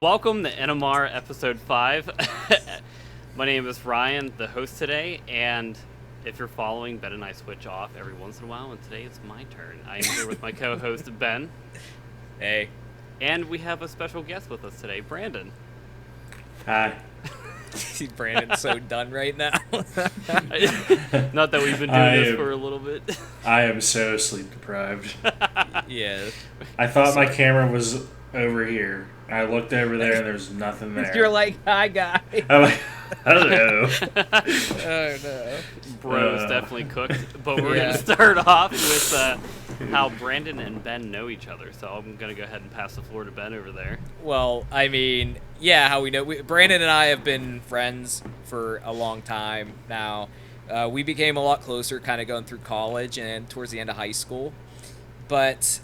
Welcome to NMR episode 5. My name is Ryan, the host today, and if you're following, Ben and I switch off every once in a while, and today it's my turn. I am here with my co-host, Ben. Hey. And we have a special guest with us today, Brandon. Hi. Brandon's so done right now. Not that we've been doing this for a little bit. I am so sleep deprived. Yeah. I thought my camera was over here. I looked over there and there's nothing there. You're like, hi, guy. I'm like, hello. Oh, no. Bro's definitely cooked, but we're going to start off with how Brandon and Ben know each other. So I'm going to go ahead and pass the floor to Ben over there. Well, I mean, yeah, how we know. Brandon and I have been friends for a long time now. We became a lot closer kind of going through college and towards the end of high school. But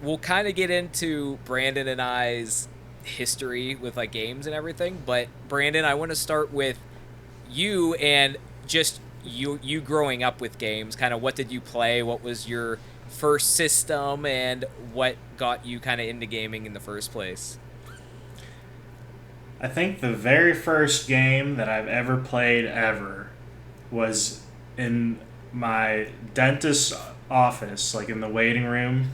we'll kind of get into Brandon and I's history with like games and everything. But Brandon, I want to start with you and just you growing up with games. Kind of what did you play? What was your first system, and what got you kind of into gaming in the first place? I think the very first game that I've ever played ever was in my dentist's office, like in the waiting room.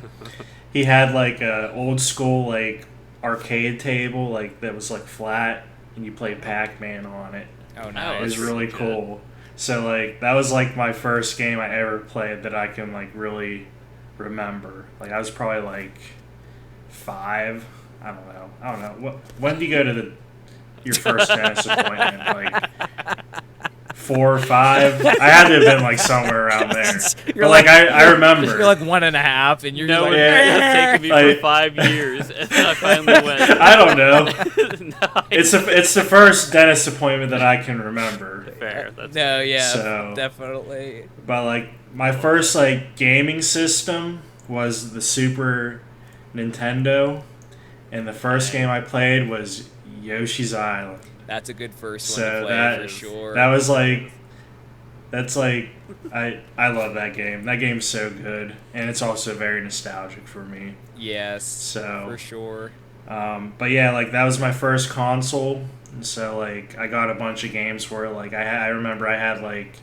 He had like a old school like arcade table, like that was like flat, and you played Pac-Man on it. Oh, nice. It was really cool. So like that was like my first game I ever played that I can like really remember. Like I was probably like 5. I don't know. When do you go to your first dentist appointment? Like 4 or 5. I had to have been like somewhere around there. But like I remember. You're like 1.5, and you're No, like, it's taken me for 5 years, and then I finally went. I don't know. Nice. It's the first dentist appointment that I can remember. Fair. no, yeah, So- definitely. But like my first like gaming system was the Super Nintendo, and the first game I played was Yoshi's Island. That's a good first one So to play for sure. that was like, that's like, I love that game. That game's so good, and it's also very nostalgic for me. Yes, So for sure. But yeah, like that was my first console, and so like I got a bunch of games where like I remember I had like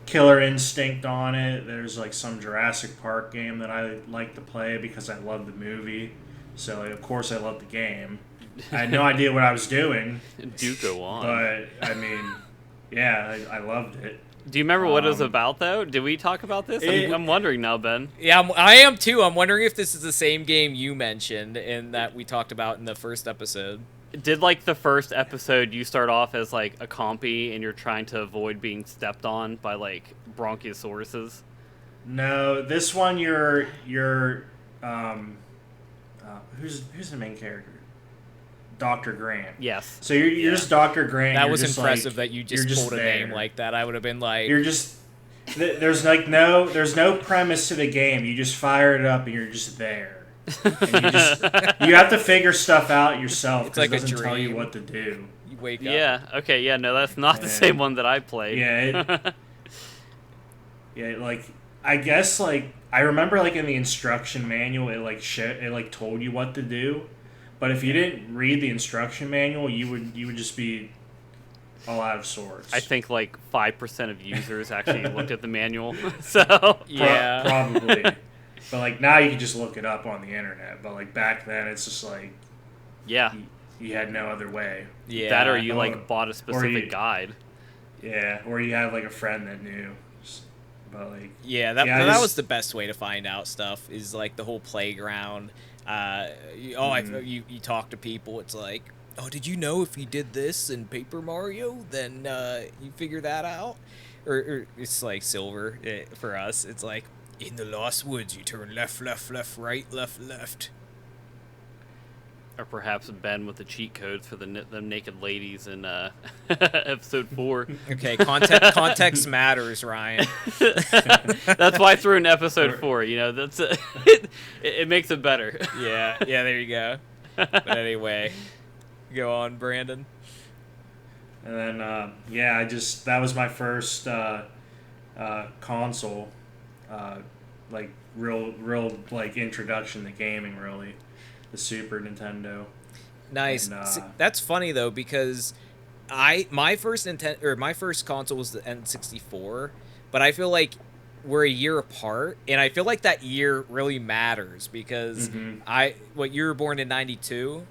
Killer Instinct on it. There's like some Jurassic Park game that I like to play because I love the movie. So like, of course I love the game. I had no idea what I was doing, Do go on. but I mean, yeah, I loved it. Do you remember what it was about, though? Did we talk about this? I'm wondering now, Ben. Yeah, I am too. I'm wondering if this is the same game you mentioned and that we talked about in the first episode. Did, like, the first episode you start off as, like, a compy and you're trying to avoid being stepped on by, like, bronciosauruses? No, this one you're who's the main character? Dr. Grant. Yes. So you're just Dr. Grant. That you're was just impressive like, that you you're just pulled a there. name like that. I would have been like, You're just there's no premise to the game. You just fire it up and you're just there. And you have to figure stuff out yourself. It's like it doesn't a tell you dream. what to do. you wake up. Yeah, okay, yeah, no, that's not the Yeah. same one that I played. Yeah. Yeah, like I guess like I remember like in the instruction manual it like told you what to do. But if you didn't read the instruction manual, you would just be all out of sorts. I think, like, 5% of users actually looked at the manual, so... Yeah. Probably. But like now you can just look it up on the internet. But like back then it's just like Yeah. you had no other way. Yeah. That or you, Or- like, bought a specific you- guide. Yeah, or you had like a friend that knew. But like Yeah, that Yeah, I that just- was the best way to find out stuff is like the whole playground. You talk to people. It's like, oh, did you know if you did this in Paper Mario, then you figure that out? Or it's like Silver for us. It's like in the Lost Woods, you turn left, left, left, right, left, left. Or perhaps Ben with the cheat codes for the naked ladies in episode 4. Okay, context matters, Ryan. That's why I threw in episode 4. You know, that's it makes it better. Yeah, there you go. But anyway, go on, Brandon. And then that was my first console, like real like introduction to gaming really. The Super Nintendo. Nice. And, See, that's funny though, because my first console was the N64, but I feel like we're a year apart, and I feel like that year really matters because you were born in '92.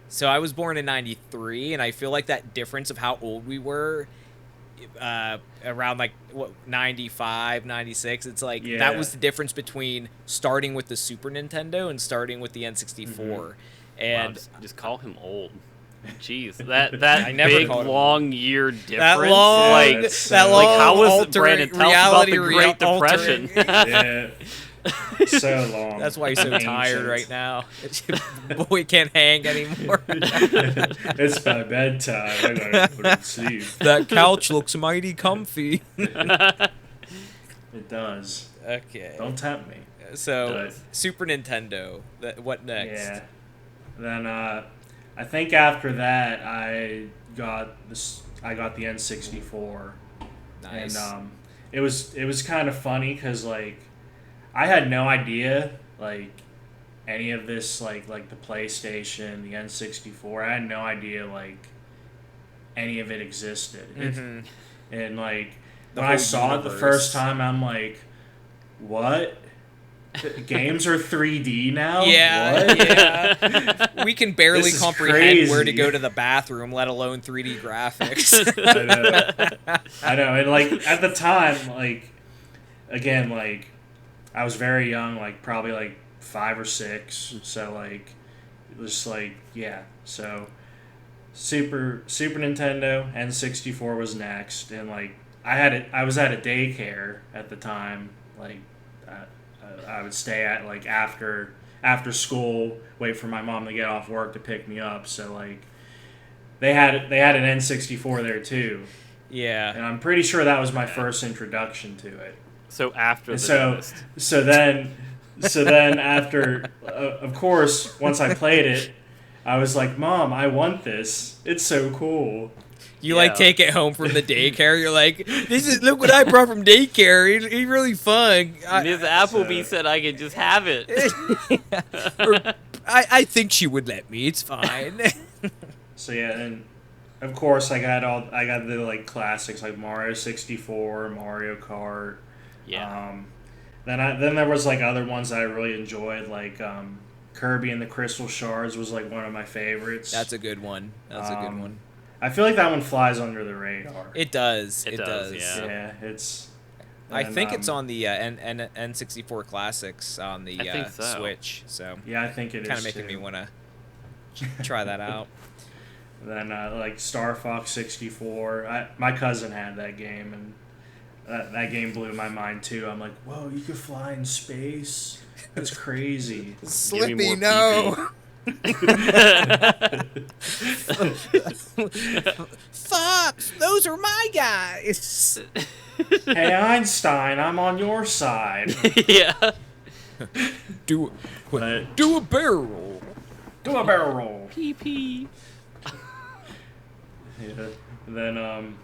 So I was born in '93, and I feel like that difference of how old we were, around like 95, 96. It's like that was the difference between starting with the Super Nintendo and starting with the N64. And wow, just call him old. Jeez, that I never big called him long year difference. that long, like, that long like how was altering, Brandon? Tell us about the reality Great Depression. Yeah. So long. That's why he's so tired right now. Boy can't hang anymore. It's my bedtime. I gotta go to sleep. That couch looks mighty comfy. It does. Okay. Don't tempt me. So, Super Nintendo. What next? Yeah. Then I think after that I got the N64. Nice. And it was kind of funny because like I had no idea like any of this like the PlayStation, the N64. I had no idea like any of it existed. And like when I saw it the first time, I'm like, what? Games are 3D now? Yeah, what? yeah. We can barely This is comprehend where to crazy. go to the bathroom, let alone 3D graphics. I know. And like at the time, like again, like I was very young, like probably like 5 or 6. So like it was like So Super Nintendo N64 was next, and like I was at a daycare at the time, like. I would stay at like after school, wait for my mom to get off work to pick me up. So like they had an N64 there too. Yeah. And I'm pretty sure that was my first introduction to it. So after the so then after of course once I played it, I was like, "Mom, I want this. It's so cool." You like take it home from the daycare. You're like, look what I brought from daycare. He's really fun. Ms. Appleby said I could just have it. I think she would let me. It's fine. So yeah, and of course I got the like classics like Mario 64, Mario Kart. Yeah. Then there was like other ones that I really enjoyed, like Kirby and the Crystal Shards was like one of my favorites. That's a good one. That's a good one. I feel like that one flies under the radar. It does. It does. Yeah, it's. I think it's on the N64 Classics on the I think so. Switch. So yeah, I think it is kind of making me want to try that out. Then like Star Fox 64. My cousin had that game, and that game blew my mind too. I'm like, whoa, you could fly in space? That's crazy. Slippy, no. Fox, those are my guys. Hey Einstein, I'm on your side. Yeah. Do a barrel roll. Do a barrel roll. PP. Yeah. Then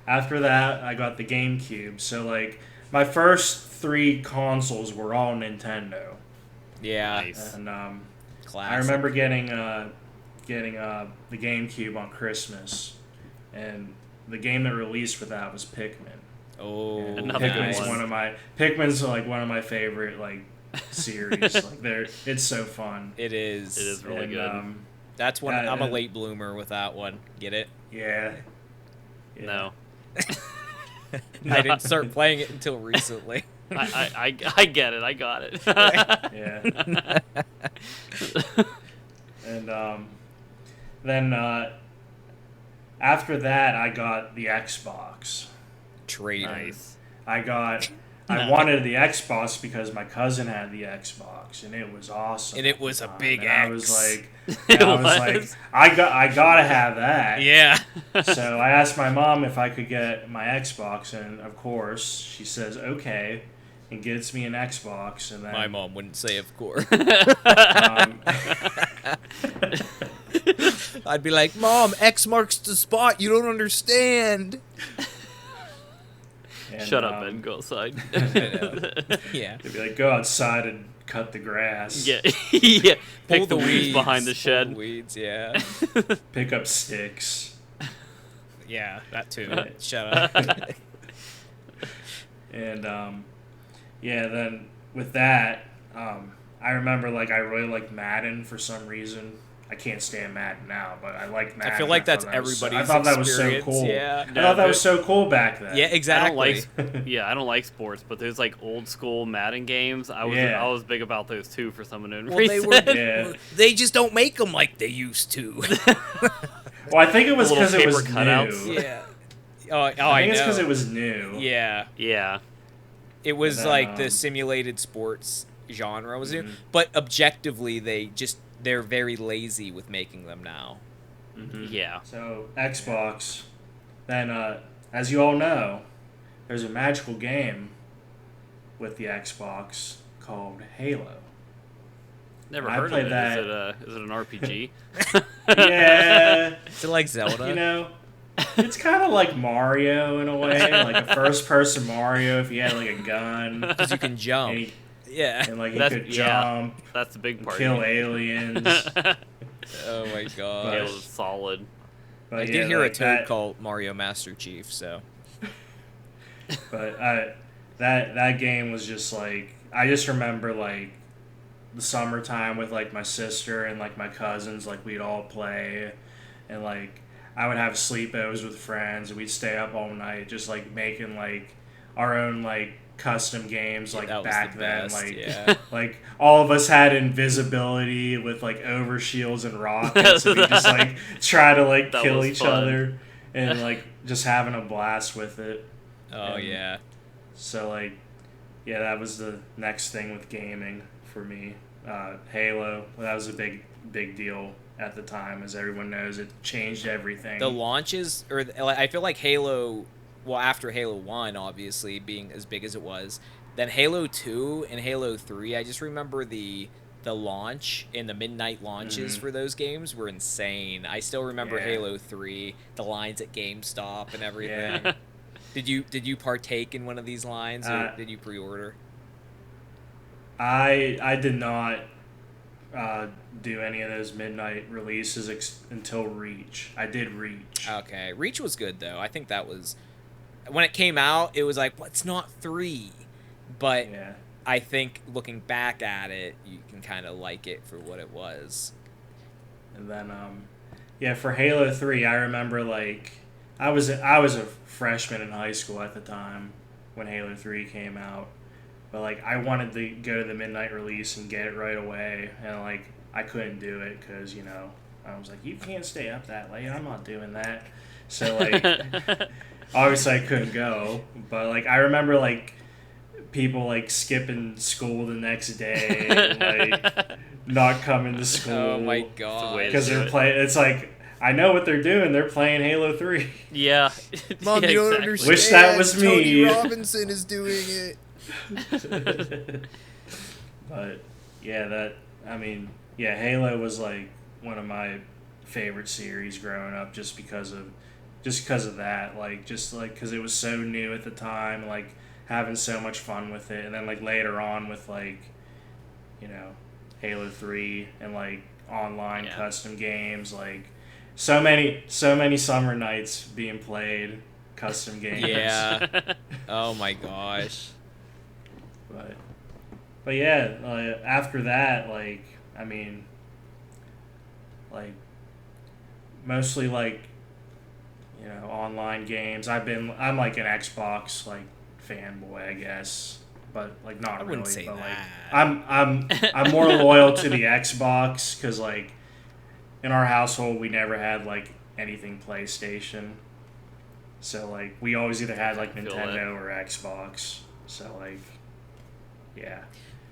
after that, I got the GameCube. So like my first 3 consoles were all Nintendo. Yeah. Nice. And Classic. I remember getting the GameCube on Christmas, and the game that released with that was Pikmin. Oh, Another good one. Pikmin's like one of my favorite like series. Like it's so fun. It is. It is really good. That's one. I'm a late bloomer with that one. Get it? Yeah. No. I didn't start playing it until recently. I get it. I got it. Yeah. And then after that, I got the Xbox. Traitor. Nice. I wanted the Xbox because my cousin had the Xbox, and it was awesome. And it was a big and X. I was like, was. I gotta have that. Yeah. So I asked my mom if I could get my Xbox, and of course she says okay, and gets me an Xbox. And then My mom wouldn't say, of course. I'd be like, Mom, X marks the spot. You don't understand. and, Shut up and go outside. Yeah. They'd be like, go outside and cut the grass. Yeah, yeah. Pull Pick the weeds behind the shed. Pull the weeds, yeah. Pick up sticks. Yeah, that too. Shut up. And yeah, then with that, I remember like I really liked Madden for some reason. I can't stand Madden now, but I like Madden. I feel like that's I everybody's thought that was so experience, cool. yeah. I thought that was so cool back then. Yeah, exactly. I don't like sports, but there's like old school Madden games. I was big about those too for some unknown reason. They just don't make them like they used to. Well, I think it was because it paper was cutouts. new. Yeah. Oh, I think it's because it was new. Yeah. Yeah. It was then, like the simulated sports genre was new, but objectively they're very lazy with making them now. Yeah. So Xbox. Then, as you all know, there's a magical game with the Xbox called Halo. Never I heard of played it. that. Is it an RPG? Yeah. Is it like Zelda? You know, it's kind of like Mario in a way, like a first-person Mario if you had like a gun. Because you can jump. And like he That's- could yeah. jump, That's the big part. kill aliens. Oh my It god. was solid. But I yeah, did hear like a Toad that, called Mario Master Chief, so. But that game was just like, I just remember like the summertime with like my sister and like my cousins, like we'd all play, and like I would have sleepovers with friends and we'd stay up all night just like making like our own like custom games like that was back the then, best, like yeah. like all of us had invisibility with like overshields and rockets and we just like try to like That kill was each fun. other and like just having a blast with it. Oh, And yeah. So like, yeah, that was the next thing with gaming for me. Halo, that was a big deal at the time, as everyone knows. It changed everything. The launches, I feel like Halo, well, after Halo 1, obviously, being as big as it was, then Halo 2 and Halo 3, I just remember the launch and the midnight launches for those games were insane. I still remember Halo 3, the lines at GameStop and everything. Yeah. Did you partake in one of these lines, or did you pre-order? I did not do any of those midnight releases until Reach. I did Reach. Okay, Reach was good though. I think that was when it came out. It was like, well, it's not 3, but Yeah. I think looking back at it, you can kind of like it for what it was. And then for Halo 3, I remember like I was a freshman in high school at the time when Halo 3 came out. But like I wanted to go to the midnight release and get it right away, and like I couldn't do it because I was like, you can't stay up that late. I'm not doing that. So like obviously I couldn't go. But like I remember like people like skipping school the next day, and, like not coming to school. Oh my god! Because they're playing. It's like I know what they're doing. They're playing Halo 3. Yeah. Mom, Yeah, you don't exactly. understand. Wish that was me. Tony Robinson is doing it. But yeah, Halo was like one of my favorite series growing up, just because of that, like just like because it was so new at the time, like having so much fun with it, and then like later on with like Halo 3 and like online custom games, like so many summer nights being played custom games. Yeah. Oh my gosh. But yeah, after that, mostly online games. I'm like an Xbox like fanboy, I guess, but like not I really. wouldn't say but that. I'm more loyal to the Xbox because like in our household we never had like anything PlayStation, so like we always either had like Nintendo or Xbox. So like. Yeah.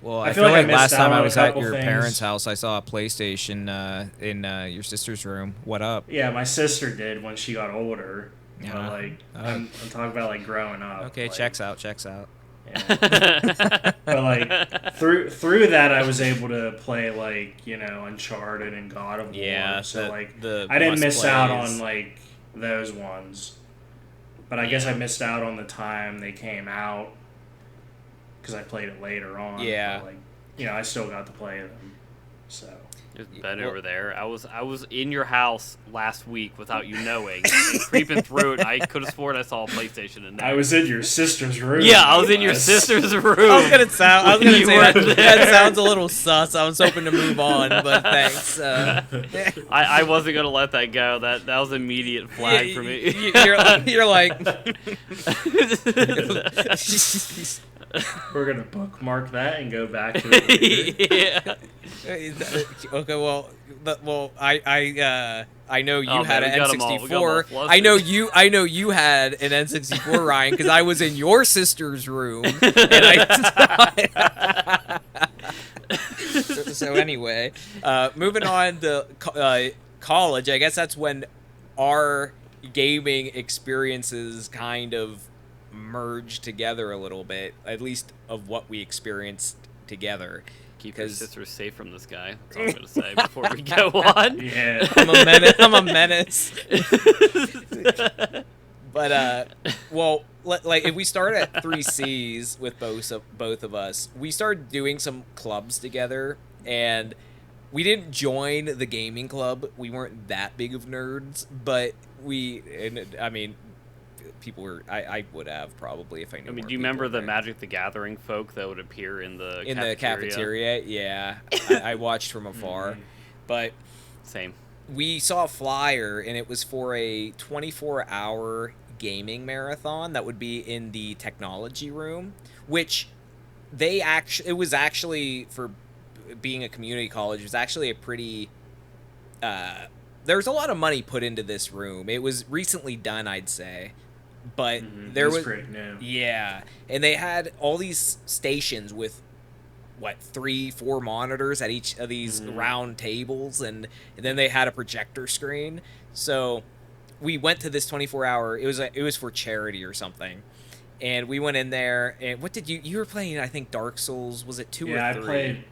Well, I I feel feel like I like last missed time out I on a was at couple your things. parents' house, I saw a PlayStation in your sister's room. What up? Yeah, my sister did when she got older. Yeah. But like, I'm talking about like growing up. Okay, like, checks out. Yeah. But like through that, I was able to play like Uncharted and God of War. Yeah, So like the I didn't miss out must-plays. on like those ones. But I guess I missed out on the time they came out because I played it later on. Yeah. But, like, I still got to play them. So There's Ben over there. I was in your house last week without you knowing, and creeping through it. I could have sworn I saw a PlayStation in there. I was in your sister's room. Yeah, I was in your sister's room. I was gonna say You that, weren't that sounds a little sus. I was hoping to move on, but thanks. I wasn't gonna let that go. That was an immediate flag for me. You're like. We're gonna bookmark that and go back to it later. Yeah. Okay, well, I know you Oh, had man, an we got 'em all N64. flustered. I know you had an N64, Ryan, because I was in your sister's room, and I. So anyway, moving on to college. I guess that's when our gaming experiences kind of merged together a little bit, at least of what we experienced together. Keep your sister safe from this guy. That's all I'm gonna say before we go on. Yeah. I'm a menace. But well, like if we start at 3Cs with both of us, we started doing some clubs together, and we didn't join the gaming club. We weren't that big of nerds, but people were. I would have probably if I knew. I mean, more do you remember people the there. Magic the Gathering folk that would appear in the cafeteria? Yeah, I watched from afar, Mhm. but Same. we saw a flyer, and it was for a 24-hour gaming marathon that would be in the technology room, which it was actually, for being a community college, it was actually a pretty there's a lot of money put into this room. It was recently done, I'd say, but there was pretty new. Yeah, and they had all these stations with 3-4 monitors at each of these round tables, and then they had a projector screen. So we went to this 24-hour. It was for charity or something, and we went in there. And what did you were playing? I think Dark Souls. Was it 2 or 3?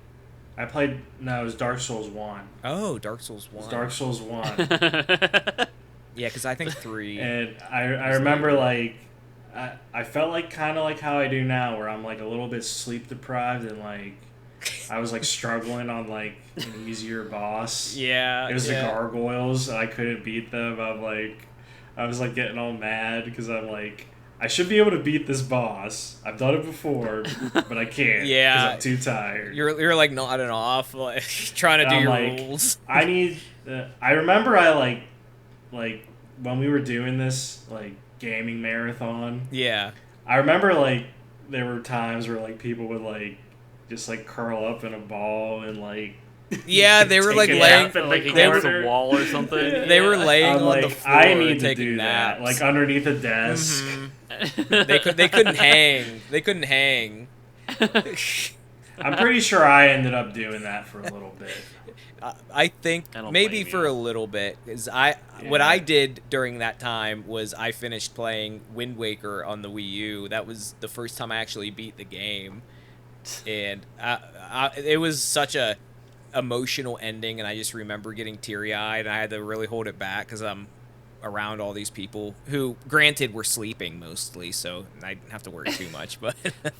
I played. No, it was Dark Souls 1. Oh, Dark Souls 1. It was Dark Souls 1. Yeah, because I think 3. And I remember I felt like kind of like how I do now, where I'm like a little bit sleep deprived, and like I was like struggling on like an easier boss. Yeah, It was the gargoyles, and I couldn't beat them. I was like getting all mad because I'm like, I should be able to beat this boss. I've done it before, but I can't. Yeah, because I'm too tired. You're like nodding off, like trying to do your rules. I need. I remember I like when we were doing this like gaming marathon. Yeah. I remember like there were times where like people would like just like curl up in a ball and like. Yeah, they were like laying against a wall or something. They were laying on the floor. I need to taking do naps. that, like underneath a desk. Mm-hmm. They couldn't hang. They couldn't hang. I'm pretty sure I ended up doing that for a little bit. I think maybe blame for you. a little bit, because what I did during that time was I finished playing Wind Waker on the Wii U. That was the first time I actually beat the game, and it was such a emotional ending, and I just remember getting teary-eyed, and I had to really hold it back because I'm around all these people who, granted, were sleeping mostly, so I didn't have to worry too much. But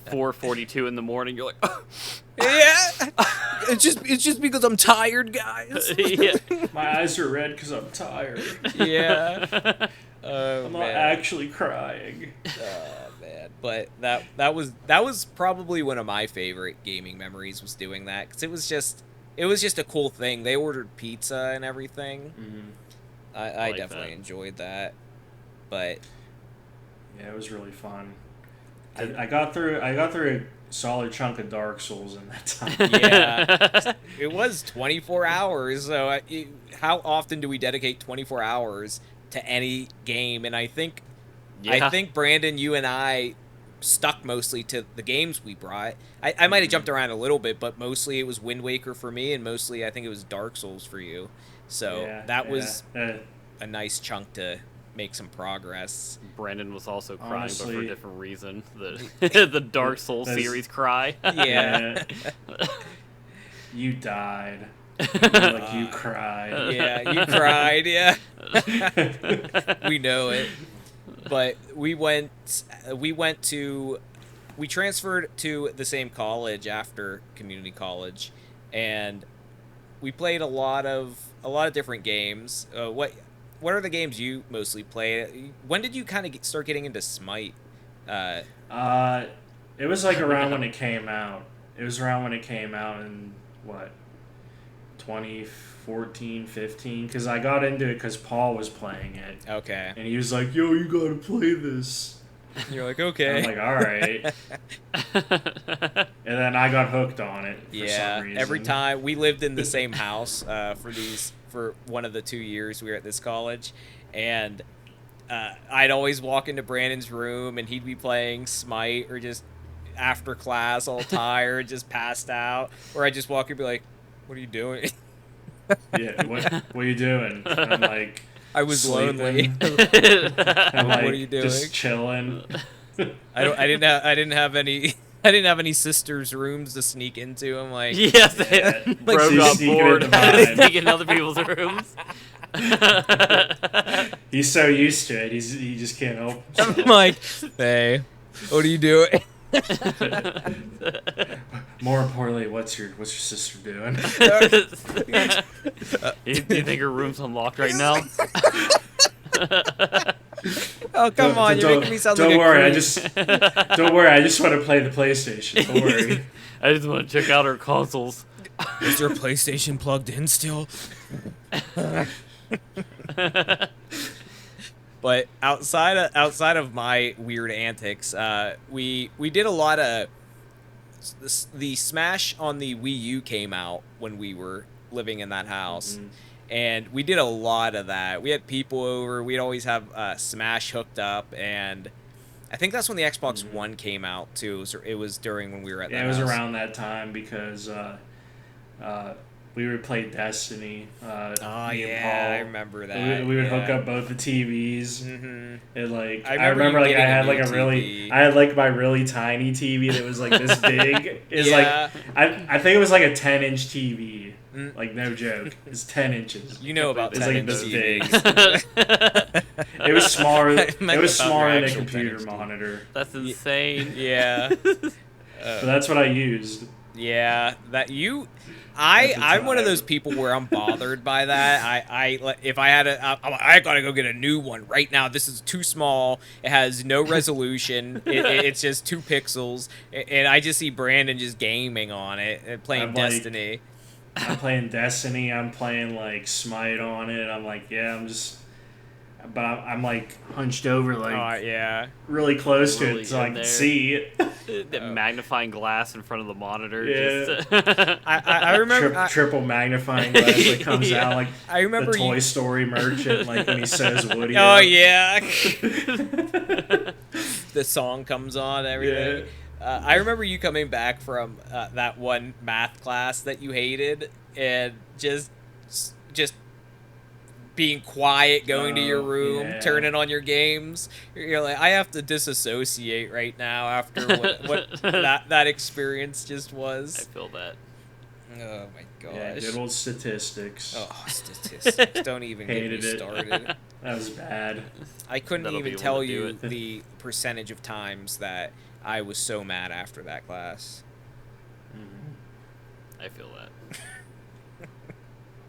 4:42 in the morning, you're like, oh. Yeah, it's just because I'm tired, guys. Yeah. My eyes are red because I'm tired. Yeah. I'm not actually crying. Oh man, but that was probably one of my favorite gaming memories, was doing that, because it was just a cool thing. They ordered pizza and everything. Mm-hmm. I like definitely that. enjoyed that, but Yeah, it was really fun. I got through a solid chunk of Dark Souls in that time. yeah, it was 24 hours. So how often do we dedicate 24 hours to any game? And I think Brandon, you and I stuck mostly to the games we brought. I might have jumped around a little bit, but mostly it was Wind Waker for me, and mostly I think it was Dark Souls for you. So that was a nice chunk to make some progress. Brandon was also crying, Honestly, but for a different reason. The Dark Souls series cry. Yeah. You died. Like you cried. Yeah, you cried, yeah. We know it. But we went to we transferred to the same college after community college, and we played a lot of different games. What are the games you mostly play? When did you kind of start getting into Smite? It was like around when it came out. It was around when it came out in what, 2014, 15? Because I got into it because Paul was playing it. Okay. And he was like, "Yo, you gotta play this." You're like, okay. I'm like, all right. And then I got hooked on it for some reason. Every time we lived in the same house for one of the 2 years we were at this college, and I'd always walk into Brandon's room and he'd be playing Smite or just after class all tired, just passed out, or I'd just walk and be like, "What are you doing?" Yeah, what are you doing? And I'm like, I was sleeping. lonely. I'm like, what are you doing? Just chilling. I didn't have any sisters' rooms to sneak into. I'm like, Yes, Yeah. bro He's got sneaking bored. into mine. Sneaking in other people's rooms. He's so used to it. He just can't help himself. I'm like, hey, what are you doing? More importantly, what's your sister doing? You think her room's unlocked right now? Oh, come on, you're making me sound like Don't a worry, creep. don't worry. I just want to play the PlayStation. Don't worry. I just want to check out her consoles. Is your PlayStation plugged in still? But outside of my weird antics, we did a lot of the Smash on the Wii U came out when we were living in that house. Mm-hmm. And we did a lot of that. We had people over. We'd always have Smash hooked up, and I think that's when the Xbox One came out too. It was during when we were at that Yeah, it was house. around that time because we would play Destiny. Me and Oh Paul. yeah, I remember that. We would hook yeah. up both the TVs. Mm-hmm. And like I I remember remember you like I getting had a like new a TV. I had like my really tiny TV that was like this big. It's Yeah. like I think it was like a 10-inch TV. Mm. Like no joke. It's 10 inches. You know about It's 10 like inch this TVs. big. It was smaller. I It meant was about smaller your than a actual computer 10-inch TV. monitor. That's insane. Yeah. But that's what I used. Yeah, that you, At the I'm one of time. those people where I'm bothered by that. If I had I gotta go get a new one right now. This is too small. It has no resolution. It's just 2 pixels, and I just see Brandon just gaming on it and playing I'm like- Destiny. I'm playing Destiny. I'm playing like Smite on it. I'm like, yeah, but I'm like hunched over, like Oh yeah, really close to Really it, so I in can there. see it. The magnifying glass in front of the monitor. Yeah. Just, I remember. Triple magnifying glass that comes Yeah. out like I remember the Toy you. Story merchant, like when he says Woody. Oh up. yeah, the song comes on, everything. I remember you coming back from that one math class that you hated, and just being quiet, going to your Oh, room, yeah. turning on your games. You're like, I have to disassociate right now after what that experience just I was. feel that. Oh my gosh. Yeah, good old statistics. Oh, statistics. Don't even get me Hated it. started. That was bad. I couldn't That'll even be able tell to do you it. the percentage of times that I was so mad after that class. I feel that.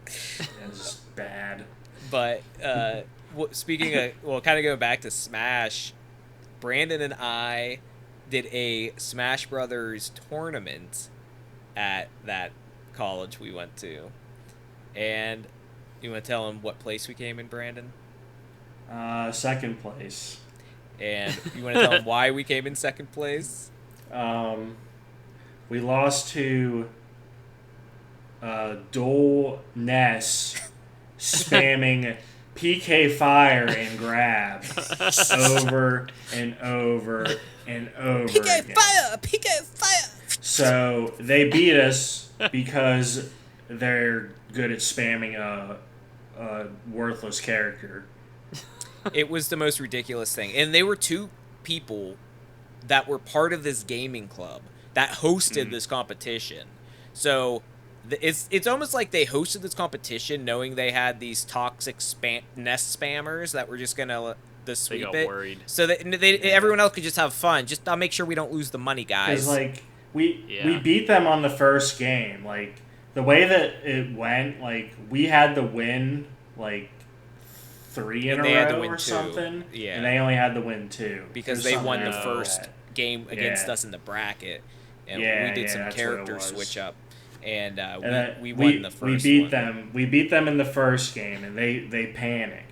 That was just bad. But speaking of, well, kind of going back to Smash, Brandon and I did a Smash Brothers tournament at that college we went to. And you want to tell him what place we came in, Brandon? Second place. And you want to tell him why we came in second place? We lost to Dole Ness spamming PK Fire and grab over and over and over again. PK Fire! So they beat us because they're good at spamming a worthless character. It was the most ridiculous thing. And they were 2 people that were part of this gaming club that hosted this competition. So it's almost like they hosted this competition knowing they had these toxic nest spammers that were just going to the sweep got it, worried. so that everyone else could just have fun. Just make sure we don't lose the money, guys. Because like we beat them on the first game. Like the way that it went, like we had to win like 3 in a row or something. Yeah, and they only had to win 2 because they won the first game against us in the bracket, and we did some character switch up, and we won the first. We beat them in the first game, and they panicked.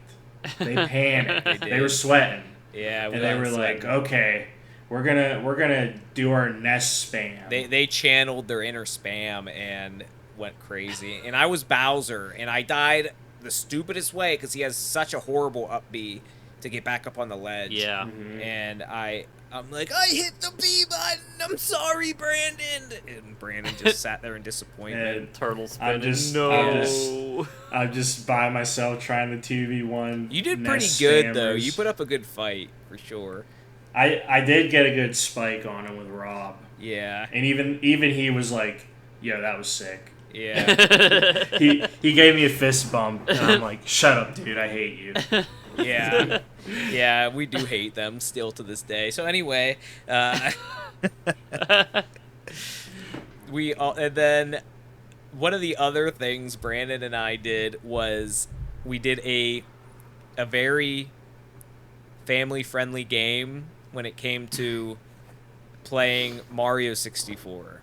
They panicked. They were sweating. Yeah, and they were like, okay. We're gonna do our nest spam. They channeled their inner spam and went crazy. And I was Bowser, and I died the stupidest way because he has such a horrible up B to get back up on the ledge. Yeah. Mm-hmm. And I'm like, I hit the B button. I'm sorry, Brandon. And Brandon just sat there in disappointment. And turtle spinning. I'm just by myself trying the 2v1. You did pretty good though. You put up a good fight for sure. I did get a good spike on him with Rob. Yeah. And even he was like, yo, that was sick. Yeah. he gave me a fist bump, and I'm like, shut up, dude, I hate you. Yeah. Yeah, we do hate them still to this day. So anyway, and then one of the other things Brandon and I did was we did a very family-friendly game when it came to playing Mario 64.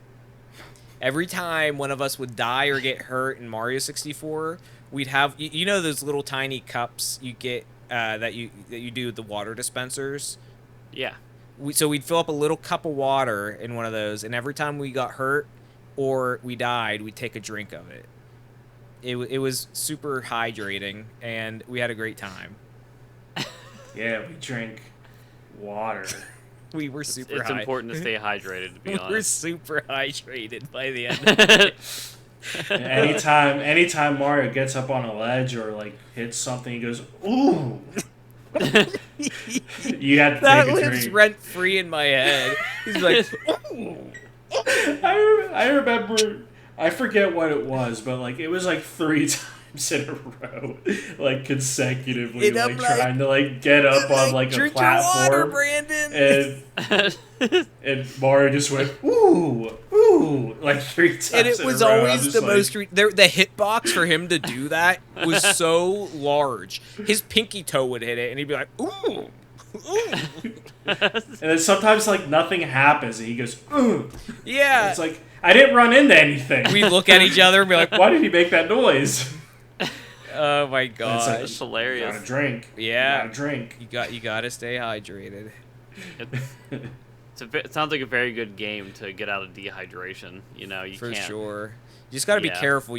Every time one of us would die or get hurt in Mario 64, we'd have those little tiny cups you get that you do the water dispensers. Yeah. So we'd fill up a little cup of water in one of those, and every time we got hurt or we died, we'd take a drink of it. It was super hydrating, and we had a great time. Yeah, we drank water. We were super It's important to stay hydrated, to be honest. We were super hydrated by the end of the day. Anytime Mario gets up on a ledge or like hits something, he goes, ooh. You had to that take a lives drink. rent free in my head. He's like, ooh. I remember, I forget what it was, but like it was like 3 times in a row, like consecutively, And I'm trying to like get up on like a drink platform. your water, Brandon. And Mario just went ooh, ooh, like 3 times. And it in was a row. always the most. The hitbox for him to do that was so large. His pinky toe would hit it, and he'd be like, ooh. Ooh. And then sometimes like nothing happens, and he goes, ooh. Yeah. It's like I didn't run into anything. We look at each other and be like, why did he make that noise? oh my gosh, like, That's hilarious. Got a drink. Yeah. Got a drink. You gotta stay hydrated. It sounds like a very good game to get out of dehydration. You For can't. sure. You just gotta be careful.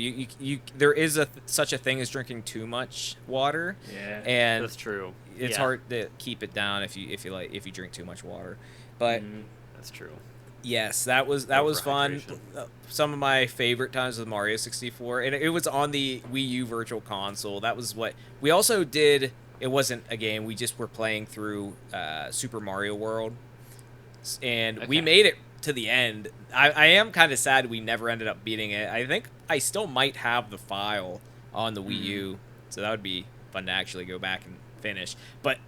There is such a thing as drinking too much water. Yeah. And That's true. It's hard to keep it down if you drink too much water. But that's true. yes, that was fun. Some of my favorite times with Mario 64, and it was on the Wii U Virtual Console. That was what we also did. It wasn't a game. We just were playing through Super Mario World, and we made it to the end. I am kind of sad we never ended up beating it. I think I still might have the file on the Wii U, so that would be fun to actually go back and finish. But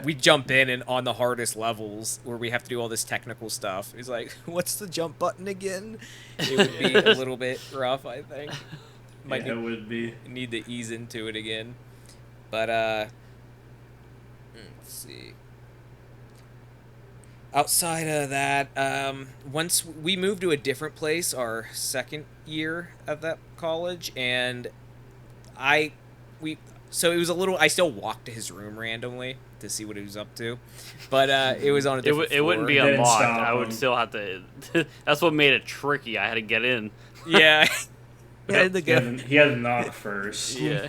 we jump in and on the hardest levels where we have to do all this technical stuff. He's like, what's the jump button again? It would be a little bit rough, I think. It would be. Need to ease into it again. But let's see. Outside of that, once we moved to a different place our second year of that college, and so it was a little. I still walked to his room randomly to see what he was up to, but it was on a different floor. It wouldn't be unlocked. I would still have to. That's what made it tricky. I had to get in. Yeah, He had to knock first. Yeah.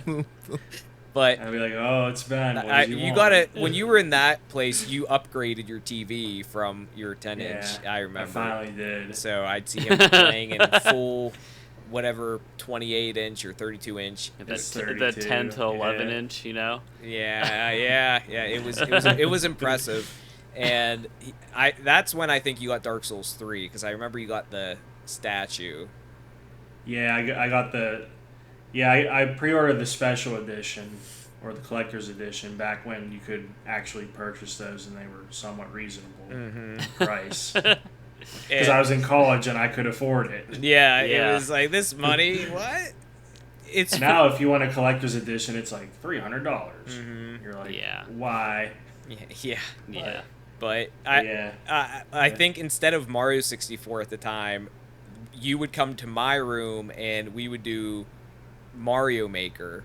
But I'd be like, "Oh, it's Ben. What do you want?" gotta. When you were in that place, you upgraded your TV from your 10-inch. I remember. I finally did. So I'd see him playing in full, whatever 28-inch or 32-inch. The 10 to 11-inch, Yeah. It was impressive, and that's when I think you got Dark Souls 3, because I remember you got the statue. Yeah, I got the. Yeah, I pre-ordered the special edition. or the collector's edition back when you could actually purchase those and they were somewhat reasonable price. Because I was in college and I could afford it. Yeah, Yeah. it was like this money. What? It's Now, if you want a collector's edition, it's like $300. You're like, Yeah. why? Yeah. But Yeah. I think instead of Mario 64 at the time, you would come to my room and we would do Mario Maker.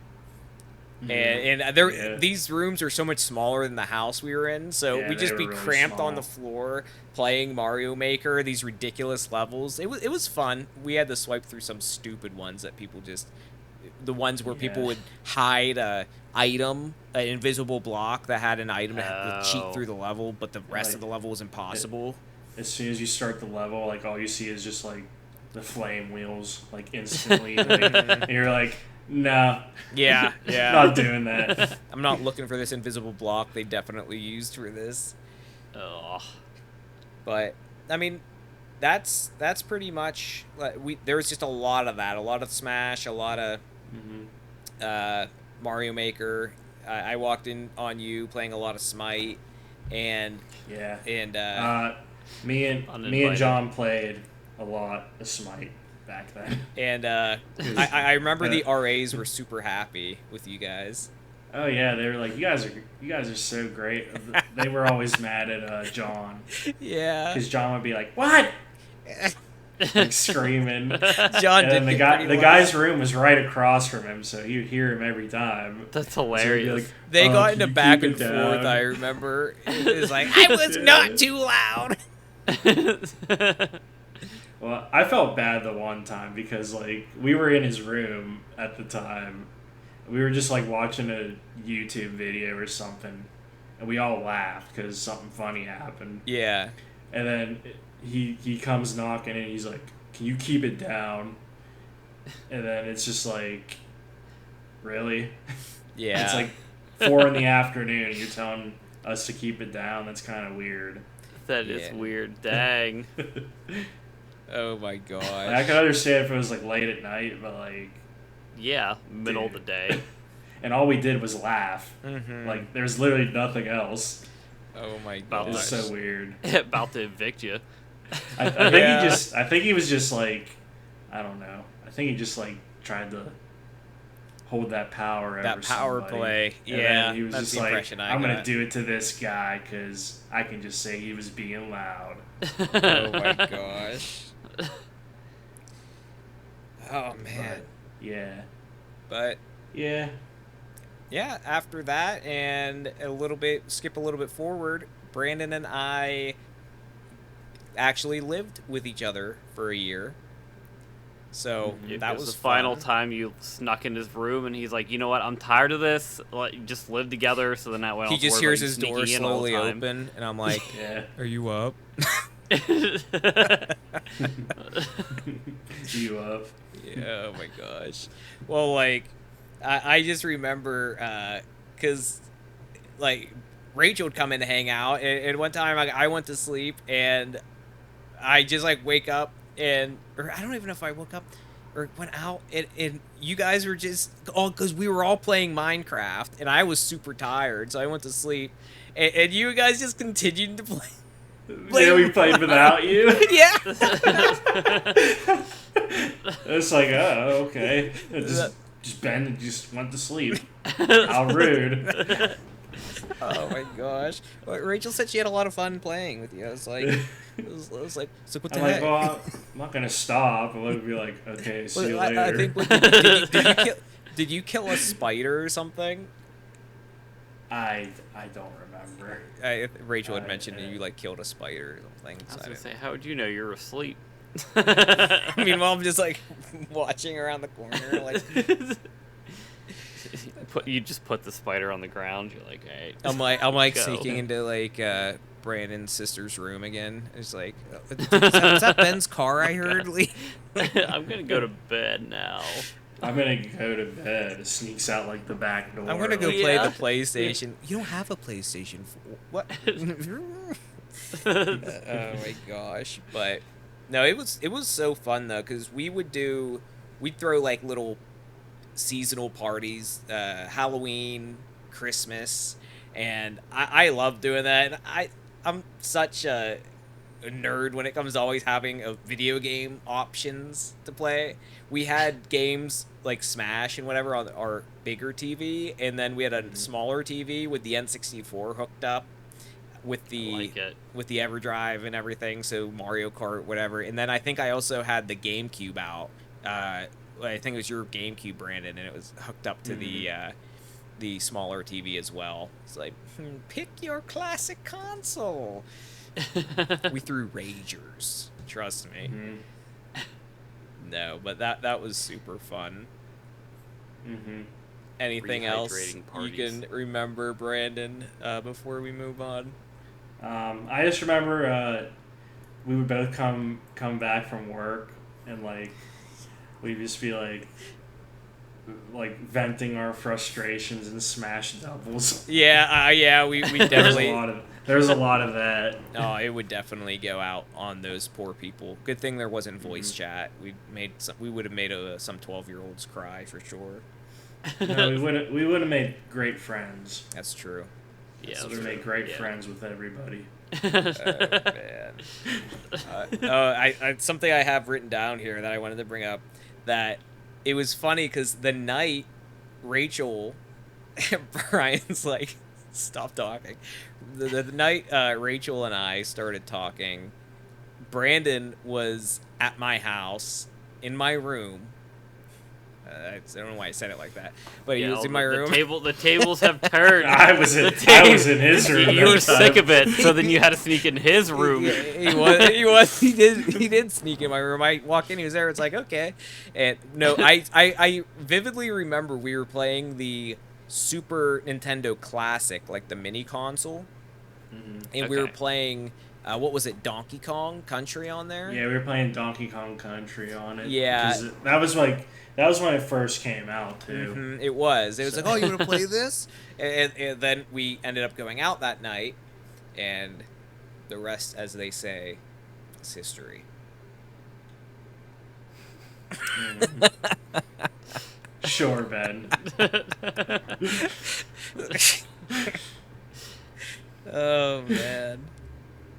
And there, these rooms are so much smaller than the house we were in, so Yeah, we'd they just were be really cramped small. on the floor playing Mario Maker, these ridiculous levels. It was fun. We had to swipe through some stupid ones that people just, the ones where people would hide a item, an invisible block that had an item that would cheat through the level, but the rest of the level was impossible. As soon as you start the level, like all you see is just like the flame wheels, like instantly. And you're like, no. Yeah. Not doing that. I'm not looking for this invisible block they definitely used for this. Oh. But I mean, that's pretty much there was just a lot of that, a lot of Smash, a lot of Mario Maker. I walked in on you playing a lot of Smite, and me and John played a lot of Smite back then. And I remember the RAs were super happy with you guys. Oh yeah, they were like, you guys are so great. They were always mad at John. Yeah. Because John would be like, what? Like screaming. John and did then the guy's room was right across from him, so you'd hear him every time. That's So hilarious. he'd be like, They got into can you back keep and it forth, down? I remember. It was like, I was not too loud. Well, I felt bad the one time because like we were in his room at the time. We were just like watching a YouTube video or something, and we all laughed because something funny happened. Yeah. And then he comes knocking and he's like, "Can you keep it down?" And then it's just like, really? Yeah. It's like 4 p.m. and you're telling us to keep it down. That's kind of weird. That is weird. Dang. Oh my god. Like, I could understand if it was like late at night, but like, Yeah, middle of the day. and all we did was laugh. Mm-hmm. Like there's literally nothing else. Oh my About god. It's so weird. About to evict you. I think I think he was just like, I don't know. I think he just like tried to hold that power over That power somebody. play. And Yeah. then he was That's just the like, impression I I'm got. gonna do it to this guy because I can just say he was being loud. Oh my gosh. Oh man. Yeah. But Yeah. yeah, after that and skip a little bit forward, Brandon and I actually lived with each other for a year. So It that was was the final fun. time you snuck in his room, and he's like, "You know what? I'm tired of this. Just live together, so then that way I He don't have just to worry hears about his you door sneaking in all the slowly time." open, and I'm like, Yeah. "Are you up?" You up? Yeah, oh my gosh. Well, like, I just remember, because, like, Rachel would come in to hang out, and one time I went to sleep, and I just, like, wake up, or I don't even know if I woke up or went out, and you guys were just, because we were all playing Minecraft, and I was super tired, so I went to sleep, and you guys just continued to play. Yeah, we played without you. Yeah. It's like, oh, okay. Ben just went to sleep. How rude. Oh my gosh. Well, Rachel said she had a lot of fun playing with you. I was like, so what the I'm like, heck? well, I'm not gonna stop. I would be like, okay, see you later. I think, did you kill a spider or something? I don't remember. Rachel had mentioned that you like killed a spider or something. I was So gonna say, how would you know you're asleep? Meanwhile, I'm just like watching around the corner, like You just put the spider on the ground. You're like, hey. I'm like go. sneaking into like Brandon's sister's room again. It's like, is that Ben's car I heard? I'm gonna go to bed now. I'm gonna go to bed. It sneaks out like the back door. I'm gonna go like, play the PlayStation. You don't have a PlayStation. What? Oh my gosh! But no, it was so fun though, because we'd throw like little seasonal parties, Halloween, Christmas, and I love doing that. And I'm such a nerd when it comes to always having a video game options to play. We had games like Smash and whatever on our bigger TV, and then we had a smaller TV with the N64 hooked up with the EverDrive and everything, so Mario Kart, whatever. And then I think I also had the GameCube out. I think it was your GameCube, Brandon, and it was hooked up to the smaller TV as well. It's like, pick your classic console. We threw Ragers, trust me. No, but that was super fun. Anything else you can remember, Brandon, before we move on? I just remember we would both come back from work, and like we'd just be like venting our frustrations and Smash doubles. Yeah, we definitely. There's a lot of that. Oh, it would definitely go out on those poor people. Good thing there wasn't voice chat. We would have made some 12-year-olds cry for sure. No, we would have made great friends. That's true. Yeah, we would have made great friends with everybody. Oh man. Something I have written down here that I wanted to bring up, that it was funny because the night Rachel, Brian's like, stop talking. The night Rachel and I started talking, Brandon was at my house in my room. I don't know why I said it like that, but he was in my room. The tables have turned. I was in his room. You were sick of it, so then you had to sneak in his room. He did sneak in my room. I walked in, he was there. It's like, okay. And no, I vividly remember we were playing the Super Nintendo Classic, like the mini console, and we were playing. What was it, Donkey Kong Country on there? Yeah, we were playing Donkey Kong Country on it. Yeah. That was when it first came out, too. It was. It was like, oh, you want to play this? And then we ended up going out that night, and the rest, as they say, is history. Sure, Ben. Oh, man.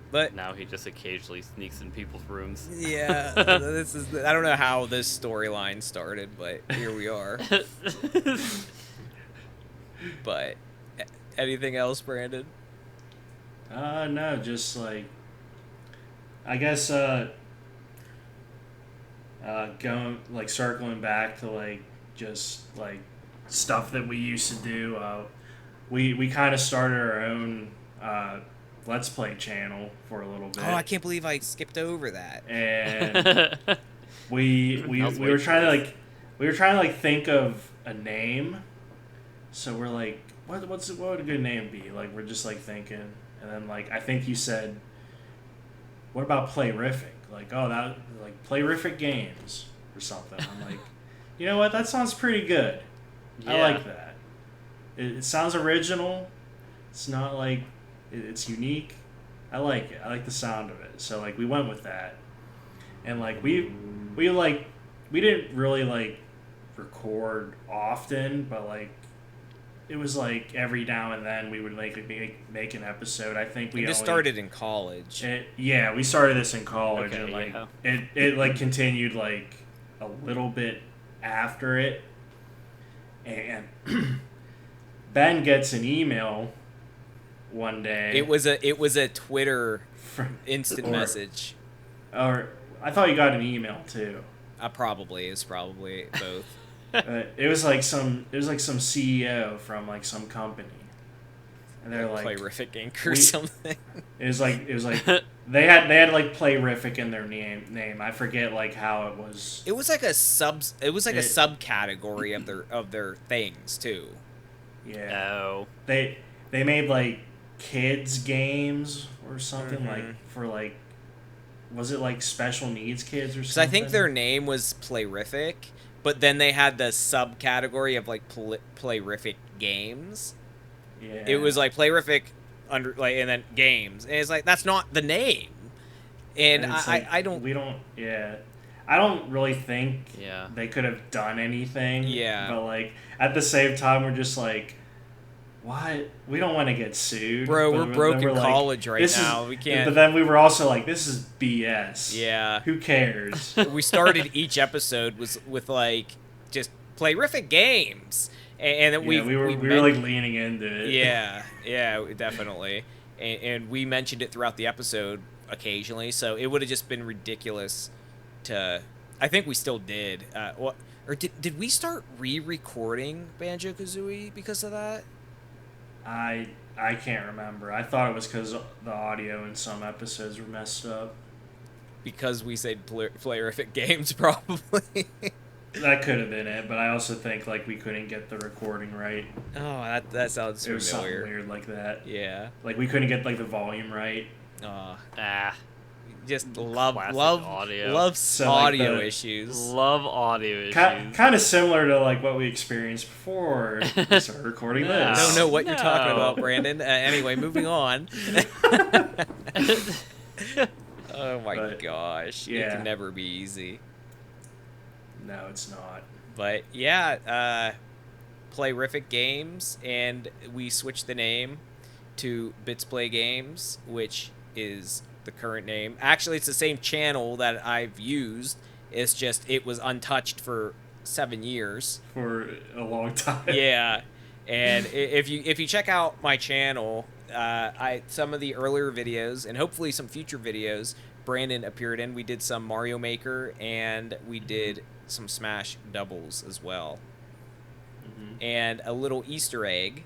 But now he just occasionally sneaks in people's rooms. Yeah, I don't know how this storyline started, but here we are. But anything else, Brandon? No, just like I guess going like circling back to like just like stuff that we used to do. We kind of started our own Let's Play channel for a little bit. Oh, I can't believe I skipped over that. And we were trying to think of a name. So we're like, what would a good name be? Like we're just like thinking, and then like I think you said, what about Playrific? Like, oh, that like Playrific Games or something. I'm like, you know what? That sounds pretty good. Yeah. I like that. It sounds original. It's not like it's unique. I like it. I like the sound of it. So like we went with that, and like we didn't really like record often, but like it was like every now and then we would make an episode. I think we just started in college. We started this in college, okay, and like yeah. it like continued like a little bit after it, and Ben gets an email one day. It was a Twitter instant message. Or I thought you got an email too. It's probably both. It was like some CEO from like some company, and they're like Playrific Inc. or something. It was like they had like Playrific in their name. I forget like how it was. It was like a subcategory of their things too. Yeah. Oh. They made like kids games or something like for like, was it like special needs kids or something? So I think their name was Playrific, but then they had the subcategory of like Playrific Games. Yeah. It was like Playrific and then Games, and it's like that's not the name. And I don't really think they could have done anything. Yeah. But like at the same time, we're just like, what? We don't want to get sued. Bro, But we're then broke in like, college right this now. is, We can't. But then we were also like, this is BS. Yeah. Who cares? We started each episode with like just playrific games, and then we were like leaning into it. Yeah, definitely, and we mentioned it throughout the episode occasionally, so it would have just been ridiculous to. I think we still did. Or did we start re-recording Banjo-Kazooie because of that? I can't remember. I thought it was because the audio in some episodes were messed up. Because we said playrific games, probably. That could have been it, but I also think like we couldn't get the recording right. Oh, that sounds familiar. It was something weird like that. Yeah. Like we couldn't get like the volume right. Just love audio. audio issues. Love audio issues. Kind of similar to like what we experienced before we started recording this. I don't know what you're talking about, Brandon. Anyway, moving on. Oh my gosh. Yeah. It can never be easy. No, it's not. But yeah, Playrific Games, and we switched the name to Bits Play Games, which is the current name. Actually, it's the same channel that I've used. It's just it was untouched for 7 years. For a long time. Yeah. And if you check out my channel, some of the earlier videos and hopefully some future videos Brandon appeared in. We did some Mario Maker and we did some Smash doubles as well. Mm-hmm. And a little Easter egg,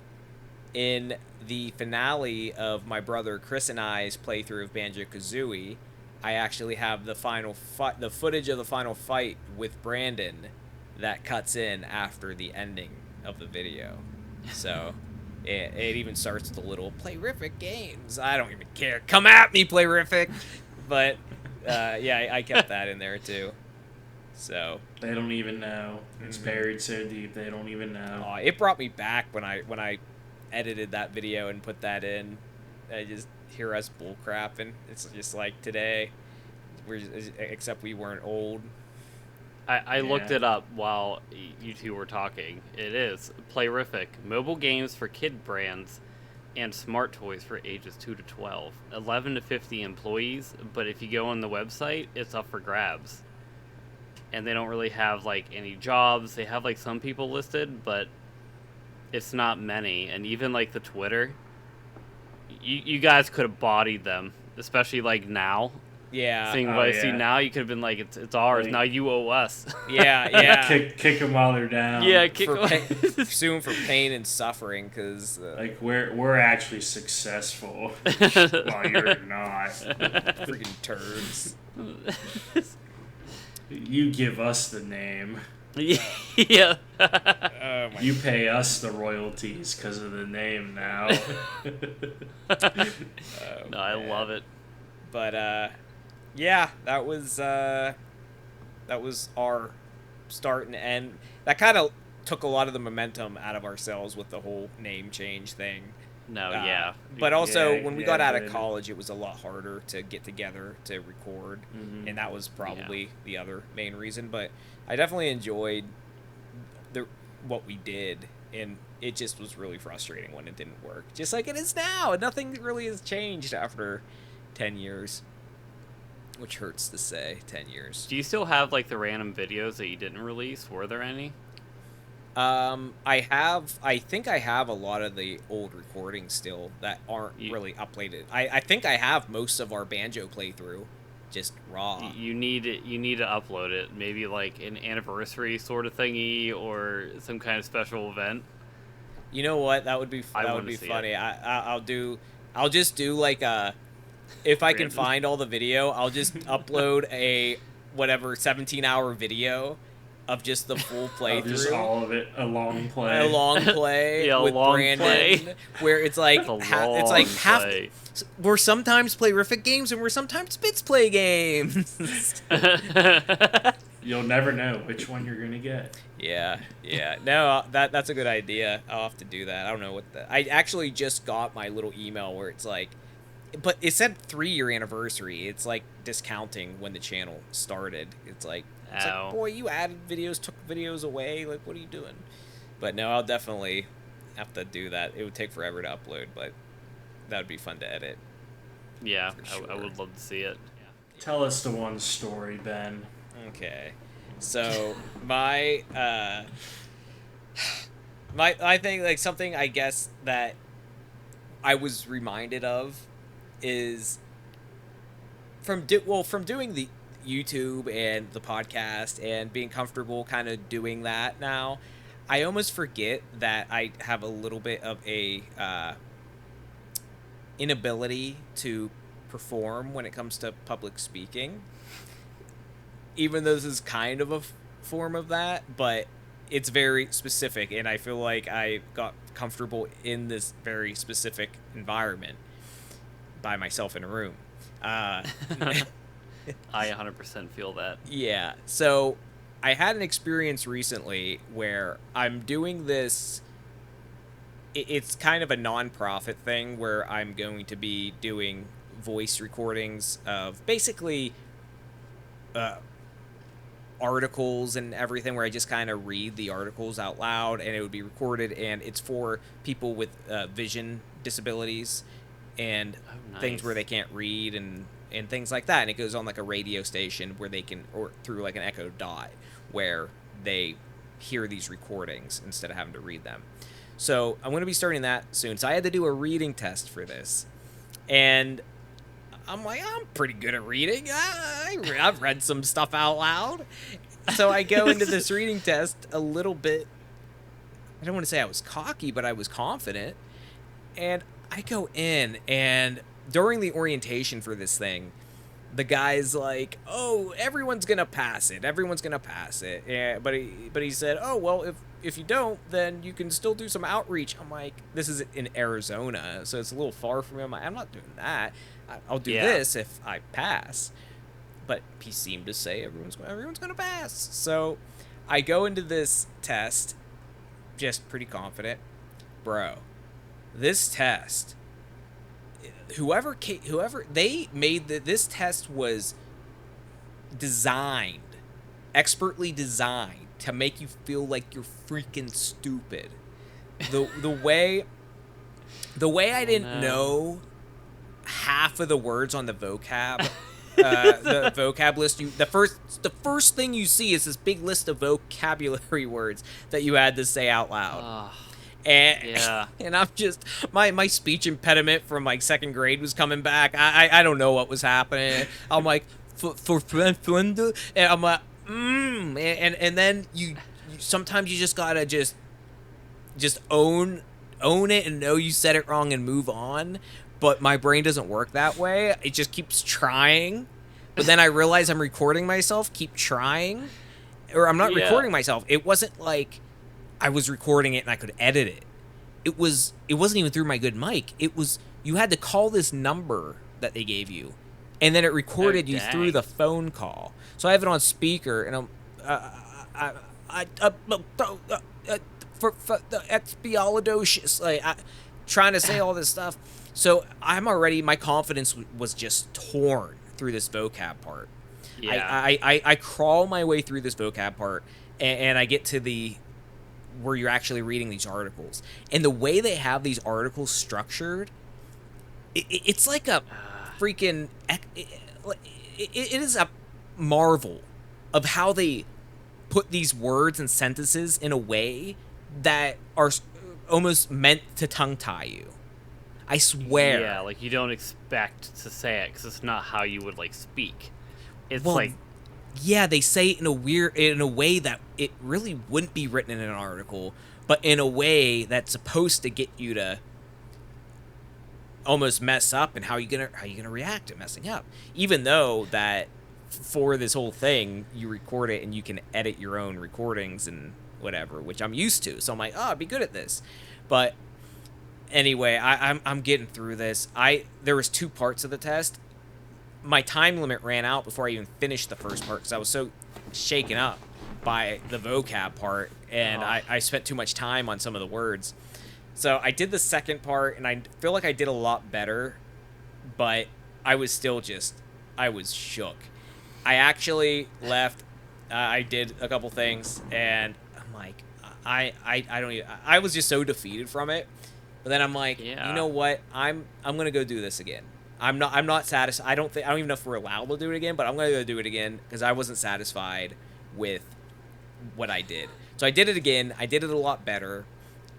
in the finale of my brother Chris and I's playthrough of Banjo-Kazooie, I actually have the footage of the final fight with Brandon that cuts in after the ending of the video. So it even starts with a little Playrific Games. I don't even care. Come at me, Playrific. But yeah, I kept that in there too. So they don't even know. It's buried so deep they don't even know. It brought me back when I edited that video and put that in. I just hear us bullcrap, and it's just like today. Except we weren't old. I looked it up while you two were talking. It is Playrific, mobile games for kid brands and smart toys for ages 2 to 12. 11 to 50 employees, but if you go on the website, it's up for grabs. And they don't really have like any jobs. They have like some people listed, but it's not many. And even like the Twitter, you guys could have bodied them, especially like now. Yeah. Seeing what I see now, you could have been like, it's ours. Now you owe us. Yeah. Kick them while they're down. Yeah, kick them. Soon for pain and suffering, because like we're actually successful while you're not. Freaking turds. You give us the name. Yeah. You pay us the royalties because of the name now. No, I love it. But yeah, that was our start and end. That kind of took a lot of the momentum out of ourselves with the whole name change thing. No, yeah. But also, when we got out of college, it was a lot harder to get together to record, and that was probably the other main reason. But I definitely enjoyed what we did, and it just was really frustrating when it didn't work. Just like it is now. Nothing really has changed after 10 years. Which hurts to say, 10 years. Do you still have like the random videos that you didn't release? Were there any? I think I have a lot of the old recordings still that aren't really uploaded. I think I have most of our banjo playthrough, just raw. You need to upload it. Maybe like an anniversary sort of thingy or some kind of special event. You know what? That would be funny. I'll just do like a. If I can find all the video, I'll just upload a 17-hour video of just the full playthrough. Just all of it, a long play. A long play with Brandon, where it's like half. We're sometimes Playrific Games and we're sometimes Bits Play Games. You'll never know which one you're gonna get. Yeah. No, that's a good idea. I'll have to do that. I don't know I actually just got my little email where it's like. But it said 3-year anniversary. It's like discounting when the channel started. It's like, boy, you added videos, took videos away. Like, what are you doing? But no, I'll definitely have to do that. It would take forever to upload, but that would be fun to edit. Yeah, Sure. I would love to see it. Tell us the one story, Ben. Okay, so my I think like something I guess that I was reminded of is from doing the YouTube and the podcast and being comfortable kind of doing that now. I almost forget that I have a little bit of a inability to perform when it comes to public speaking. Even though this is kind of a form of that, but it's very specific, and I feel like I got comfortable in this very specific environment by myself in a room. I 100% feel that. Yeah, so I had an experience recently where I'm doing this. It's kind of a non-profit thing where I'm going to be doing voice recordings of basically articles and everything, where I just kind of read the articles out loud, and it would be recorded, and it's for people with vision disabilities and things where they can't read and things like that, and it goes on like a radio station where they can, or through like an Echo Dot, where they hear these recordings instead of having to read them. So I'm going to be starting that soon. So I had to do a reading test for this, and I'm like, I'm pretty good at reading. I've read some stuff out loud. So I go into this reading test a little bit, I don't want to say I was cocky, but I was confident. And I go in, and during the orientation for this thing, the guy's like, oh, everyone's going to pass it. Everyone's going to pass it. Yeah, but he said, oh, well, if you don't, then you can still do some outreach. I'm like, this is in Arizona, so it's a little far from me. I'm like, I'm not doing that. I'll do this if I pass. But he seemed to say everyone's going to pass. So I go into this test just pretty confident. Bro, this test, whoever they made this test was expertly designed to make you feel like you're freaking stupid. The way I didn't know half of the words on the vocab the vocab list, the first thing you see is this big list of vocabulary words that you had to say out loud. And I'm just, my speech impediment from like second grade was coming back. I don't know what was happening. I'm like, for friend, and I'm like, and then you sometimes you just gotta just own it and know you said it wrong and move on. But my brain doesn't work that way. It just keeps trying. But then I realize I'm recording myself, keep trying. Or I'm not recording myself. It wasn't like I was recording it and I could edit it. It wasn't even through my good mic. It was, you had to call this number that they gave you, and then it recorded you through the phone call. So I have it on speaker, and for the expialidocious, like trying to say all this stuff. So my confidence was just torn through this vocab part. Yeah. I crawl my way through this vocab part, and I get to where you're actually reading these articles. And the way they have these articles structured, it's like a freaking... It is a marvel of how they put these words and sentences in a way that are almost meant to tongue-tie you. I swear. Yeah, like you don't expect to say it because it's not how you would like speak. It's yeah, they say it in a way that it really wouldn't be written in an article, but in a way that's supposed to get you to almost mess up. And how you gonna react to messing up? Even though that for this whole thing, you record it and you can edit your own recordings and whatever, which I'm used to. So I'm like, I'd be good at this, but. Anyway, I'm getting through this. There was 2 parts of the test. My time limit ran out before I even finished the first part because I was so shaken up by the vocab part, and I spent too much time on some of the words. So I did the second part, and I feel like I did a lot better, but I was still I was shook. I actually left. I did a couple things, and I'm like, I don't even, I was just so defeated from it. But then I'm like, Yeah. you know what? I'm gonna go do this again. I'm not satisfied. I don't even know if we're allowed to do it again, but I'm gonna go do it again because I wasn't satisfied with what I did. So I did it again. I did it a lot better,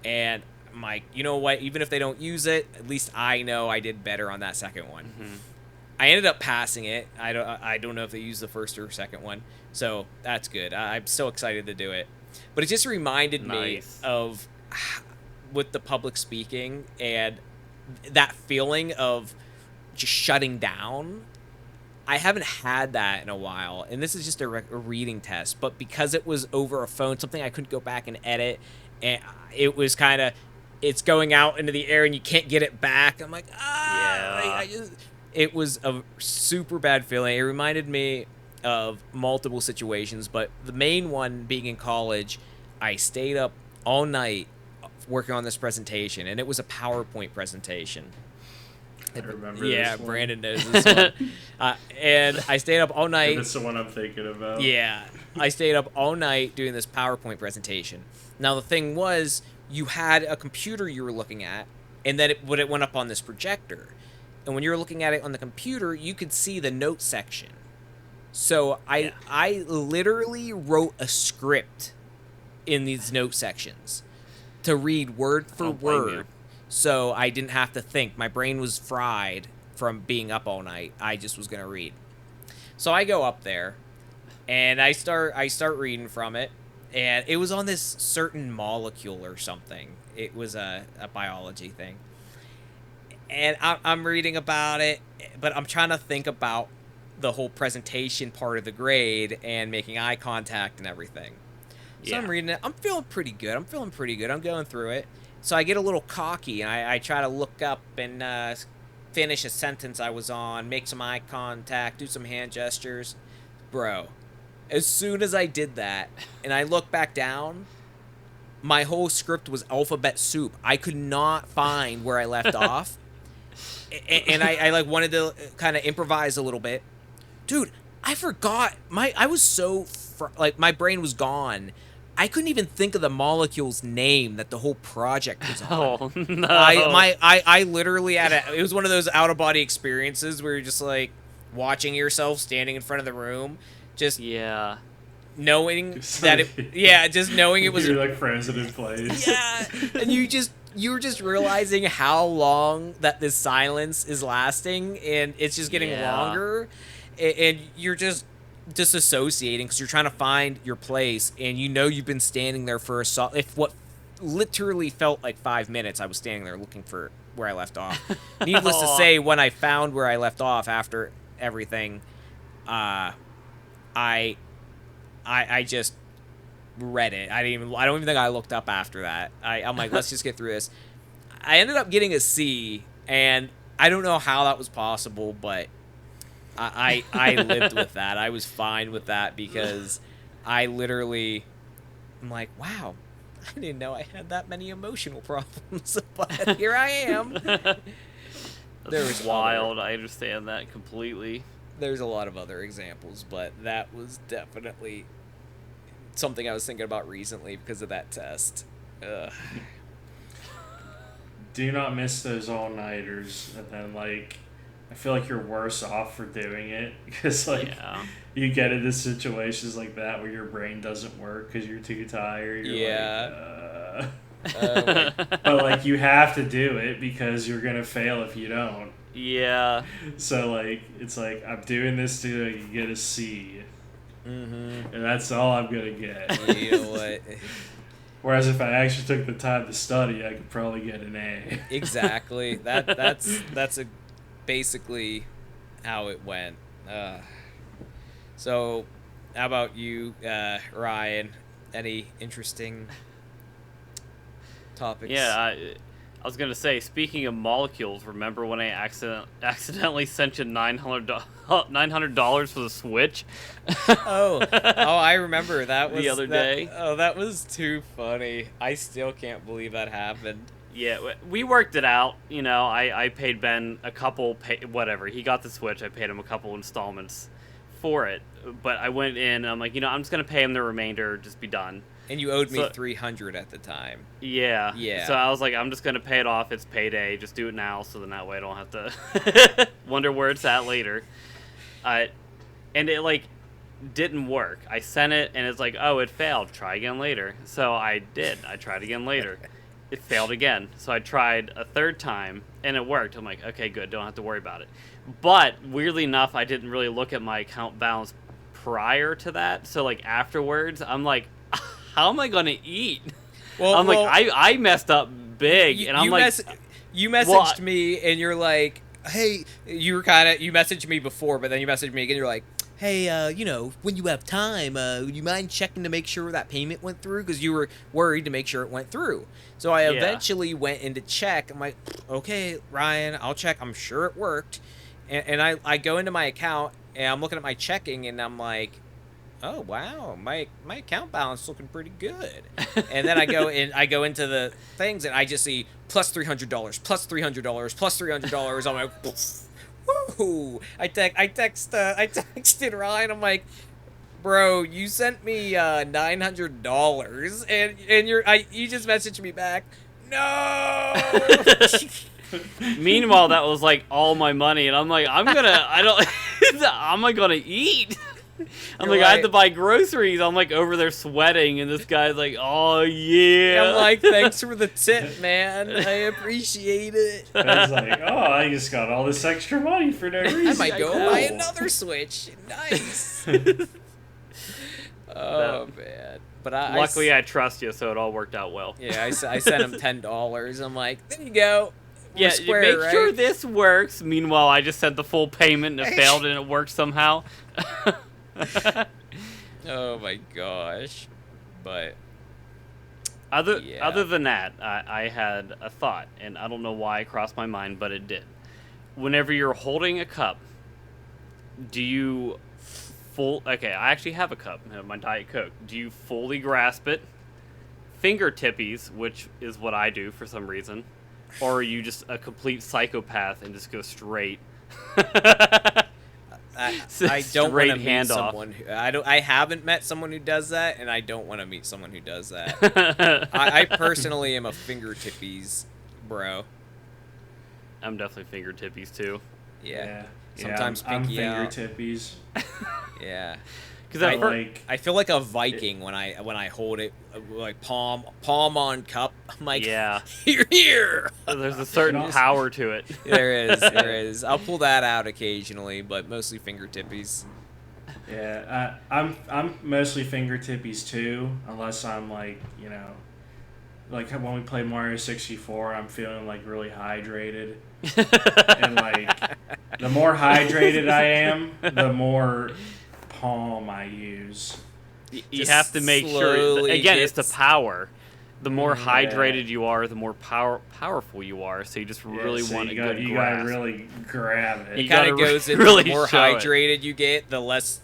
and I'm like, you know what? Even if they don't use it, at least I know I did better on that second one. Mm-hmm. I ended up passing it. I don't know if they used the first or second one, so that's good. I'm so excited to do it. But it just reminded me of with the public speaking and that feeling of just shutting down. I haven't had that in a while, and this is just a reading test, but because it was over a phone, something I couldn't go back and edit, and it was kind of, it's going out into the air and you can't get it back. I'm like, it was a super bad feeling. It reminded me of multiple situations, but the main one being in college, I stayed up all night working on this presentation, and it was a PowerPoint presentation. I remember yeah, this one. Brandon knows this one. And I stayed up all night. That's the one I'm thinking about. Yeah, I stayed up all night doing this PowerPoint presentation. Now, the thing was, you had a computer you were looking at, and then it went up on this projector. And when you were looking at it on the computer, you could see the note section. So I literally wrote a script in these note sections to read word for word. So I didn't have to think. My brain was fried from being up all night. I just was going to read. So I go up there, and I start reading from it, and it was on this certain molecule or something. It was a biology thing. And I'm reading about it, but I'm trying to think about the whole presentation part of the grade and making eye contact and everything. So I'm reading it. I'm feeling pretty good. I'm going through it. So I get a little cocky, and I try to look up and finish a sentence I was on, make some eye contact, do some hand gestures. Bro, as soon as I did that, and I look back down, my whole script was alphabet soup. I could not find where I left off. And I like wanted to kind of improvise a little bit. Dude, I forgot. I was so, my brain was gone. I couldn't even think of the molecule's name that the whole project was on. Oh, no. I literally had it was one of those out-of-body experiences where you're just, like, watching yourself standing in front of the room, just knowing that it, just knowing it was... You're, like, frozen in place. Yeah, and you were just realizing how long that this silence is lasting, and it's just getting longer, and you're just disassociating because you're trying to find your place, and you know you've been standing there for what literally felt like 5 minutes. I was standing there looking for where I left off. Needless to say, when I found where I left off after everything, I just read it. I don't even think I looked up after that. I'm like, let's just get through this. I ended up getting a C, and I don't know how that was possible, but I lived with that. I was fine with that because I literally, I'm like, wow, I didn't know I had that many emotional problems, but here I am. There was wild. I understand that completely. There's a lot of other examples, but that was definitely something I was thinking about recently because of that test. Ugh. Do not miss those all-nighters, and then, like, I feel like you're worse off for doing it because, like, you get into situations like that where your brain doesn't work because you're too tired. You're but, like, you have to do it because you're going to fail if you don't. Yeah. So, like, it's like, I'm doing this to get a C. Mm-hmm. And that's all I'm going to get. You know what? Whereas if I actually took the time to study, I could probably get an A. Exactly. That's basically how it went. So, how about you, Ryan? Any interesting topics? Yeah, I was gonna say, speaking of molecules, remember when I accidentally sent you $900 for the Switch? I remember that was the other day. Oh, that was too funny. I still can't believe that happened. Yeah, we worked it out. You know, I paid Ben a couple, whatever. He got the Switch. I paid him a couple installments for it. But I went in, and I'm like, I'm just going to pay him the remainder, just be done. And you owed me So- 300 at the time. Yeah. Yeah. So I was like, I'm just gonna pay it off. It's payday. Just do it now, so then that way I don't have to wonder where it's at later. And it like didn't work. I sent it, and it's like, oh, it failed. Try again later. So I did. I tried again later. It failed again. So I tried a third time, and it worked. I'm like, okay, good. Don't have to worry about it. But weirdly enough, I didn't really look at my account balance prior to that. So like afterwards, I'm like, how am I gonna eat? Well, I'm like, I messed up big, and I'm like, you messaged me, and you're like, hey, you messaged me before, but then you messaged me again. You're like, hey, when you have time, would you mind checking to make sure that payment went through? Because you were worried to make sure it went through. So I eventually went in to check. I'm like, okay, Ryan, I'll check. I'm sure it worked. And I go into my account, and I'm looking at my checking, and I'm like, oh wow, my account balance looking pretty good. And then I go into the things, and I just see plus $300, plus $300, plus $300. I'm like, woo! I texted Ryan. I'm like, bro, you sent me $900, and you just messaged me back. No. Meanwhile, that was like all my money, and I'm like, how am I gonna eat? I'm You're like, I had right. to buy groceries. I'm like over there sweating, and this guy's like, oh yeah. I'm like, thanks for the tip, man. I appreciate it. I was like, oh, I just got all this extra money for no reason. I might go Cool. buy another Switch. Nice. Oh man. But Luckily, I trust you, so it all worked out well. yeah, I sent him $10. I'm like, there you go. We're Yeah, square, make right? sure this works. Meanwhile, I just sent the full payment, and it failed, and it worked somehow. Oh my gosh. But Other than that, I had a thought, and I don't know why it crossed my mind, but it did. Whenever you're holding a cup, do you okay, I actually have a cup, my Diet Coke. Do you fully grasp it, fingertippies, which is what I do for some reason, or are you just a complete psychopath and just go straight? I don't want to meet handoff. someone who I haven't met someone who does that, and I don't want to meet someone who does that. I personally am a fingertippies bro. I'm definitely fingertippies too. Yeah. Yeah, Sometimes I'm pinky out. fingertippies. Yeah. Because I feel like a Viking when I hold it, like palm on cup. I'm like, yeah, here. there's a certain also- power to it. There is. I'll pull that out occasionally, but mostly fingertippies. Yeah, I'm mostly fingertippies too, unless I'm like like when we play Mario 64, I'm feeling like really hydrated, and like the more hydrated I am, the more palm I use. You Just have to make sure. slowly Again, it's the gets- power. The more Yeah. hydrated you are, the more powerful you are. So you just really so want a you gotta, good you grasp. gotta really grab it. You It kind gotta of goes into really the more show it. hydrated you get, the less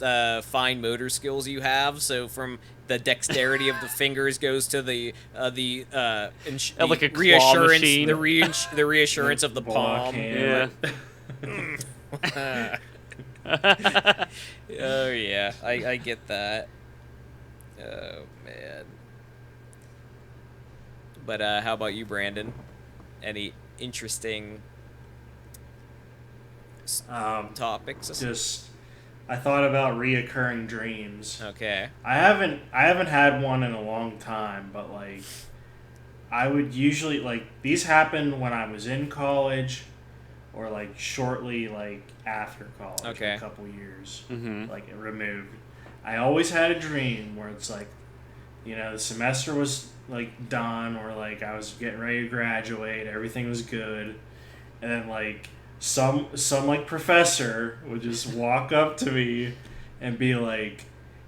fine motor skills you have. So from the dexterity of the fingers goes to the Like a claw reassurance, machine. the reassurance of the Block palm. hand. Yeah. Oh yeah, I get that. Oh man. But how about you, Brandon? Any interesting topics? I thought about reoccurring dreams. Okay. I haven't had one in a long time, but like I would usually like these happened when I was in college or like shortly like after college, Okay. a couple years, Mhm. like removed. I always had a dream where it's like, the semester was like done, or like I was getting ready to graduate, everything was good, and then like some like professor would just walk up to me and be like,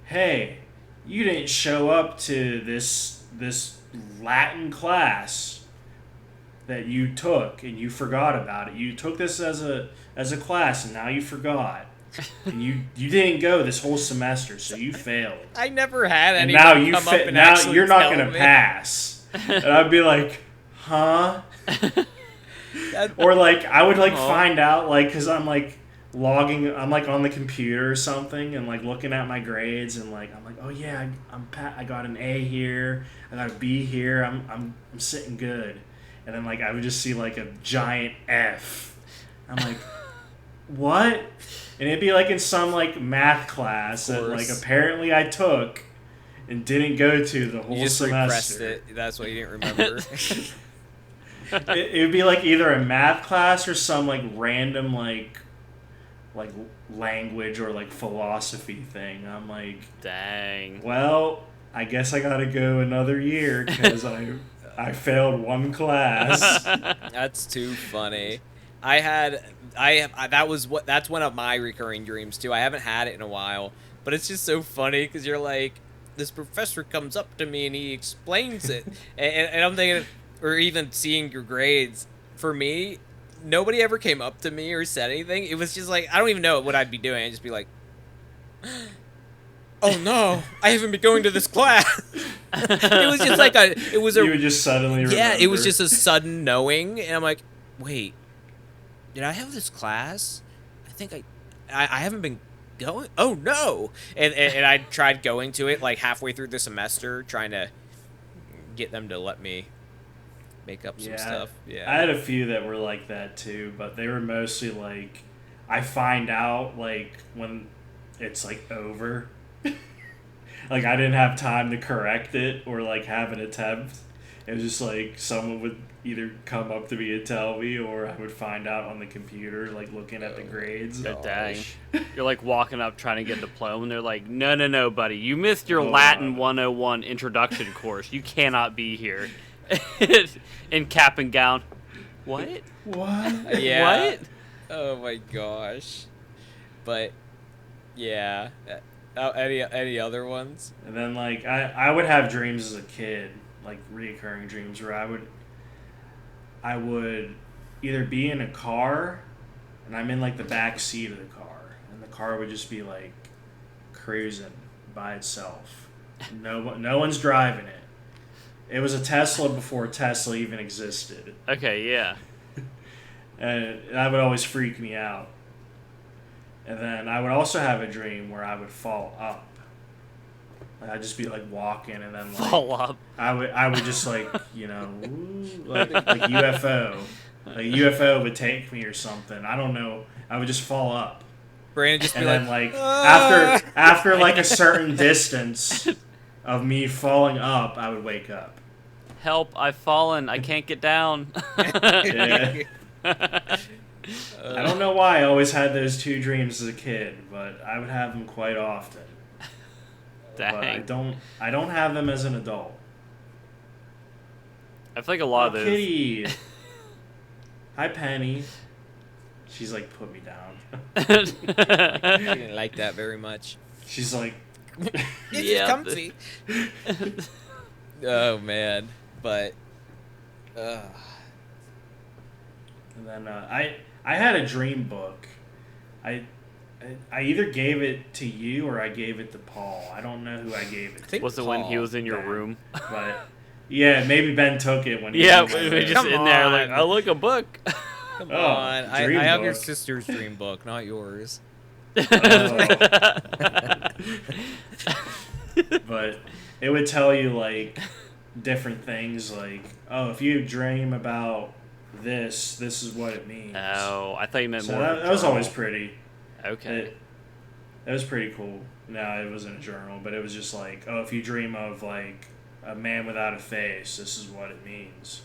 "Hey, you didn't show up to this Latin class that you took, and you forgot about it. You took this as a class, and now you forgot, and you didn't go this whole semester, so you failed. I never had And anyone now you come up and now actually you're not tell gonna me. pass." And I'd be like, "Huh?" That- Or like I would like Aw. find out like because I'm like logging. I'm like on the computer or something, and like looking at my grades, and like I'm like, oh yeah, I got an A here, I got a B here. I'm sitting good, and then like I would just see like a giant F. I'm like, what? And it'd be like in some like math class that like apparently I took and didn't go to the whole You just semester. repressed it. That's why you didn't remember. It would be like either a math class or some like random like language or like philosophy thing. I'm like, Dang. well, I guess I gotta go another year because I failed one class. That's too funny. That's one of my recurring dreams too. I haven't had it in a while, but it's just so funny because you're like, this professor comes up to me and he explains it, and I'm thinking, or even seeing your grades. For me, nobody ever came up to me or said anything. It was just like, I don't even know what I'd be doing. I'd just be like, oh no, I haven't been going to this class. It was just like you would just suddenly remember. Yeah, it was just a sudden knowing, and I'm like, wait, did I have this class? I think I haven't been going. Oh no! And I tried going to it like halfway through the semester, trying to get them to let me make up some stuff. Yeah, I had a few that were like that too, but they were mostly like, I find out like when it's like over. Like I didn't have time to correct it or like have an attempt. It was just like someone would either come up to me and tell me, or I would find out on the computer, like looking at the grades. Oh, dang. You're like walking up trying to get a diploma, and they're like, no, buddy. You missed your Latin 101 introduction course. You cannot be here. In cap and gown. What? Yeah. What? Oh my gosh. But, yeah. Any other ones? And then, like, I would have dreams as a kid, like reoccurring dreams, where I would either be in a car and I'm in like the back seat of the car, and the car would just be like cruising by itself. No one's driving it. It was a Tesla before Tesla even existed. Okay, yeah. And that would always freak me out. And then I would also have a dream where I would fall up. Like I'd just be like walking and then like fall up. I would just like, you know, like UFO. Like a UFO would take me or something. I don't know. I would just fall up. Brandon just and be then like after like a certain distance of me falling up, I would wake up. Help, I've fallen. I can't get down. Yeah. I don't know why I always had those two dreams as a kid, but I would have them quite often. Dang. But I don't have them as an adult. I feel like a lot of those. Kitty. Hi, Penny. She's like, put me down. I didn't like that very much. She's like, it's comfy. Oh man, but. And then I had a dream book. I either gave it to you or I gave it to Paul. I don't know who I gave it to. Was it when he was in your room? But yeah, maybe Ben took it when he was we were just in there like, oh, look, a book. Come on. I have your sister's dream book, not yours. But it would tell you like different things, like, oh, if you dream about this is what it means. Oh, I thought you meant so more. That was always pretty. Okay. That was pretty cool. No, it wasn't a journal, but it was just like, oh, if you dream of like a man without a face, this is what it means.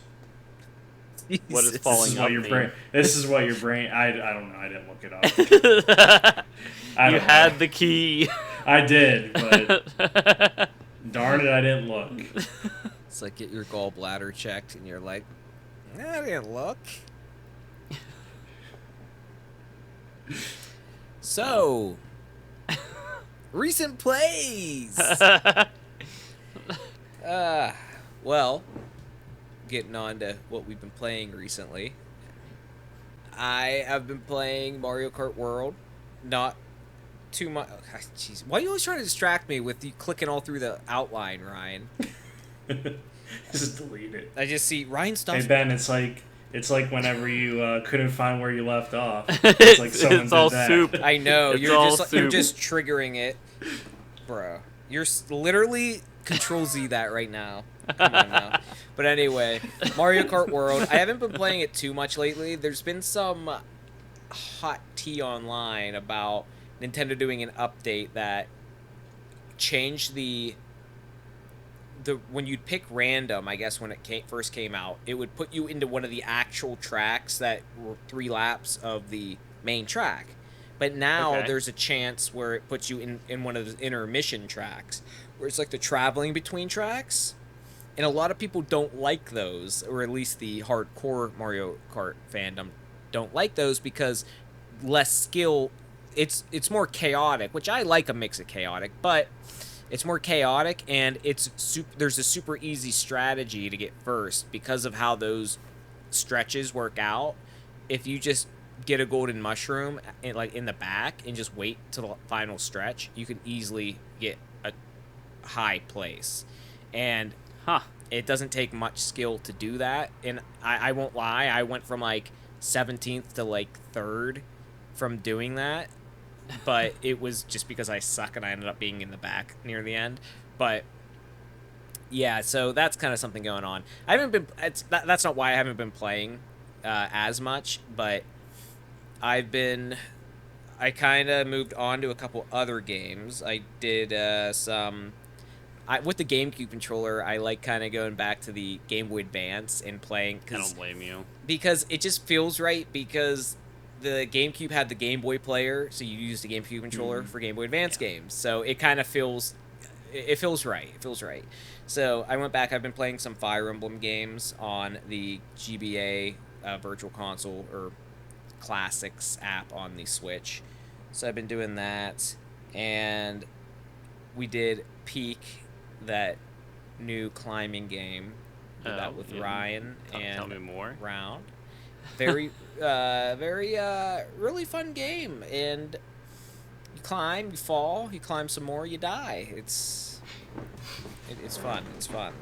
What is falling up mean? This is what your brain. I don't know. I didn't look it up. You had the key. I did, but darn it, I didn't look. It's like get your gallbladder checked, and you're like, I didn't look. So, recent plays. Well, getting on to what we've been playing recently. I have been playing Mario Kart World. Not too much. Jeez, why are you always trying to distract me with you clicking all through the outline, Ryan? Just delete it. I just see Ryan stuff. Hey Ben, it's like It's like whenever you couldn't find where you left off. It's like someone It's all did that. soup. I know It's you're all you're soup. just triggering it, bro. You're literally Control Z that right now. Come on now. But anyway, Mario Kart World. I haven't been playing it too much lately. There's been some hot tea online about Nintendo doing an update that changed the when you'd pick random, I guess when it first came out, it would put you into one of the actual tracks that were 3 laps of the main track. But now Okay. there's a chance where it puts you in one of the intermission tracks, where it's like the traveling between tracks. And a lot of people don't like those, or at least the hardcore Mario Kart fandom don't like those because less skill. It's more chaotic, which I like a mix of chaotic, but it's more chaotic, and there's a super easy strategy to get first because of how those stretches work out. If you just get a golden mushroom in the back and just wait till the final stretch, you can easily get a high place. And it doesn't take much skill to do that. And I won't lie, I went from like 17th to like 3rd from doing that. But it was just because I suck and I ended up being in the back near the end. But yeah, so that's kind of something going on. I haven't been. That's not why I haven't been playing as much, but I kind of moved on to a couple other games. I did some. With the GameCube controller, I like kind of going back to the Game Boy Advance and playing. I don't blame you. Because it just feels right, because the GameCube had the Game Boy player, so you use the GameCube controller for Game Boy Advance games. So it kind of feels right. It feels right. So I went back. I've been playing some Fire Emblem games on the GBA Virtual Console or Classics app on the Switch. So I've been doing that, and we did Peak, that new climbing game. Did that with Ryan and tell me more. Round. Very, really fun game. And you climb, you fall, you climb some more, you die. It's fun. It's fun.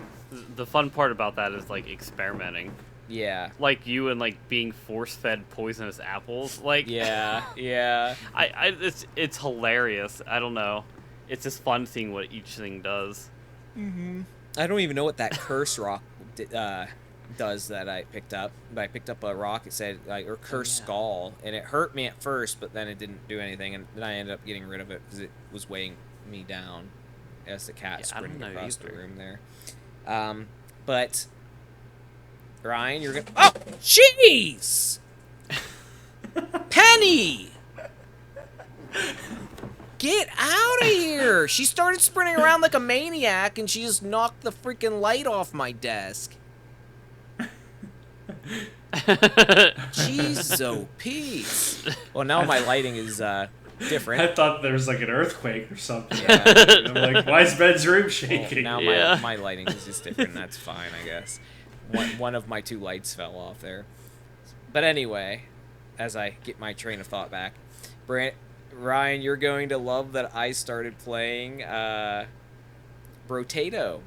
The fun part about that is like experimenting. Yeah. Like you and like being force-fed poisonous apples. Like Yeah. it's hilarious. I don't know. It's just fun seeing what each thing does. I don't even know what that curse rock does that I picked up. But I picked up a rock. It said or curse skull, and it hurt me at first, but then it didn't do anything, and then I ended up getting rid of it because it was weighing me down as the cat sprinted across the room there. But Ryan, you're gonna. Oh, jeez, Penny. Get out of here! She started sprinting around like a maniac, and she just knocked the freaking light off my desk. Jeez, oh, peace. Well, now my lighting is different. I thought there was like an earthquake or something. Yeah. I'm like, why is Ben's room shaking? Well, now my lighting is just different. That's fine, I guess. One of my 2 lights fell off there. But anyway, as I get my train of thought back, Ryan, you're going to love that I started playing Brotato.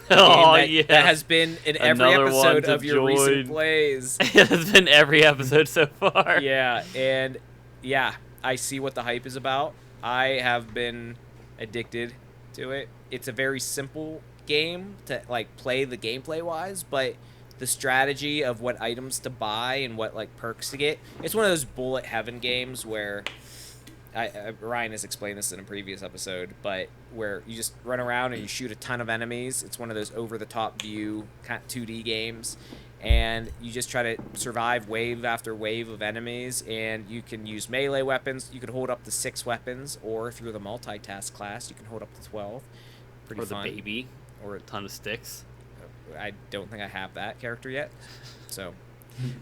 That has been in every episode of your recent plays. It has been every episode so far. Yeah, and yeah, I see what the hype is about. I have been addicted to it. It's a very simple game to like play the gameplay wise, but the strategy of what items to buy and what like perks to get. It's one of those bullet heaven games where Ryan has explained this in a previous episode, but where you just run around and you shoot a ton of enemies. It's one of those over-the-top view kind of 2D games, and you just try to survive wave after wave of enemies, and you can use melee weapons. You can hold up to 6 weapons, or if you're the multitask class, you can hold up to 12. Pretty Or fun. the baby. Or a ton of sticks. I don't think I have that character yet. So,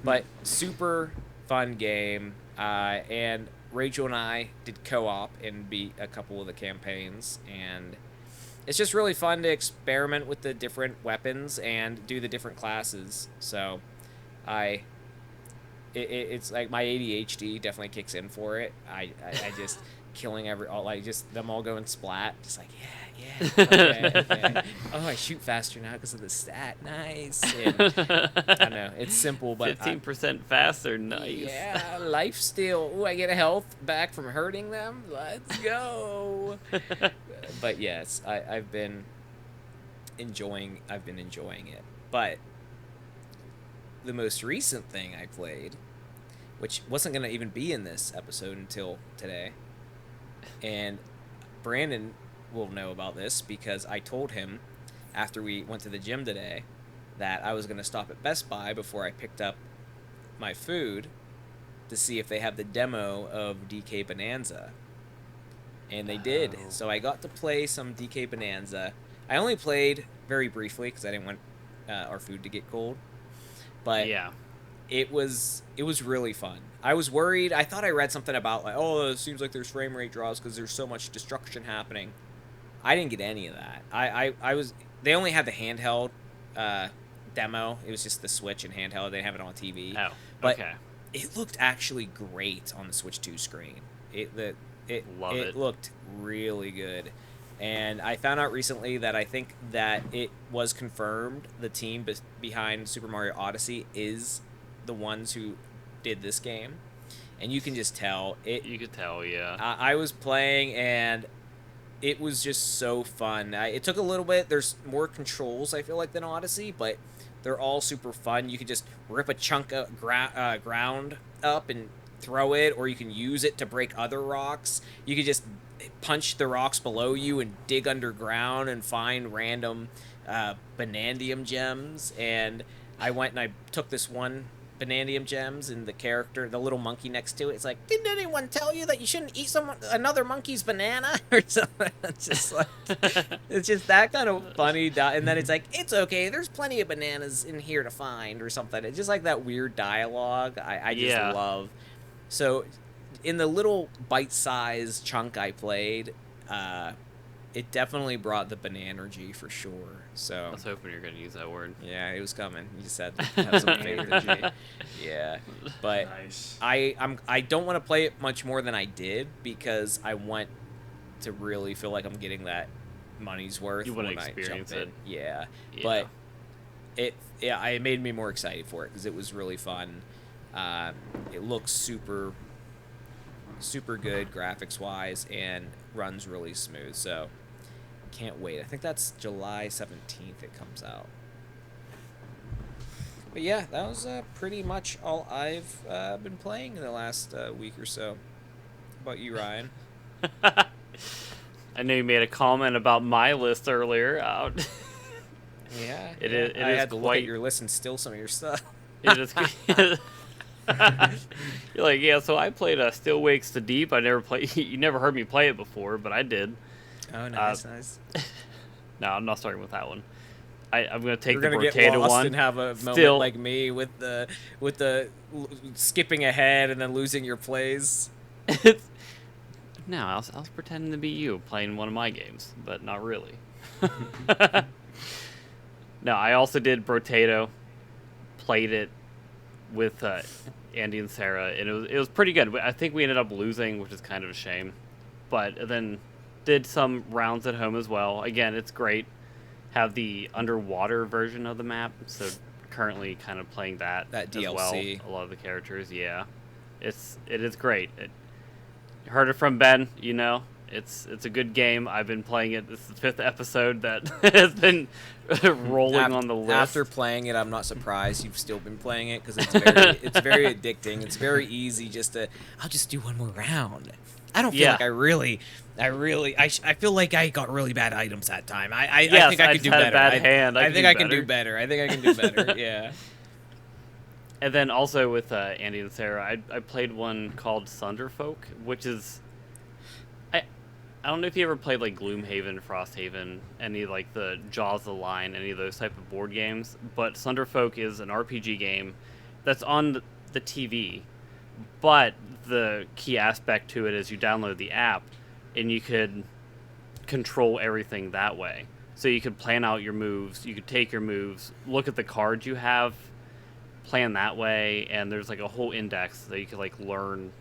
but super fun game, and Rachel and I did co-op and beat a couple of the campaigns, and it's just really fun to experiment with the different weapons and do the different classes. So it's like my ADHD definitely kicks in for it. I just killing just them all going splat. Just like, yeah, okay. Oh, I shoot faster now because of the stat. Nice. And, I don't know. It's simple, but 15% faster. Nice. Yeah, life steal. Ooh, I get a health back from hurting them. Let's go. But yes, I've been enjoying it. But the most recent thing I played, which wasn't going to even be in this episode until today, and Brandon will know about this because I told him after we went to the gym today that I was going to stop at Best Buy before I picked up my food to see if they have the demo of DK Bonanza. And they did. So I got to play some DK Bonanza. I only played very briefly because I didn't want our food to get cold. But yeah, it was really fun. I was worried. I thought I read something about like, oh, it seems like there's frame rate draws because there's so much destruction happening. I didn't get any of that. They only had the handheld demo. It was just the Switch and handheld. They didn't have it on TV. Oh, but okay. It looked actually great on the Switch 2 screen. It looked really good. And I found out recently that I think that it was confirmed the team behind Super Mario Odyssey is the ones who did this game. And you can just tell. You could tell, yeah. I was playing, and it was just so fun. It took a little bit. There's more controls, I feel like, than Odyssey, but they're all super fun. You could just rip a chunk of ground up and throw it, or you can use it to break other rocks. You could just punch the rocks below you and dig underground and find random Bonandium gems. And I went and I took this one Bonandium gems, and the little monkey next to it's like, didn't anyone tell you that you shouldn't eat another monkey's banana or something? It's just like, it's just that kind of funny. And then it's like, it's okay, there's plenty of bananas in here to find or something. It's just like that weird dialogue I just love. So in the little bite-sized chunk I played, it definitely brought the bananergy for sure. So I was hoping you were going to use that word. Yeah, it was coming. You just said have some bananergy. Yeah, but Nice. I don't want to play it much more than I did because I want to really feel like I'm getting that money's worth. You want to when experience I jump it. in. Yeah, but it made me more excited for it because it was really fun. It looks super good graphics-wise and runs really smooth, so can't wait. I think that's July 17th it comes out. But yeah, that was pretty much all I've been playing in the last week or so. How about you, Ryan? I know you made a comment about my list earlier. Yeah, I had to look at your list and steal some of your stuff. It is. You're like, yeah. So I played Still Wakes the Deep. You never heard me play it before, but I did. Oh, nice. No, I'm not starting with that one. I'm gonna take We're the gonna get potato lost one. and have a moment like me with the skipping ahead and then losing your plays. No, I was pretending to be you playing one of my games, but not really. No, I also did Brotato. Played it with Andy and Sarah, and it was pretty good. I think we ended up losing, which is kind of a shame. But then did some rounds at home as well. Again, it's great. Have the underwater version of the map, so currently kind of playing that as DLC. well. A lot of the characters, yeah. It is great. Heard it from Ben, It's a good game. I've been playing it. This is the 5th episode that has been rolling on the list. After playing it, I'm not surprised you've still been playing it because it's very addicting. It's very easy I'll just do one more round. I don't feel like I feel like I got really bad items that time. I think I could do better. I think I can do better. Yeah. And then also with Andy and Sarah, I played one called Thunderfolk, which is... I don't know if you ever played like Gloomhaven, Frosthaven, any like the Jaws of the Line, any of those type of board games, but Thunderfolk is an RPG game that's on the TV, but the key aspect to it is you download the app and you could control everything that way. So you could plan out your moves, you could take your moves, look at the cards you have, plan that way, and there's like a whole index that you could like learn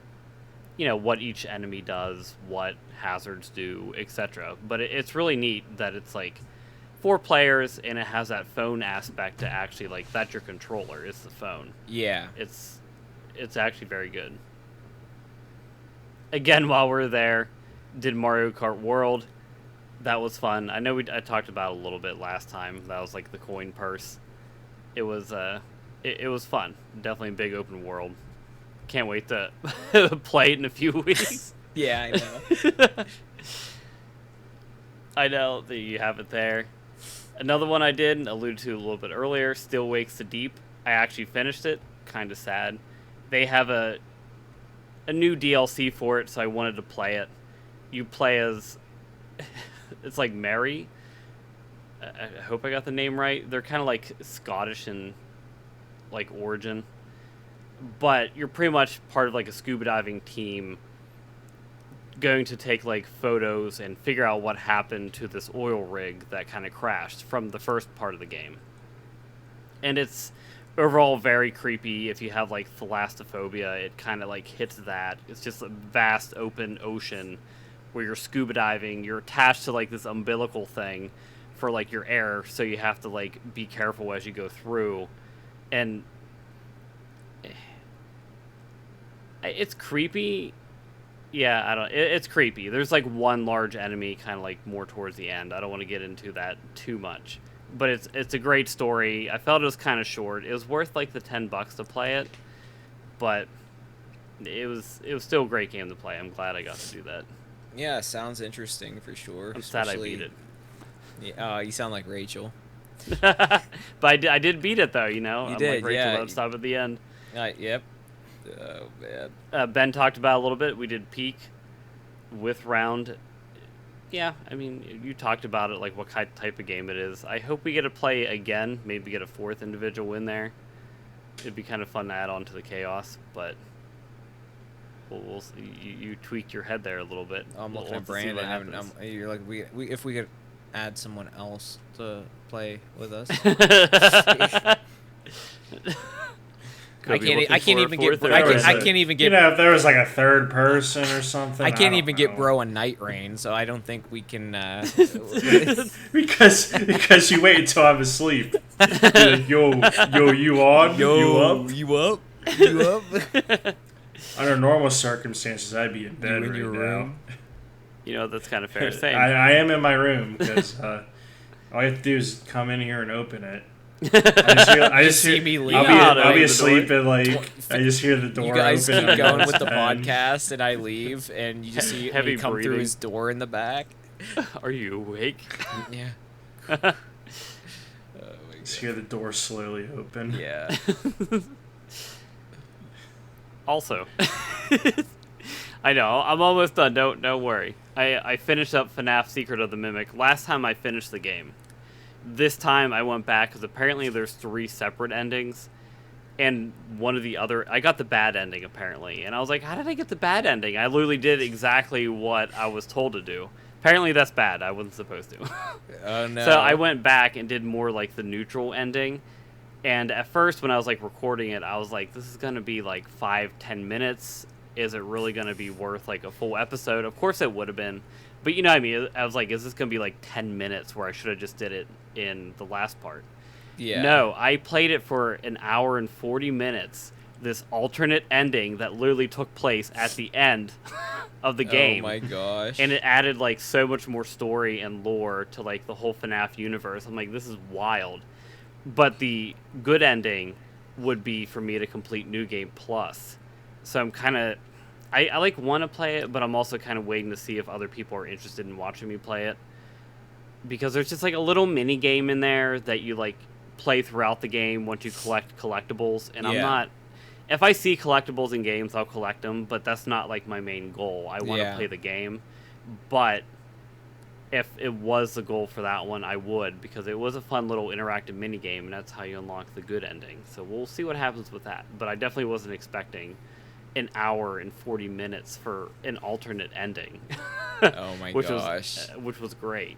what each enemy does, what hazards do, etc. But it's really neat that it's like 4 players and it has that phone aspect to actually like that's your controller. It's the phone. Yeah. It's actually very good. Again, while we're there, did Mario Kart World. That was fun. I know I talked about it a little bit last time. That was like the coin purse. It was it was fun. Definitely a big open world. Can't wait to play it in a few weeks. Yeah, I know. I know that you have it there. Another one I did, alluded to a little bit earlier, Still Wakes the Deep. I actually finished it. Kind of sad. They have a new DLC for it, so I wanted to play it. You play as... it's like Mary. I hope I got the name right. They're kind of like Scottish in like origin. But you're pretty much part of like a scuba diving team going to take like photos and figure out what happened to this oil rig that kind of crashed from the first part of the game. And it's overall very creepy. If you have like thalassophobia, it kind of like hits that. It's just a vast open ocean where you're scuba diving. You're attached to like this umbilical thing for like your air, so you have to like be careful as you go through. And it's creepy. Yeah, I don't. It's creepy. There's like one large enemy, kind of like more towards the end. I don't want to get into that too much, but it's a great story. I felt it was kind of short. It was worth like the $10 to play it, but it was still a great game to play. I'm glad I got to do that. Yeah, sounds interesting for sure. I'm sad I beat it. Yeah, you sound like Rachel. But I did beat it though. I'm did, like Rachel, yeah. don't stop at the end. Yep. Oh man. Ben talked about it a little bit. We did peak with round. Yeah, I mean, you talked about it, like what type of game it is. I hope we get to play again, maybe get a 4th individual in there. It'd be kind of fun to add on to the chaos, but we'll see. You tweaked your head there a little bit. I'm looking We'll at have to see what Brandon. happens. You're like, we if we could add someone else to play with us. I can't even get. If there was like a third person or something. I can't even get know. bro a night rain, so I don't think we can. because you wait until I'm asleep. Like, yo, you on? You up? You up? Under normal circumstances, I'd be in bed in right your now. room? That's kind of fair. Same. I am in my room because all I have to do is come in here and open it. I just see hear, me leave I'll be the asleep door. and like I just hear the door. You guys open keep going and with the then- podcast, and I leave, and you just see Heavy me come through breathing. his door in the back. Are you awake? Yeah. Just hear the door slowly open. Yeah. Also, I know I'm almost done. Don't worry. I finished up FNAF: Secret of the Mimic. Last time I finished the game. This time I went back because apparently there's 3 separate endings, and one of the other I got the bad ending apparently, and I was like, how did I get the bad ending? I literally did exactly what I was told to do. Apparently that's bad. I wasn't supposed to. Oh no. So I went back and did more like the neutral ending. And at first when I was like recording it, I was like, this is going to be like 5-10 minutes. Is it really going to be worth like a full episode? Of course it would have been. But you know what I mean? I was like, is this going to be like 10 minutes where I should have just did it in the last part? Yeah. No, I played it for an hour and 40 minutes. This alternate ending that literally took place at the end of the game. Oh my gosh. And it added like so much more story and lore to like the whole FNAF universe. I'm like, this is wild. But the good ending would be for me to complete New Game Plus. So I'm kind of... I like want to play it, but I'm also kind of waiting to see if other people are interested in watching me play it. Because there's just like a little mini game in there that you like play throughout the game once you collect collectibles. And I'm not... If I see collectibles in games, I'll collect them, but that's not like my main goal. I want to play the game. But if it was the goal for that one, I would, because it was a fun little interactive mini game, and that's how you unlock the good ending. So we'll see what happens with that. But I definitely wasn't expecting an hour and 40 minutes for an alternate ending. Oh my gosh. Which was great.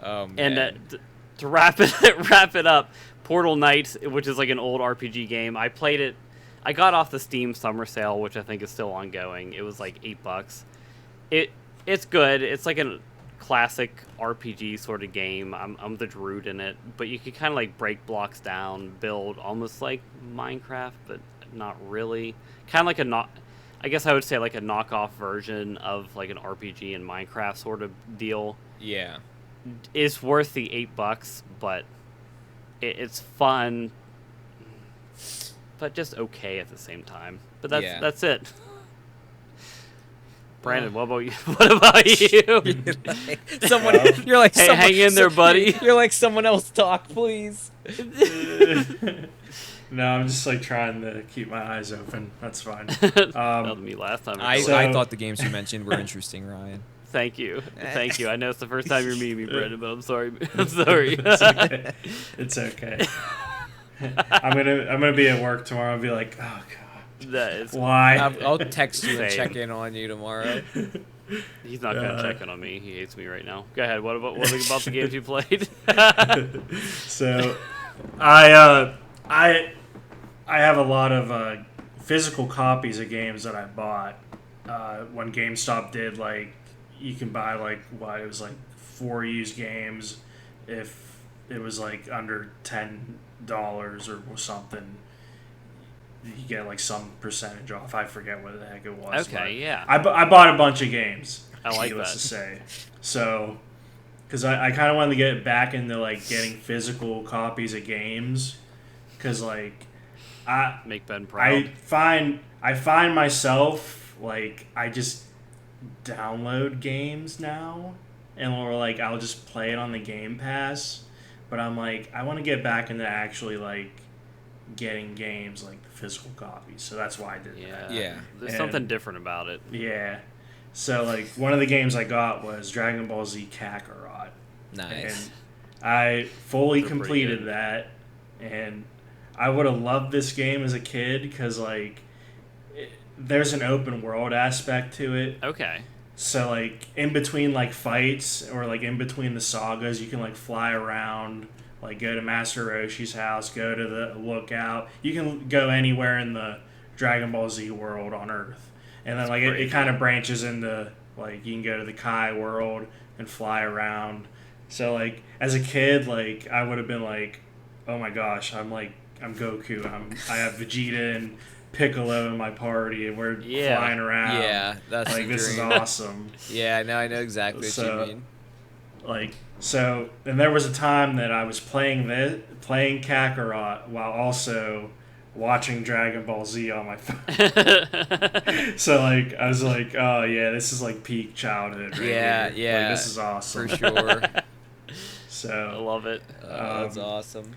Oh man. And to wrap it up, Portal Knights, which is like an old RPG game, I played it I got off the Steam summer sale, which I think is still ongoing. It was like $8. It's good. It's like a classic RPG sort of game. I'm the druid in it, but you can kind of like break blocks down, build almost like Minecraft, but not really. Kind of like I guess I would say like a knockoff version of like an RPG in Minecraft sort of deal. Yeah. It's worth the $8, but it's fun, but just okay at the same time. But that's it. Brandon, what about you? What about you? You're like, hey, hang in there, buddy. You're like, someone else talk, please. No, I'm just like trying to keep my eyes open. That's fine. That was me last time. I thought the games you mentioned were interesting, Ryan. Thank you. I know it's the first time you're meeting me, Brandon, but I'm sorry. I'm sorry. It's okay. I'm gonna be at work tomorrow and be like, oh god, that is why? I'll text you and check in on you tomorrow. He's not gonna check in on me. He hates me right now. Go ahead. What about the games you played? So, I have a lot of physical copies of games that I bought when GameStop did like. You can buy like it was like 4 used games if it was like under $10 or something. You get like some percentage off. I forget what the heck it was. Okay, yeah. I bought a bunch of games. I like needless that. to say. So, because I kind of wanted to get back into like getting physical copies of games, because like make Ben proud. I find myself like I just download games now, or like I'll just play it on the Game Pass, but I'm like I want to get back into actually like getting games like the physical copies, so that's why I did that. Yeah, there's something different about it. Yeah, so like one of the games I got was Dragon Ball Z Kakarot. Nice. And I fully completed that, and I would have loved this game as a kid because like there's an open world aspect to it. Okay. So like in between like fights or like in between the sagas, you can like fly around, like go to Master Roshi's house, go to the lookout. You can go anywhere in the Dragon Ball Z world on Earth. And then like it kind of branches into like you can go to the Kai world and fly around. So like as a kid, like I would have been like, oh my gosh, I'm Goku. I have Vegeta and Piccolo in my party, and we're flying around. Yeah, that's like this is awesome. Yeah, I know exactly what you mean. Like and there was a time that I was playing Kakarot while also watching Dragon Ball Z on my phone. So like I was like, oh yeah, this is like peak childhood. Right Yeah, here. yeah, like, this is awesome for sure. So I love it. That's awesome.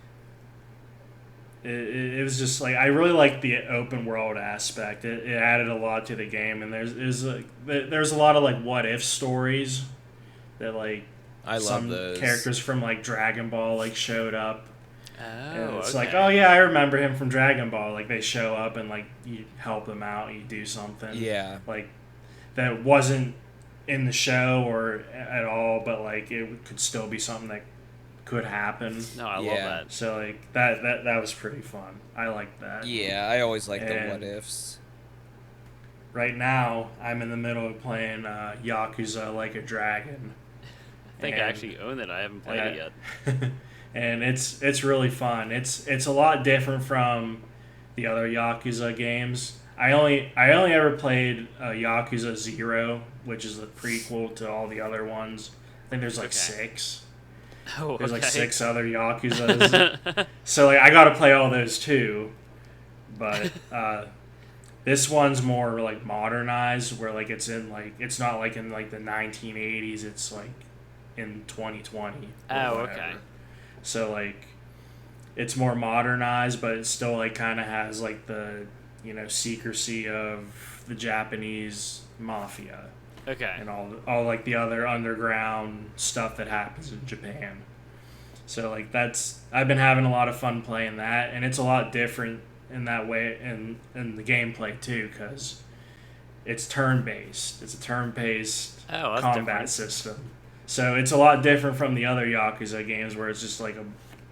It was just like I really liked the open world aspect. It added a lot to the game, and there's a lot of like what if stories that like I love some those characters from like Dragon Ball like showed up. Oh, And it's okay. like, oh yeah, I remember him from Dragon Ball. Like they show up and like you help them out, you do something. Yeah. Like that wasn't in the show or at all, but like it could still be something that could happen. No, I love that. So like that was pretty fun. I liked that. Yeah, I always like the And what ifs. Right now, I'm in the middle of playing Yakuza Like a Dragon. I think I actually own it. I haven't played it yet. And it's really fun. It's a lot different from the other Yakuza games. I only ever played Yakuza 0, which is the prequel to all the other ones. I think there's like 6. Oh, There's like okay. 6 other Yakuzas. So like I got to play all those too. But this one's more like modernized, where like it's not like in like the 1980s. It's like in 2020. Oh, whatever. okay. So like it's more modernized, but it still like kind of has like the secrecy of the Japanese mafia. Okay. And all like the other underground stuff that happens in Japan. So like I've been having a lot of fun playing that, and it's a lot different in that way in the gameplay too, because it's turn-based. It's a turn-based combat different. system. So it's a lot different from the other Yakuza games where it's just like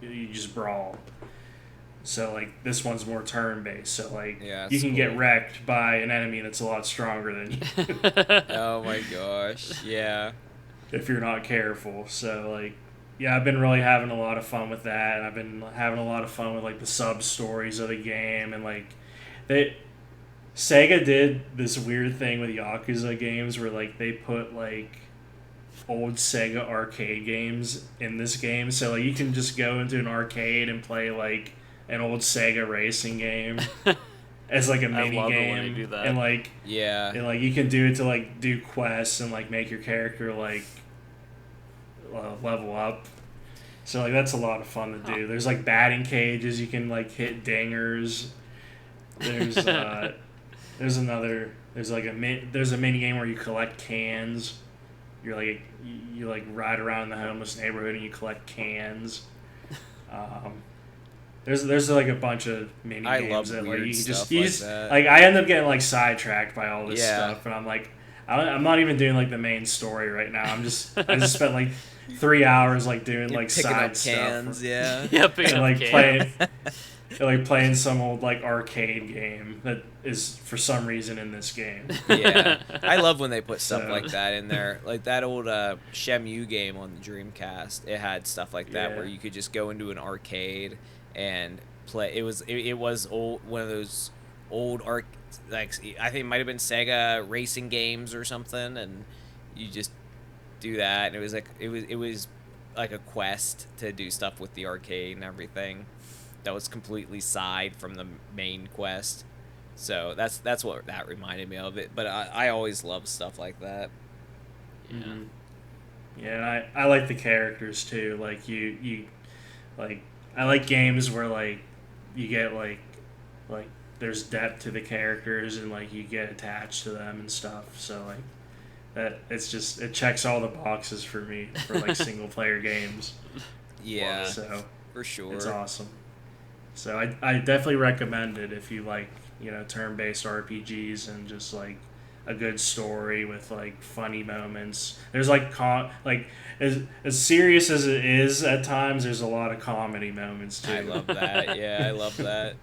you just brawl. So like this one's more turn based. So like Yeah, you it's can get cool. wrecked by an enemy that's a lot stronger than you Oh my gosh. Yeah. if you're not careful. So like yeah, I've been really having a lot of fun with that, and I've been having a lot of fun with like the sub stories of the game, and like they Sega did this weird thing with Yakuza games where like they put like old Sega arcade games in this game. So like you can just go into an arcade and play like an old Sega racing game as like a I mini love it when they do game, that. Yeah. and like you can do it to like do quests and like make your character like level up. So like that's a lot of fun to do. There's like batting cages you can like hit dingers. There's there's a mini game where you collect cans. You're like you like ride around the homeless neighborhood and you collect cans. There's like a bunch of mini I games love that like weird you stuff just you like just that. like I end up getting like sidetracked by all this Yeah. stuff, and I'm like I'm not even doing like the main story right now. I just spent like 3 hours like doing You're like picking side up stuff. cans, yeah. Yeah, picking And up like cans. playing some old like arcade game that is for some reason in this game. Yeah. I love when they put stuff So- like that in there. Like that old Shemu game on the Dreamcast. It had stuff like that Yeah. where you could just go into an arcade and play. It was old, one of those old like I think it might have been Sega racing games or something, and you just do that, and it was like a quest to do stuff with the arcade and everything that was completely side from the main quest. So that's what that reminded me of it. But I always love stuff like that. Yeah. Mhm. Yeah, and I like the characters too. Like you like I like games where like you get like there's depth to the characters and like you get attached to them and stuff. So like that it checks all the boxes for me for like single player games. Yeah, So for sure. it's awesome. So I definitely recommend it if you like, turn based RPGs and just like a good story with like funny moments. There's like as serious as it is at times, there's a lot of comedy moments too. I love that. Yeah, I love that.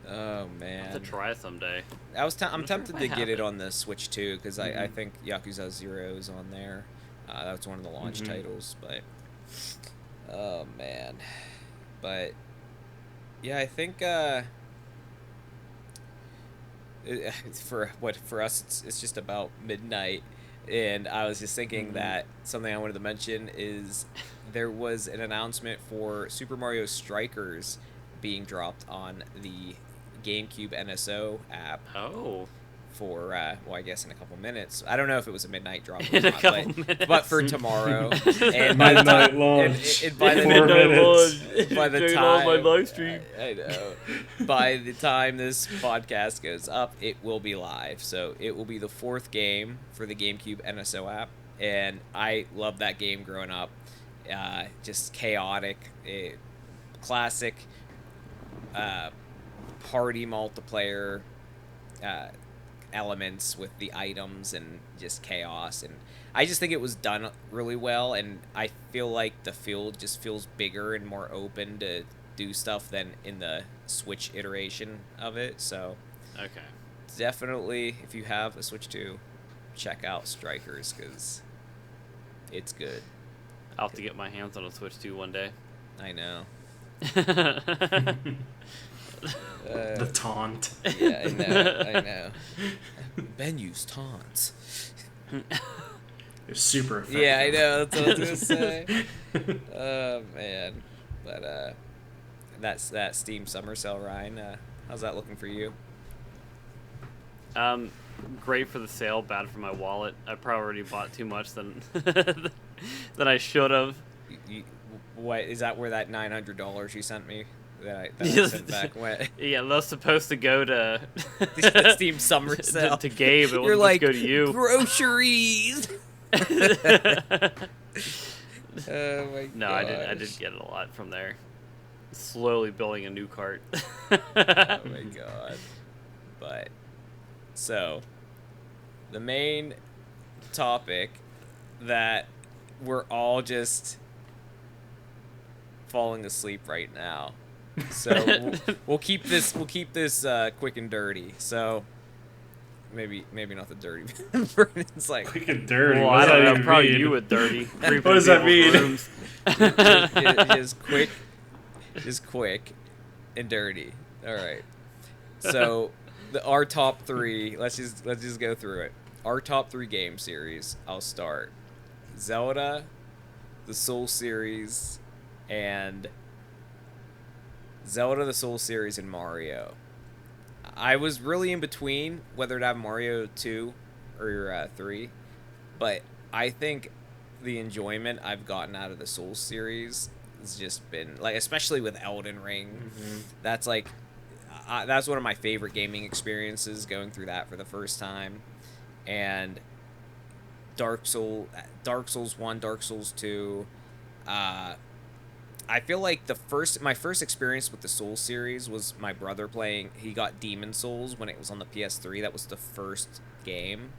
Oh I'll man, have to try someday. I'm sure tempted if to I get have it it. on the Switch too, because I Mhm. think Yakuza 0 is on there. That was one of the launch Mhm. titles, but oh man, but yeah, I think for us it's just about midnight, and I was just thinking Mhm. that something I wanted to mention is there was an announcement for Super Mario Strikers being dropped on the GameCube NSO app Oh. for I guess in a couple minutes. I don't know if it was a midnight drop or In a not, couple but, minutes. but for tomorrow. And by the Midnight time, launch. and by the 4 Midnight minutes. launch. by the Checking out my time live stream. I know, by the time this podcast goes up, it will be live. So it will be the 4th game for the GameCube NSO app, and I loved that game growing up. Just chaotic, classic party multiplayer elements with the items and just chaos, and I just think it was done really well, and I feel like the field just feels bigger and more open to do stuff than in the Switch iteration of it. So Okay. definitely, if you have a Switch 2, check out Strikers, because it's good. I'll have to get my hands on a Switch 2 one day. I know. The taunt. Yeah, I know. I know. Ben used taunts. It's super effective. Yeah, I know. That's what I was gonna say. Oh man, but that's that Steam Summer Sale, Ryan. How's that looking for you? Great for the sale, bad for my wallet. I probably already bought too much than than I should have. What is that? Where that $900 you sent me that I Yes. sent back went? Yeah, that was supposed to go to Steam Summer Sale. to Gabe. It You're wasn't like supposed to go to you. groceries. Oh my No, I did gosh. get a lot from there. Slowly building a new cart. Oh my god. But so the main topic that we're all just falling asleep right now So we'll keep this quick and dirty. So maybe not the dirty. It's like Quick and dirty. Well, What I does don't that know. even Probably mean? you with dirty. What does that mean? Rooms. just quick and dirty. All right. So our top 3. Let's just go through it. Our top 3 game series. I'll start. Zelda, the Soul series, and Mario. I was really in between whether to have Mario 2 or 3, but I think the enjoyment I've gotten out of the Soul series has just been like, especially with Elden Ring. That's like that's one of my favorite gaming experiences, going through that for the first time. And Dark Souls 1, Dark Souls 2. I feel like my first experience with the Souls series was my brother playing. He got Demon Souls when it was on the PS3. That was the first game.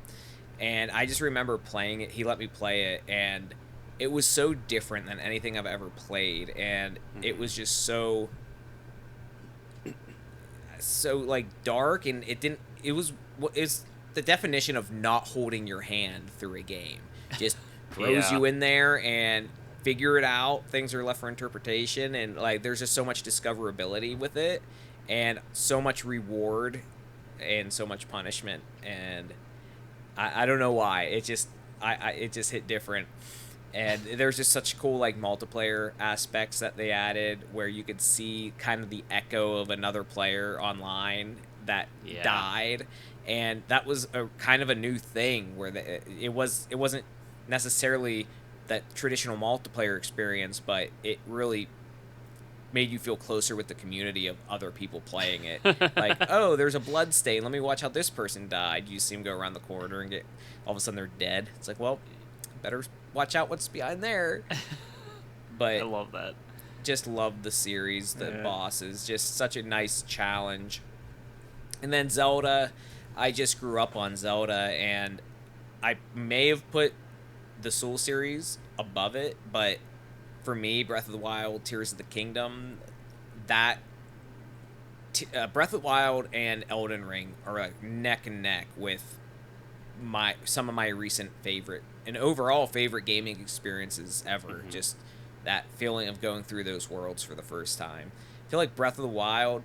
And I just remember playing it. He let me play it, and it was so different than anything I've ever played. And it was just so like dark, and it's the definition of not holding your hand through a game. Just throws you in there and figure it out. Things are left for interpretation, and like there's just so much discoverability with it, and so much reward and so much punishment. And I don't know why. It just it just hit different. And there's just such cool like multiplayer aspects that they added, where you could see kind of the echo of another player online that died, and that was a kind of a new thing where it wasn't necessarily that traditional multiplayer experience, but it really made you feel closer with the community of other people playing it. Like, oh, there's a blood stain. Let me watch how this person died. You see them go around the corner and all of a sudden they're dead. It's like, well, better watch out what's behind there. But I love that. Just love the series, the bosses, just such a nice challenge. And then Zelda, I just grew up on Zelda, and I may have put the Soul series above it, but for me, Breath of the Wild, Tears of the Kingdom, Breath of the Wild and Elden Ring are like neck and neck with some of my recent favorite and overall favorite gaming experiences ever. Just that feeling of going through those worlds for the first time. I feel like Breath of the Wild,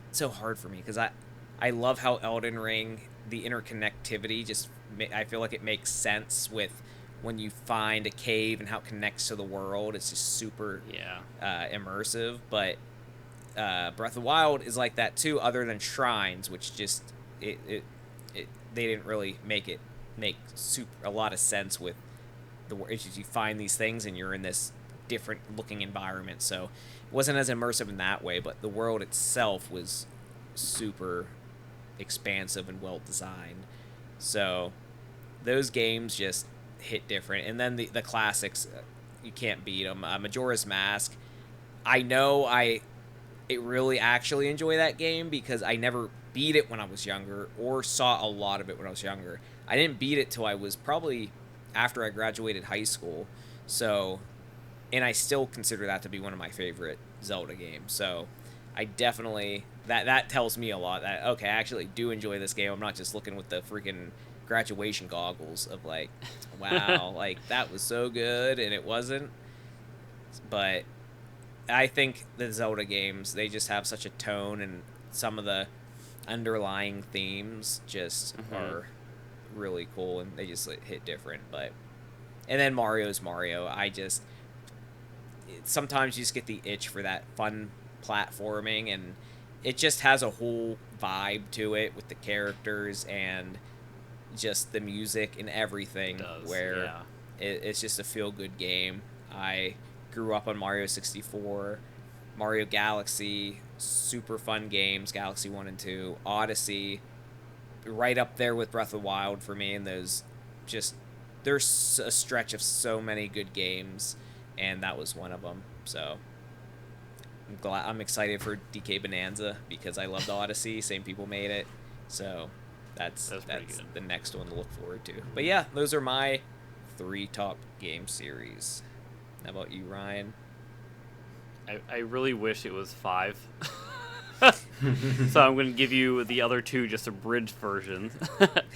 it's so hard for me because I love how Elden Ring, the interconnectivity, I feel like it makes sense with when you find a cave and how it connects to the world. It's just super immersive. But Breath of the Wild is like that too, other than shrines, which just they didn't really make a lot of sense with the issues. You find these things and you're in this different looking environment, so it wasn't as immersive in that way, but the world itself was super expansive and well designed. So those games just hit different. And then the classics, you can't beat them. Majora's Mask, I know I really actually enjoy that game because I never beat it when I was younger or saw a lot of it when I was younger. I didn't beat it till I was probably after I graduated high school. So, and I still consider that to be one of my favorite Zelda games. So I definitely, that tells me a lot that, okay, I actually do enjoy this game. I'm not just looking with the freaking graduation goggles of like, wow, like that was so good and it wasn't. But I think the Zelda games, they just have such a tone, and some of the underlying themes just are really cool, and they just hit different. But and then Mario's Mario, sometimes you just get the itch for that fun platforming, and it just has a whole vibe to it with the characters and just the music and everything. It's just a feel-good game. I grew up on Mario 64, Mario Galaxy, super fun games, Galaxy 1 and 2, Odyssey, right up there with Breath of the Wild for me, and there's a stretch of so many good games, and that was one of them. So I'm excited for DK Bonanza because I loved Odyssey, same people made it, so that's the next one to look forward to. But yeah, those are my 3 top game series. How about you, Ryan? I really wish it was 5. So I'm going to give you the other 2 just abridged versions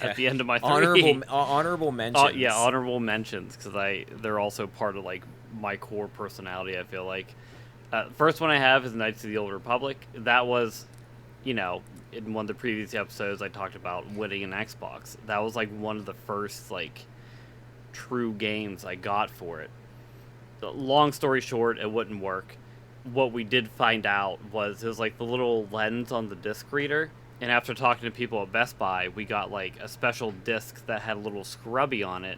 at the end of my 3. Honorable mentions. Yeah, honorable mentions, because they're also part of like my core personality, I feel like. First one I have is Knights of the Old Republic. That was, in one of the previous episodes I talked about winning an Xbox. That was like one of the first like true games I got for it. Long story short, it wouldn't work. What we did find out was it was like the little lens on the disc reader, and after talking to people at Best Buy, we got like a special disc that had a little scrubby on it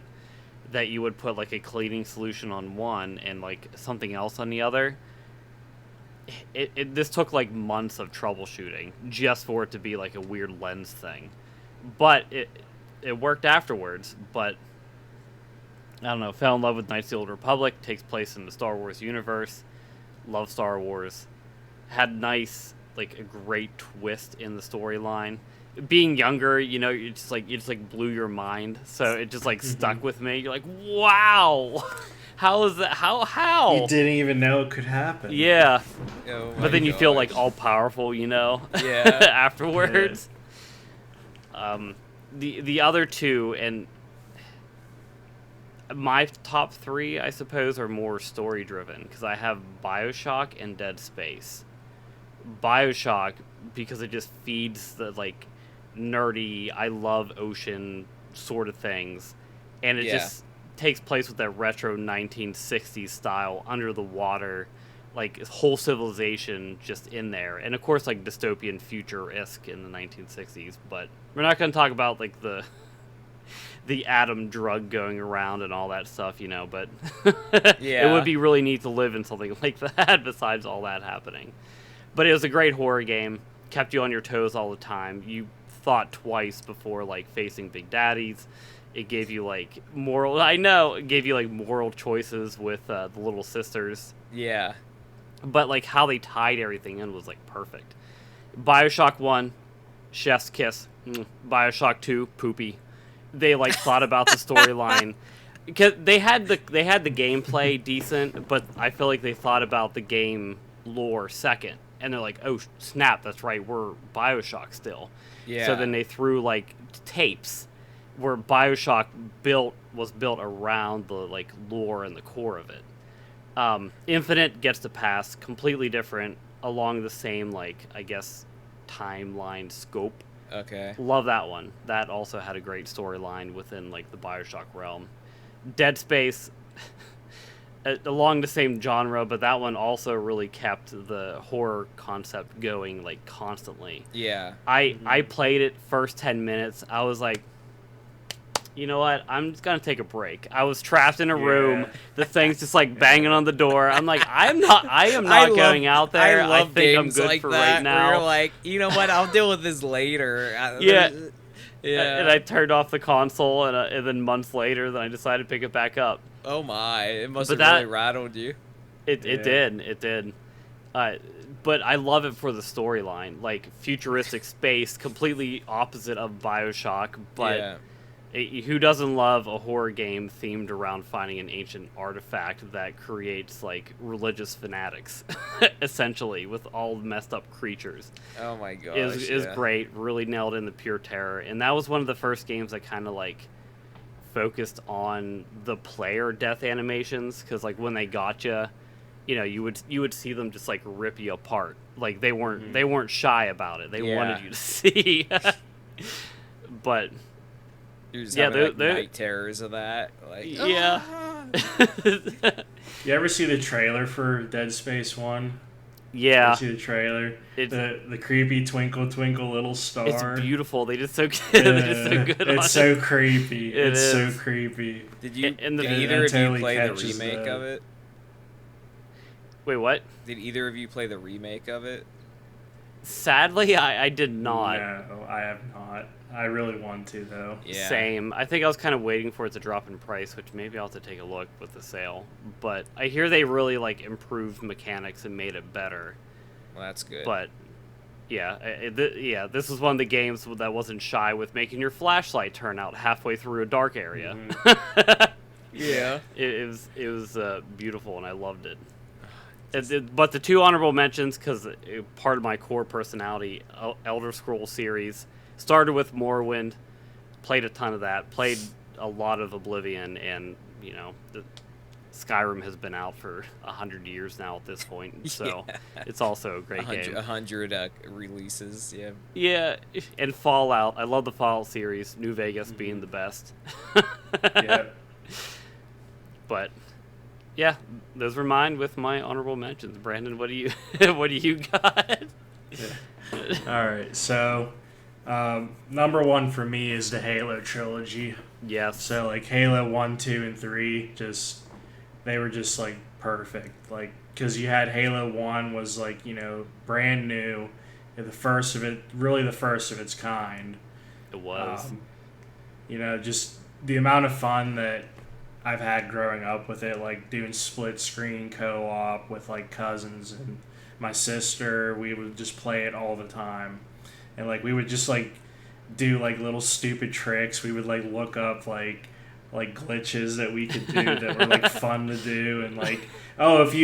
that you would put like a cleaning solution on one and like something else on the other. This took like months of troubleshooting just for it to be like a weird lens thing, but it worked afterwards. But I don't know, fell in love with Knights of the Old Republic. Takes place in the Star Wars universe. Love Star Wars. Had nice, like, a great twist in the storyline. Being younger, it just blew your mind. So it just like stuck with me. You're like, wow, how is that? How? You didn't even know it could happen. Yeah. Oh But then you feel like gosh. all powerful, Yeah. afterwards. The other 2, and my top 3, I suppose, are more story driven, because I have BioShock and Dead Space. BioShock, because it just feeds the like nerdy, I love ocean sort of things, and it just takes place with that retro 1960s style, under the water, like whole civilization just in there, and of course like dystopian future-esque in the 1960s. But we're not going to talk about like the atom drug going around and all that stuff, but Yeah. it would be really neat to live in something like that besides all that happening. But it was a great horror game, kept you on your toes all the time. You thought twice before like facing big daddies. It gave you like it gave you like moral choices with the little sisters. Yeah. But like how they tied everything in was like perfect. BioShock 1, chef's kiss. BioShock 2, poopy. They like thought about the storyline, because they had the gameplay decent, but I feel like they thought about the game lore second, and they're like, oh snap, that's right, we're BioShock still. Yeah. So then they threw like tapes where BioShock was built around the like lore and the core of it. Infinite gets to pass, completely different, along the same like I guess timeline scope. Okay. Love that one. That also had a great storyline within like the BioShock realm. Dead Space, along the same genre, but that one also really kept the horror concept going like constantly. Yeah. I played it first 10 minutes. I was like, you know what? I'm just gonna take a break. I was trapped in a room. The thing's just like banging on the door. I'm like, I am not going out there. I think I'm good like for that, right now. Where you're like, you know what? I'll deal with this later. Yeah. Yeah. And I turned off the console, and then months later, then I decided to pick it back up. Oh my! It must But have really rattled you. It did. But I love it for the storyline, like futuristic space, completely opposite of BioShock. But Yeah. Who doesn't love a horror game themed around finding an ancient artifact that creates like religious fanatics, essentially, with all messed up creatures? Oh my gosh! Is great. Really nailed in the pure terror, and that was one of the first games that kind of like focused on the player death animations, because like when they got you would see them just like rip you apart. Like they weren't shy about it. They wanted you to see. But You're just yeah, having, like, they're night terrors of that. Like, yeah. You ever see the trailer for Dead Space 1? Yeah. You see the trailer? The creepy twinkle twinkle little star. It's beautiful. They did so good. They did so good on It's it. so creepy. It It's is. so creepy. did you? And the- Did It either of you totally play the catches remake the- of it? Wait, what? Did either of you play the remake of it? Sadly, I did not. No, I have not. I really want to, though. Yeah. Same. I think I was kind of waiting for it to drop in price, which maybe I'll have to take a look with the sale. But I hear they really like improved mechanics and made it better. Well, that's good. But yeah, this was one of the games that wasn't shy with making your flashlight turn out halfway through a dark area. yeah. It was beautiful, and I loved it. But the two honorable mentions, because part of my core personality, Elder Scrolls series, started with Morrowind, played a ton of that, played a lot of Oblivion, and, Skyrim has been out for 100 years now at this point, so it's also a great game. 100 releases, yeah. Yeah, and Fallout. I love the Fallout series, New Vegas being the best. Yeah. But... yeah, those were mine with my honorable mentions. Brandon, what do you got? Yeah. All right, so number one for me is the Halo trilogy. Yes. So like Halo 1, 2, and 3, they were just like perfect. Like, because you had Halo 1 was like, brand new, and the first of its kind. It was. Just the amount of fun that I've had growing up with it, like doing split screen co-op with like cousins and my sister. We would just play it all the time, and like we would just like do like little stupid tricks. We would like look up like glitches that we could do that were like fun to do, and like, oh, if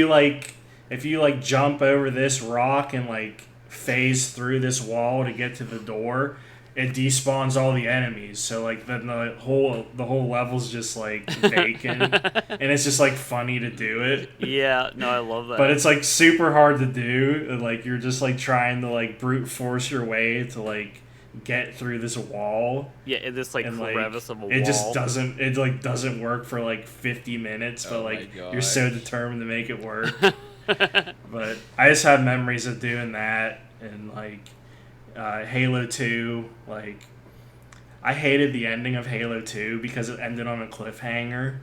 you jump over this rock and like phase through this wall to get to the door, it despawns all the enemies. So like then the whole level's just like vacant, and it's just like funny to do it. Yeah, no, I love that. But it's like super hard to do. And, like you're just like trying to like brute force your way to like get through this wall. Yeah, in this like crevice of a wall. It just doesn't work for like 50 minutes. But like you're so determined to make it work. But I just have memories of doing that, and like. Halo 2, like, I hated the ending of Halo 2 because it ended on a cliffhanger.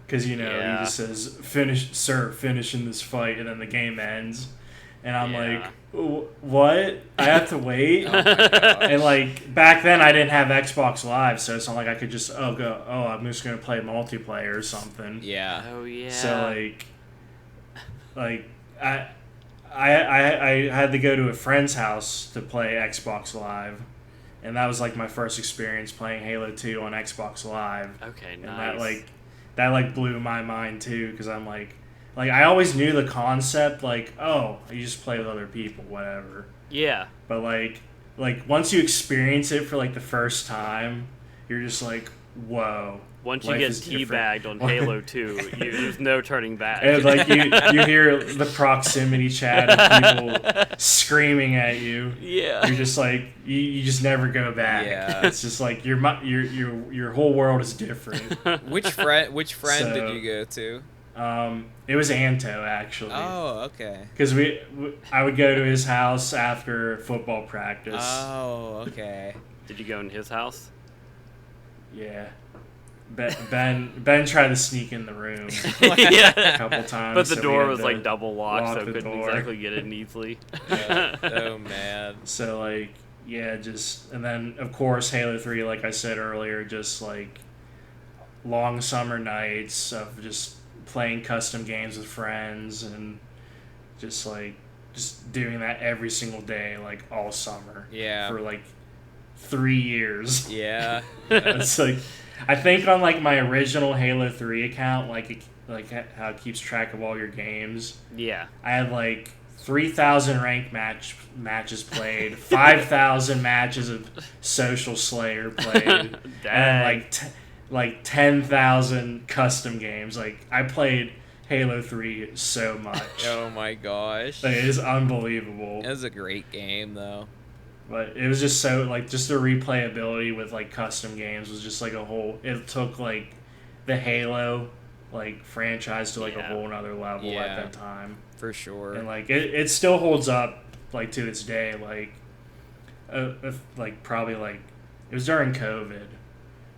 Because, he just says, finish in this fight, and then the game ends. And I'm like, what? I have to wait? Oh my gosh. And, like, back then I didn't have Xbox Live, so it's not like I could just, I'm just going to play multiplayer or something. Yeah. Oh, yeah. So, I had to go to a friend's house to play Xbox Live, and that was like my first experience playing Halo 2 on Xbox Live. Okay, nice. And that blew my mind too, because I'm like I always knew the concept, like, oh, you just play with other people, whatever. Yeah. But like once you experience it for like the first time, you're just like, whoa. Once you get teabagged on Halo 2, there's no turning back. And like you hear the proximity chat of people screaming at you. Yeah. You're just like you just never go back. Yeah. It's just like your whole world is different. Which friend did you go to? It was Anto, actually. Oh, okay. Because I would go to his house after football practice. Oh, okay. Did you go in his house? Yeah. Ben tried to sneak in the room a couple times. But the door was like double locked, so couldn't door. exactly get in easily. Yeah. Oh, man. So like, yeah, and then of course Halo 3, like I said earlier, just like long summer nights of just playing custom games with friends, and just doing that every single day, like all summer. Yeah. For like 3 years. Yeah. It's like, I think on like my original Halo 3 account, like how it keeps track of all your games. Yeah. I had like 3,000 ranked matches played, 5,000 matches of Social Slayer played, and like 10,000 custom games. Like I played Halo 3 so much. Oh my gosh. Like, it is unbelievable. It was a great game though. But it was just so, like, just the replayability with, like, custom games was just, like, it took, like, the Halo, like, franchise to, like, a whole nother level at that time. For sure. And, like, it still holds up, like, to this day, probably, like, it was during COVID,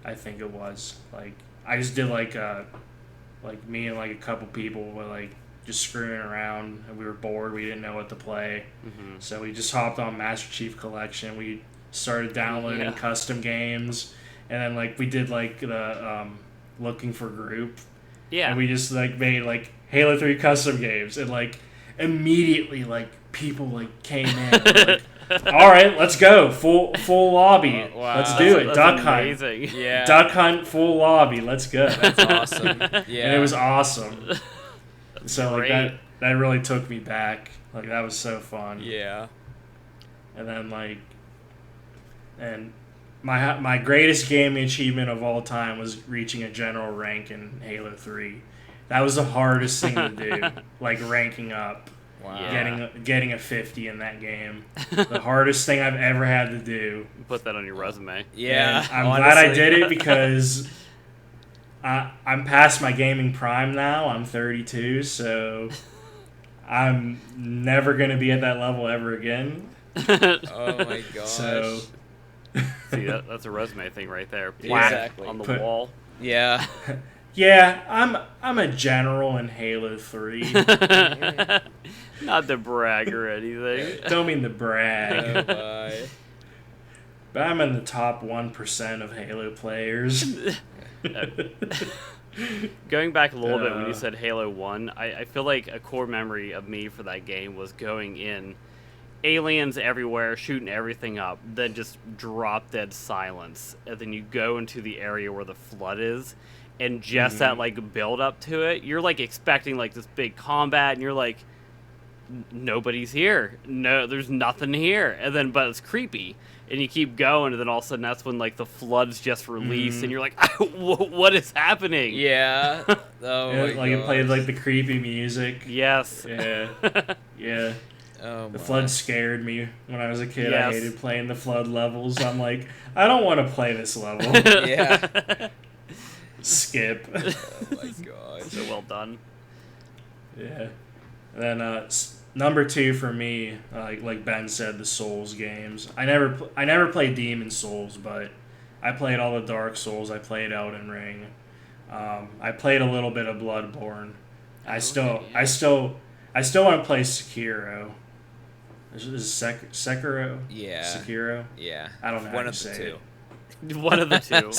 I think it was. Like, I just did, like, me and, like, a couple people were, like, just screwing around, and we were bored. We didn't know what to play, so we just hopped on Master Chief Collection. We started downloading custom games, and then like we did like the looking for group, and we just like made like Halo 3 custom games, and like immediately like people like came in. Like, all right, let's go full lobby. Wow. Let's do it. Duck amazing. hunt. Yeah. Duck hunt full lobby. Let's go. That's awesome. Yeah. And it was awesome. So like that really took me back. Like that was so fun. Yeah. And then like, and my greatest gaming achievement of all time was reaching a general rank in Halo 3. That was the hardest thing to do, like ranking up. Wow. Yeah. Getting a 50 in that game. The hardest thing I've ever had to do. Put that on your resume. Yeah. And I'm glad I did it because I'm past my gaming prime now. I'm 32, so I'm never going to be at that level ever again. Oh my gosh. So See, that's a resume thing right there. Exactly. On the wall. Yeah. yeah, I'm a general in Halo 3. Not to brag or anything. Don't mean to brag. Oh my. But I'm in the top 1% of Halo players. Going back a little bit when you said Halo 1, I feel like a core memory of me for that game was going in, aliens everywhere, shooting everything up, then just drop dead silence. And then you go into the area where the flood is, and just that like build up to it, you're like expecting like this big combat, and you're like, nobody's here. No, there's nothing here. And then, but it's creepy. And you keep going, and then all of a sudden that's when like the flood's just released, and you're like, what is happening? Yeah. Oh Yeah, my like it played gosh. like the creepy music. Yes. Yeah. Yeah. Oh The my. flood scared me when I was a kid. Yes. I hated playing the flood levels. I'm like, I don't want to play this level. Yeah. Skip. Oh my gosh. So well done. Yeah. And then number 2 for me, like Ben said, the Souls games. I never played Demon Souls, but I played all the Dark Souls. I played Elden Ring. I played a little bit of Bloodborne. I still want to play Sekiro. Is Sekiro? Yeah. Sekiro? Yeah. I don't know One how of to the say two. One of the two.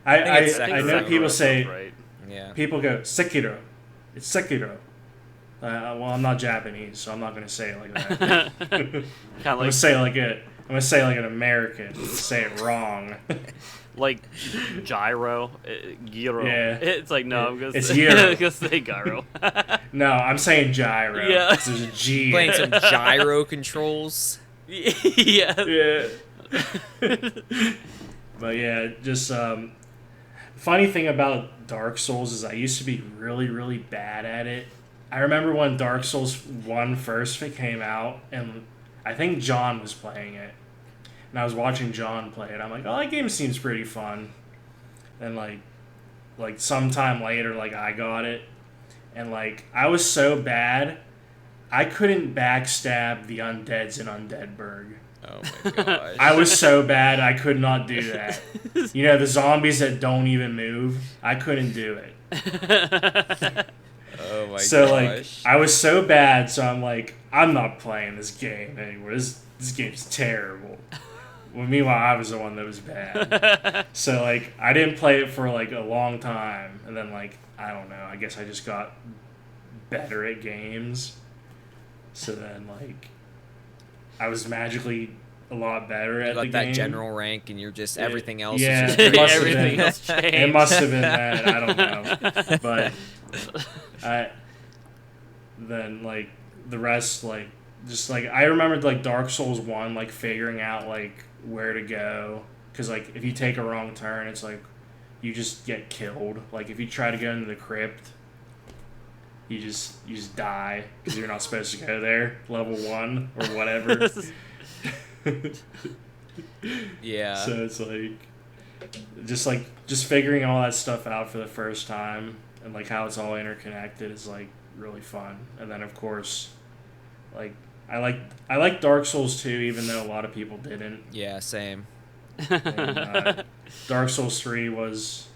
I know people say, Right. Yeah. people go, Sekiro. It's Sekiro. Well, I'm not Japanese, so I'm not going to say it like that. Kind of I'm going like to say like an American. Say it wrong. like gyro, gyro. Yeah. It's like no, I'm gonna It's say, gyro. I'm gonna say gyro. No, I'm saying gyro. Yeah. 'Cause there's a G. Playing some gyro controls. Yeah. But yeah, just funny thing about Dark Souls is I used to be really, really bad at it. I remember when Dark Souls 1 first came out, and I think John was playing it. And I was watching John play it. I'm like, oh, that game seems pretty fun. And like sometime later, like I got it. And like I was so bad, I couldn't backstab the undeads in Undeadburg. Oh my gosh. I was so bad, I could not do that. You know, the zombies that don't even move, I couldn't do it. Oh my So gosh. like, I was so bad, so I'm like, I'm not playing this game anymore. This game's terrible. Well, meanwhile, I was the one that was bad. So like, I didn't play it for like a long time, and then like, I don't know. I guess I just got better at games. So then like, I was magically a lot better at You the got that game. general rank, and you're just everything else. Yeah, is just it must have Everything been. else changed. It must have been that. I don't know. But then like the rest, like just like I remembered like Dark Souls 1, like figuring out like where to go, because like if you take a wrong turn, it's like you just get killed. Like if you try to go into the crypt, you just die because you're not supposed to go there. Level 1 or whatever. Yeah. So it's like just figuring all that stuff out for the first time, and like how it's all interconnected is like really fun. And then of course, like I like Dark Souls 2, even though a lot of people didn't. Yeah, same. And, Dark Souls 3 was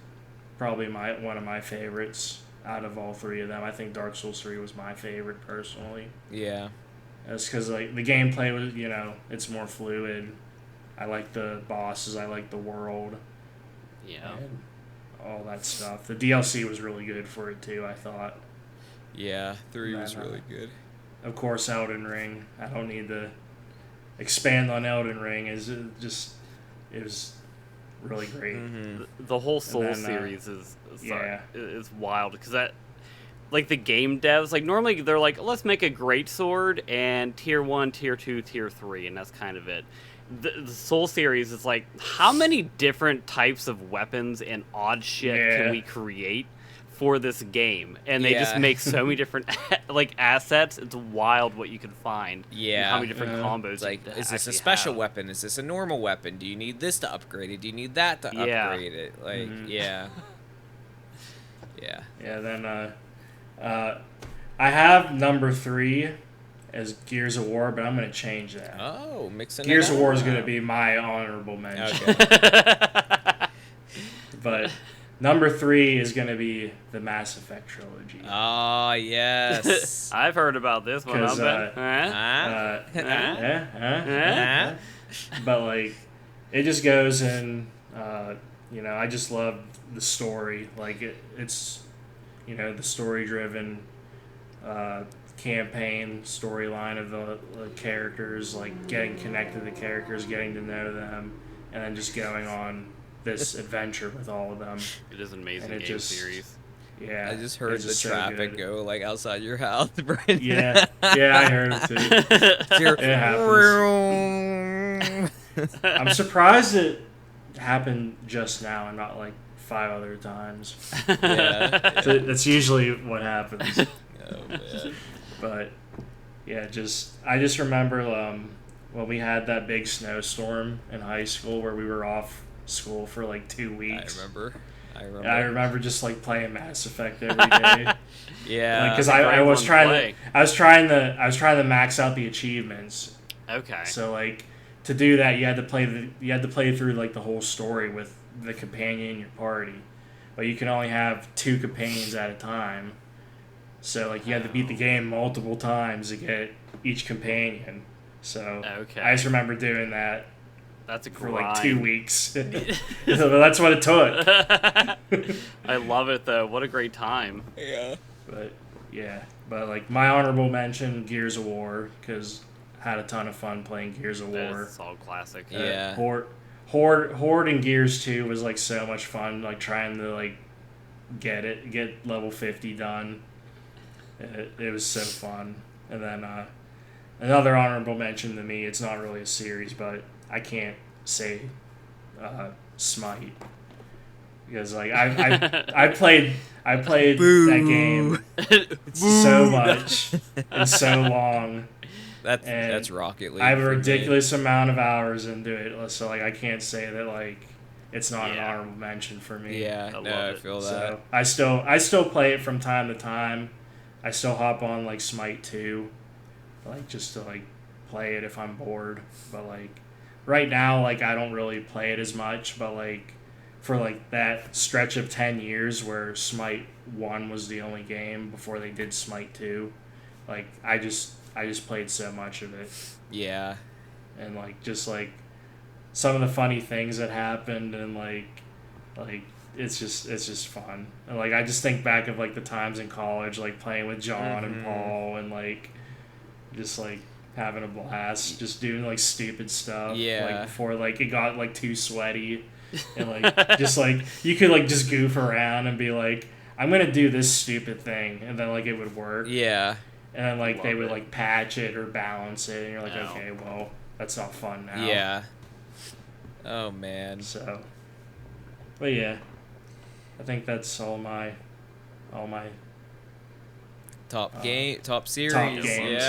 probably one of my favorites out of all 3 of them. I think Dark Souls 3 was my favorite personally. Yeah. That's because like the gameplay was, you know, it's more fluid. I like the bosses. I like the world. Yeah. And all that stuff. The DLC was really good for it too, I thought. Yeah, 3 was Then, really good. Of course, Elden Ring. I don't need to expand on Elden Ring. It was really great. Mm-hmm. The whole Soul then, series is yeah. is wild because that like the game devs, like normally they're like, let's make a great sword and tier 1, tier 2, tier 3, and that's kind of it. The Soul series is like, how many different types of weapons and odd shit can we create for this game? And they just make so many different like assets. It's wild what you can find. Yeah. And how many different combos. It's like, is this a special weapon? Is this a normal weapon? Do you need this to upgrade it? Do you need that to upgrade it? Like, yeah. Then I have number 3 as Gears of War, but I'm going to change that. Oh, mixing Gears it up. of War is going to be my honorable mention. Okay. But number 3 is going to be the Mass Effect trilogy. Oh, yes. I've heard about this one. But like, it just goes in. I just love the story. Like it's, the story-driven campaign storyline of the characters, like getting connected to the characters, getting to know them, and then just going on this adventure with all of them. It is an amazing game series. Yeah, I just heard the so traffic good. go like outside your house, Brandon. Yeah, I heard it too. It happens. I'm surprised it happened just now and not like 5 other times. Yeah. That's usually what happens. Oh, man. But yeah, I just remember when we had that big snowstorm in high school where we were off school for like 2 weeks. I remember. I remember just like playing Mass Effect every day. Yeah, because I was trying to max out the achievements. Okay. So like to do that, you had to play through like the whole story with the companion in your party, but you can only have 2 companions at a time. So like you had to beat the game multiple times to get each companion. So I just remember doing that. That's a for grind. like 2 weeks. So that's what it took. I love it though. What a great time. Yeah. But like my honorable mention, Gears of War, because I had a ton of fun playing Gears of War. It's all classic. Yeah. Horde and Gears 2 was like so much fun. Like trying to like get level 50 done. It was so fun. And then another honorable mention to me. It's not really a series, but I can't say Smite because like I played that game so much and so long. That's Rocket League. I have a ridiculous amount of hours into it, so like I can't say that like it's not an honorable mention for me. Yeah, I feel that. So I still play it from time to time. I still hop on like Smite 2, like just to like play it if I'm bored. But like right now, like I don't really play it as much. But like for like that stretch of 10 years where Smite 1 was the only game before they did Smite 2, like I just played so much of it. Yeah. And like just like some of the funny things that happened and like it's just fun. And like I just think back of like the times in college, like playing with John and Paul and like just like having a blast, just doing like stupid stuff. Yeah. Like before like it got like too sweaty. And like just like you could like just goof around and be like, I'm gonna do this stupid thing, and then like it would work. Yeah. And then like they would like patch it or balance it, and you're like, okay, well, that's not fun now. Yeah. Oh man. So, but yeah, I think that's all my top series. top games.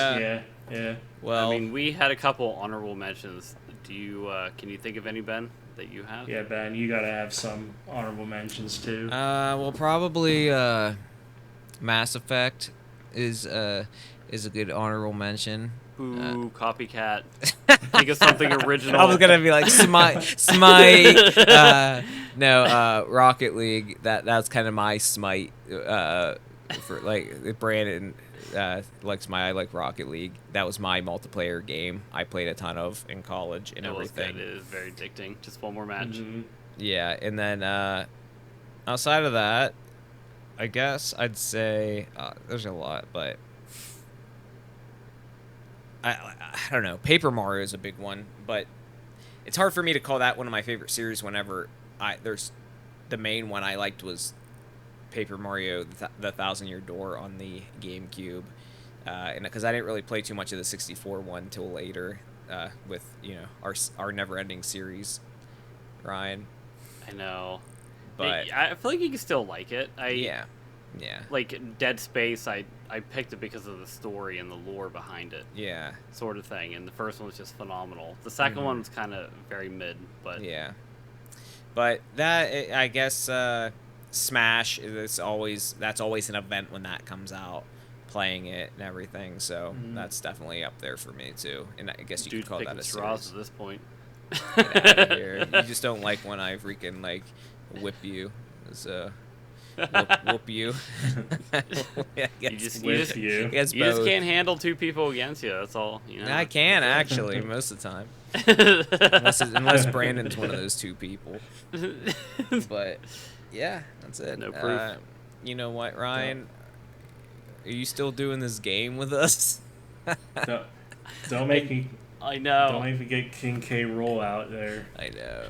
Yeah. Well, I mean, we had a couple honorable mentions. Do you can you think of any, Ben, that you have? Yeah, Ben, you gotta have some honorable mentions too. well, probably Mass Effect is a good honorable mention. Ooh, copycat. Think of something original. I was gonna be like Smite. No, Rocket League. That's kind of my Smite. For like Brandon likes Smite. I like Rocket League. That was my multiplayer game. I played a ton of in college and everything. It is very addicting. Just one more match. Mm-hmm. Yeah, and then outside of that, I guess I'd say there's a lot, but I don't know. Paper Mario is a big one, but it's hard for me to call that one of my favorite series whenever there's the main one I liked was Paper Mario: The Thousand Year Door on the GameCube, and because I didn't really play too much of the 64 one till later, with our never-ending series, Ryan. I know. But I feel like you can still like it. yeah. Like Dead Space, I picked it because of the story and the lore behind it. Yeah. Sort of thing. And the first one was just phenomenal. The second one was kind of very mid, but yeah. But that, I guess, Smash that's always an event when that comes out, playing it and everything. So that's definitely up there for me too. And I guess you could call that a straws series. at this point. Get out of here. You just don't like when I freaking whip you. So whoop you. You just can't handle two people against you. That's all. I can actually most of the time, unless Brandon's one of those two people. But yeah, that's it. No proof. You know what, Ryan? Are you still doing this game with us? Don't make me. I know. Don't make me get King K. Rool out there. I know.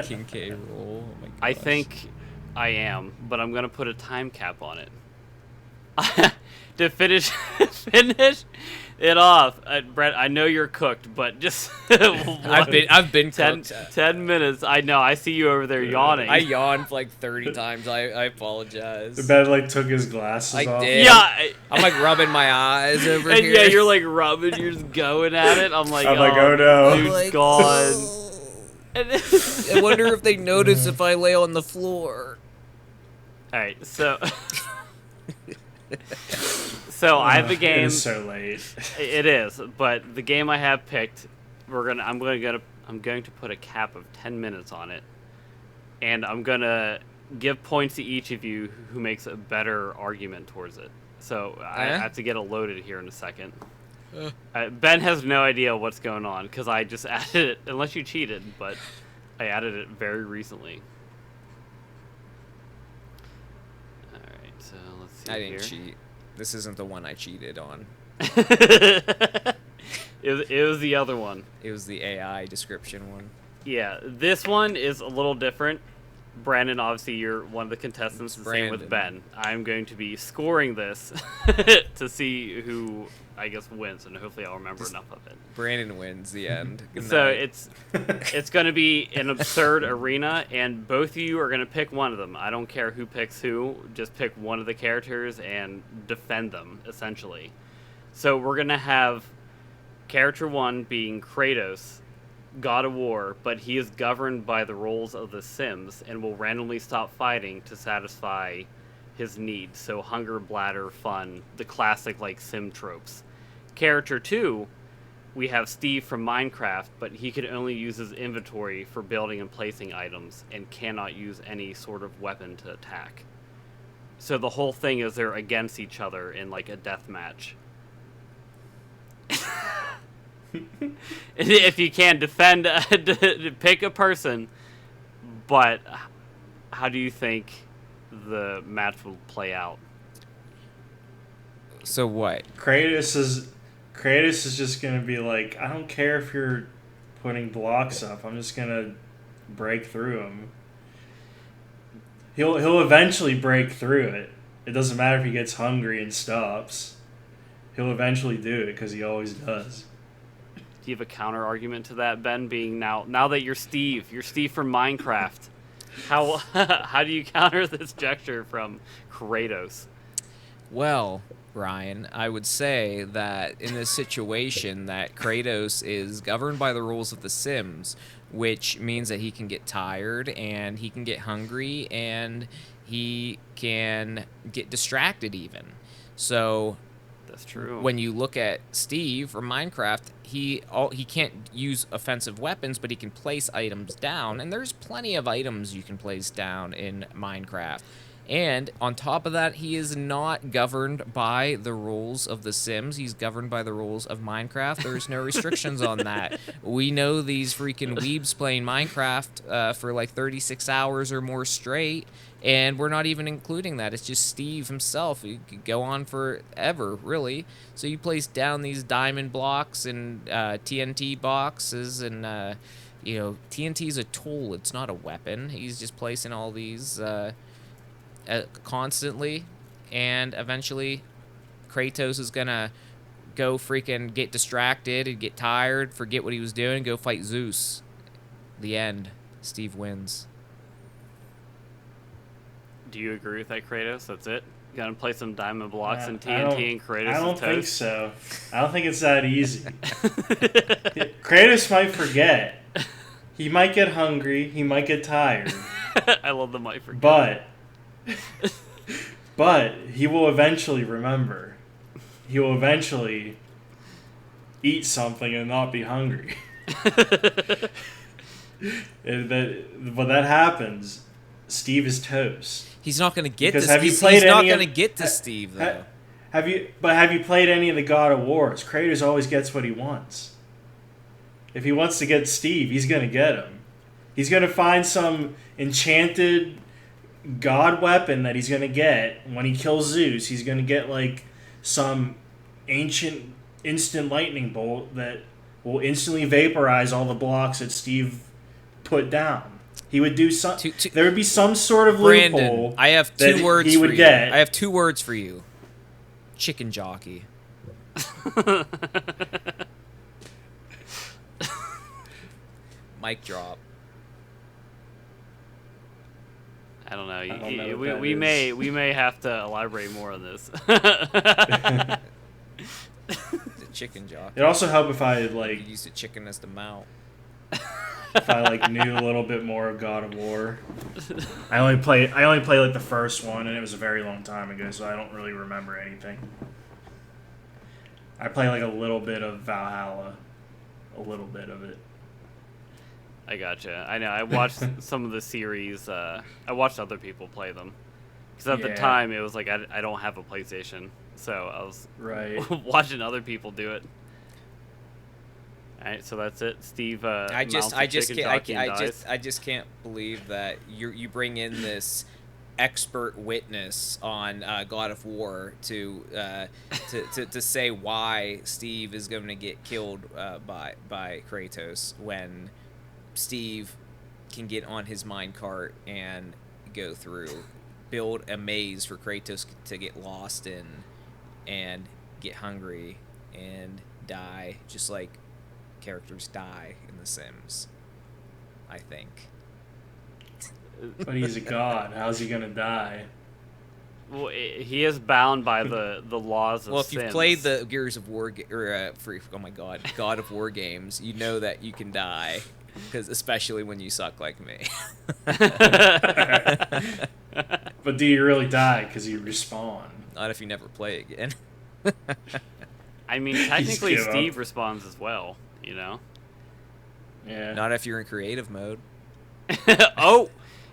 King K. Rool. Oh my gosh. I think I am, but I'm gonna put a time cap on it to finish it off. Brett, I know you're cooked, but just I've been 10 minutes. I know. I see you over there yawning. I yawned like 30 times. I apologize. The bed took his glasses off. I did. Yeah, I'm rubbing my eyes over and here. yeah, you're rubbing. You're just going at it. I'm like, oh no, dude's gone. I wonder if they notice if I lay on the floor. All right, so I have a game. It is so late. It is, but the game I have picked, I'm going to put a cap of 10 minutes on it, and I'm gonna give points to each of you who makes a better argument towards it. So I have to get it loaded here in a second. Ben has no idea what's going on because I just added it, unless you cheated, but I added it very recently. Alright, so let's see. I didn't cheat. This isn't the one I cheated on. It was the other one. It was the AI description one. Yeah, this one is a little different. Brandon, obviously, you're one of the contestants. The same with Ben. I'm going to be scoring this to see who, I guess, wins, and hopefully I'll remember enough of it. Brandon wins the end. So it's going to be an absurd arena, and both of you are going to pick one of them. I don't care who picks who. Just pick one of the characters and defend them, essentially. So we're going to have character one being Kratos, God of War, but he is governed by the rules of The Sims and will randomly stop fighting to satisfy his needs. So hunger, bladder, fun, the classic sim tropes. Character 2, we have Steve from Minecraft, but he can only use his inventory for building and placing items and cannot use any sort of weapon to attack. So the whole thing is they're against each other in a death match. If you can defend, pick a person, but how do you think the match will play out? So what? Kratos is just gonna be I don't care if you're putting blocks up. I'm just gonna break through them. He'll eventually break through it. It doesn't matter if he gets hungry and stops. He'll eventually do it because he always does. Do you have a counter argument to that, Ben? Being now that you're Steve from Minecraft, how do you counter this gesture from Kratos? Well, Ryan, I would say that in this situation that Kratos is governed by the rules of The Sims, which means that he can get tired and he can get hungry and he can get distracted even. So that's true. When you look at Steve from Minecraft, he can't use offensive weapons, but he can place items down, and there's plenty of items you can place down in Minecraft. And on top of that, he is not governed by the rules of The Sims. He's governed by the rules of Minecraft. There's no restrictions on that. We know these freaking weebs playing Minecraft for 36 hours or more straight, and we're not even including that. It's just Steve himself. He could go on forever, really. So you place down these diamond blocks and TNT boxes, and TNT is a tool. It's not a weapon. He's just placing all these constantly, and eventually Kratos is gonna go freaking get distracted and get tired, forget what he was doing, go fight Zeus. The end. Steve wins. Do you agree with that, Kratos? That's it? Gonna play some diamond blocks in I don't- TNT and Kratos I don't is think toast? so. I don't think it's that easy. Kratos might forget. He might get hungry. He might get tired. I love the mic for But he will eventually remember. He will eventually eat something and not be hungry. When that happens, Steve is toast. He's not gonna get Because to. have you He's played not any of- gonna get to Steve though. Have you played any of the God of Wars? Kratos always gets what he wants. If he wants to get Steve, he's gonna get him. He's gonna find some enchanted god weapon that he's gonna get when he kills Zeus. He's gonna get like some ancient instant lightning bolt that will instantly vaporize all the blocks that Steve put down. He would do some. There would be some sort of Brandon, loophole. I have that two words he for would you. get. I have 2 words for you. Chicken jockey. Mic drop. I don't know. I don't know what we that we is. may have to elaborate more on this. The chicken jockey. It'd also help if I You like used a chicken as the mount. if I like knew a little bit more of God of War. I only played like the first one, and it was a very long time ago, so I don't really remember anything. I play like a little bit of Valhalla, a little bit of it. I gotcha. I know. I watched some of the series. I watched other people play them. Because at the Yeah. time, it was like, I don't have a PlayStation. So I was Right. watching other people do it. Alright, so that's it. Steve I just mounts a chicken can't jockey and dies. I just can't believe that you bring in this expert witness on God of War to say why Steve is going to get killed by Kratos when Steve can get on his minecart and go through, build a maze for Kratos to get lost in and get hungry and die, just like characters die in The Sims, I think. But he's a god. How's he gonna die? Well, he is bound by the laws of Well, if you've Sims. played the Gears of War God of War games, you know that you can die, because especially when you suck like me. But do you really die because you respawn? Not if you never play again. I mean, technically, give up. Steve responds as well, you know? Yeah. Not if you're in creative mode. Oh!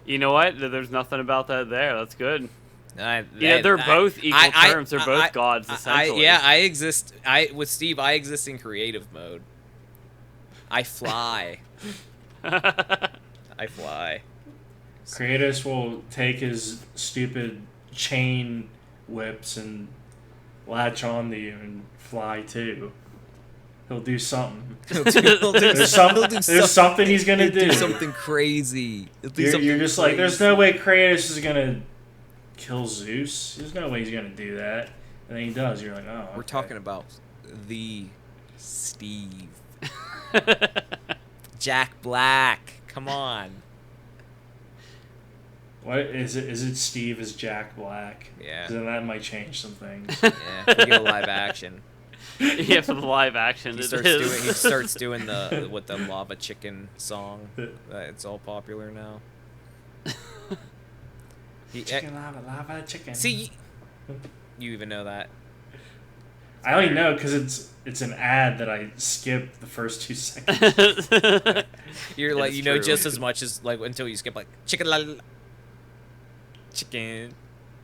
You know what? There's nothing about that there. That's good. They're both equal terms. They're both gods, essentially. I exist. With Steve, I exist in creative mode. I fly. I fly. Kratos will take his stupid chain whips and latch onto you and fly too. He'll do something. There's something he's gonna do. Do something crazy. You're just like, there's no way Kratos is gonna kill Zeus. There's no way he's gonna do that. And then he does. You're like, oh. We're okay. talking about the Steve. Jack Black. Come on. What is it? Is it Steve as Jack Black? Yeah. 'Cause then that might change some things. Yeah. We get a live action. Yeah, for the live action, He it starts is. doing the lava chicken song. It's all popular now. Chicken lava chicken. See, you even know that. I only know because it's an ad that I skipped the first 2 seconds. You're like, It's you know, true. just as much as like until you skip like chicken chicken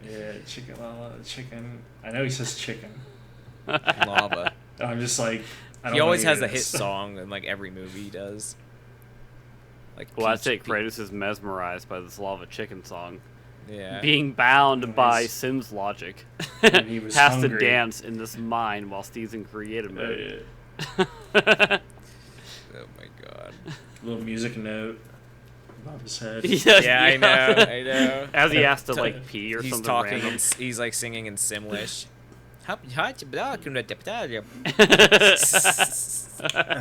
Yeah, chicken lava chicken. I know he says chicken. lava. I'm just like, I don't He always know has who a it hit is. song in like every movie he does. Like Well, I'd say Peach- Kratos is mesmerized by this lava chicken song. Yeah. Being bound by Nice. Sims logic. When he was Has to hungry. dance in this mine while Steve's in creative mode. Oh my god. Little music note. above his head. Yeah, I know. As he has to like pee or He's something talking, random. he's like singing in Simlish. I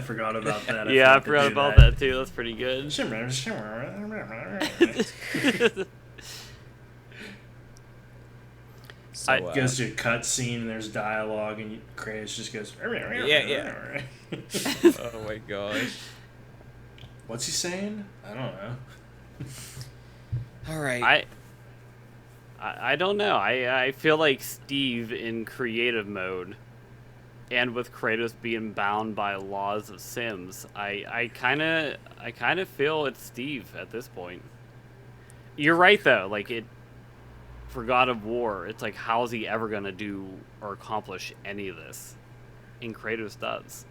forgot about that. Yeah, I forgot about that too. That's pretty good. So, goes to a cut scene and there's dialogue and Kratos just goes. Yeah. Oh my gosh. What's he saying? I don't know. All right. I don't know. I feel like Steve in creative mode, and with Kratos being bound by laws of Sims, I kind of feel it's Steve at this point. You're right though. Like for God of War, it's like how is he ever gonna do or accomplish any of this? And Kratos does.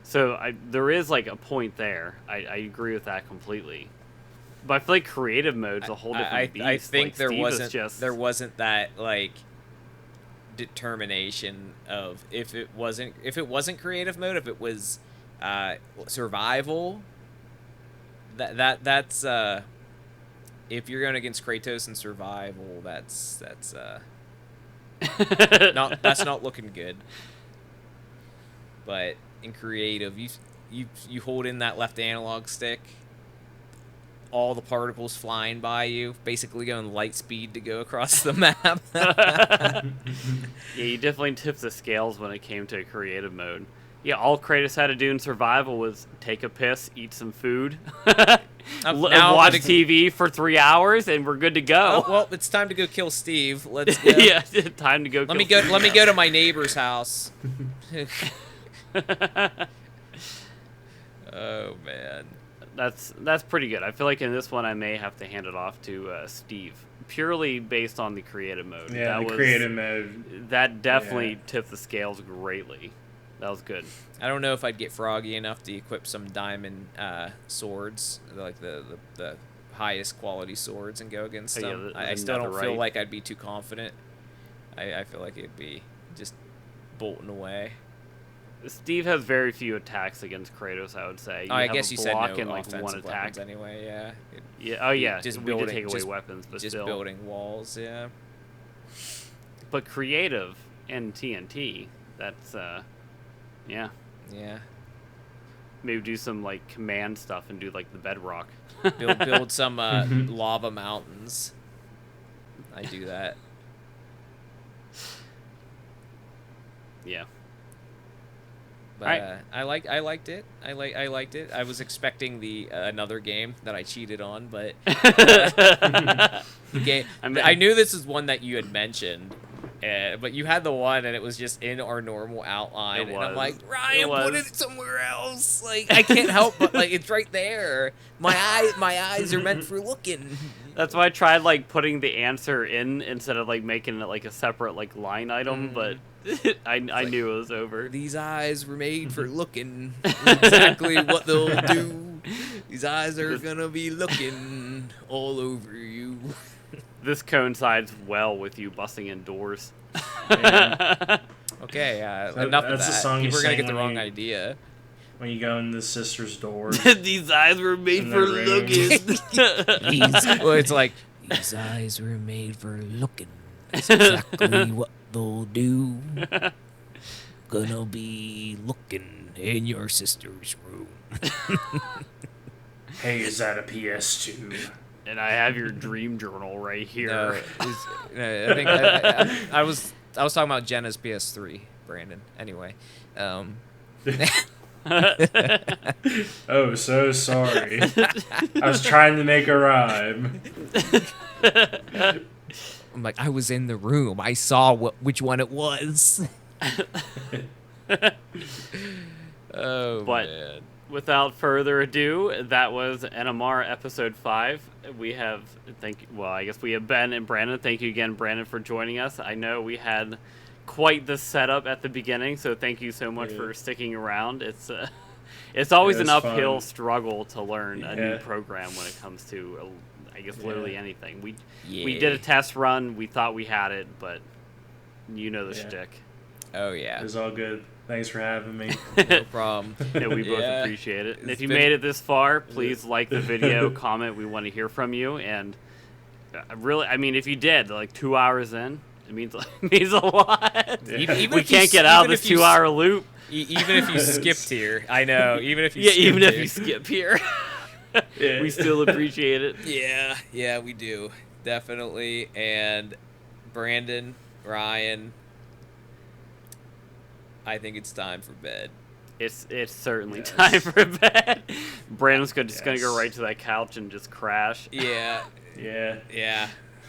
So there is like a point there. I agree with that completely. But I feel like creative mode's a whole different beast. I think like, there wasn't that like determination of if it wasn't creative mode, if it was survival. That's if you're going against Kratos in survival, that's not looking good. But in creative, you hold in that left analog stick. All the particles flying by you, basically going light speed to go across the map. Yeah, you definitely tipped the scales when it came to creative mode. Yeah, all Kratos had to do in survival was take a piss, eat some food, and watch TV for 3 hours, and we're good to go. Oh, well, it's time to go kill Steve. Let's go. Yeah, time to go. Let me go to my neighbor's house. Oh man. That's pretty good. I feel like in this one I may have to hand it off to Steve, purely based on the creative mode. Yeah, creative mode. That definitely tipped the scales greatly. That was good. I don't know if I'd get froggy enough to equip some diamond swords, like the highest quality swords, and go against them. I still don't feel like I'd be too confident. I feel like it'd be just bolting away. Steve has very few attacks against Kratos, I would say. I guess you said no and, like, offensive one attack weapons anyway, yeah. Just we did take away weapons, but just still. building walls, yeah. But creative and TNT, that's, yeah. Yeah. Maybe do some, like, command stuff and do, like, the bedrock. build some lava mountains. I do that. Yeah. But I liked it. I liked it. I was expecting the another game that I cheated on, but the game. I knew this is one that you had mentioned, but you had the one, and it was just in our normal outline, and I'm like, Ryan, put it somewhere else. Like I can't help but like it's right there. My eyes are meant for looking. That's why I tried like putting the answer in instead of like making it like a separate like line item, but. I knew it was over. These eyes were made for looking. Exactly what they'll do. These eyes are gonna be looking all over you. This coincides well with you busting in doors. Okay, enough of that. The song People are gonna get the wrong idea. When you go in the sister's doors. These eyes were made for looking. Well, it's like, these eyes were made for looking. That's exactly what they'll do. Gonna be looking in your sister's room. Hey, is that a PS2? And I have your dream journal right here. No, I think I was talking about Jenna's PS3, Brandon. Anyway, Oh, so sorry. I was trying to make a rhyme. I'm like, I was in the room. I saw which one it was. Oh, man. Without further ado, that was NMR episode 5. We have, I guess we have Ben and Brandon. Thank you again, Brandon, for joining us. I know we had quite the setup at the beginning, so thank you so much for sticking around. It's always an uphill struggle to learn a new program when it comes to, I guess, literally anything. We did a test run. We thought we had it, but you know the shtick. Oh yeah. It was all good. Thanks for having me. No problem. Yeah, we both Yeah. appreciate it. And It's if you been- made it this far, please like the video, comment. We want to hear from you. And really, I mean, if you did, like 2 hours in, it means means a lot. Yeah. Even We if you can't s- get out of even this if you s- 2-hour loop. Even if you skipped here, I know. Even if you Yeah, skipped even if here. you skip here, Yeah. we still appreciate it. Yeah, we do. Definitely. And Brandon, Ryan, I think it's time for bed. It's certainly Yes. time for bed. Brandon's just gonna go Yes. right to that couch and just crash. Yeah, Yeah. yeah.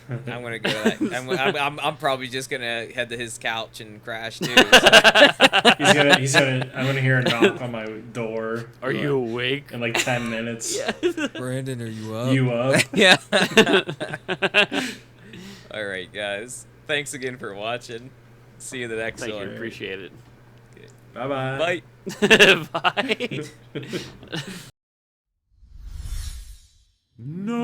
I'm gonna go to that. I'm probably just gonna head to his couch and crash too. So. I'm gonna hear a knock on my door. Are you awake? in like 10 minutes? Brandon, are you up? You up? Yeah. All right, guys. Thanks again for watching. See you in the next Thank one. you, appreciate it. Bye-bye. Bye. No.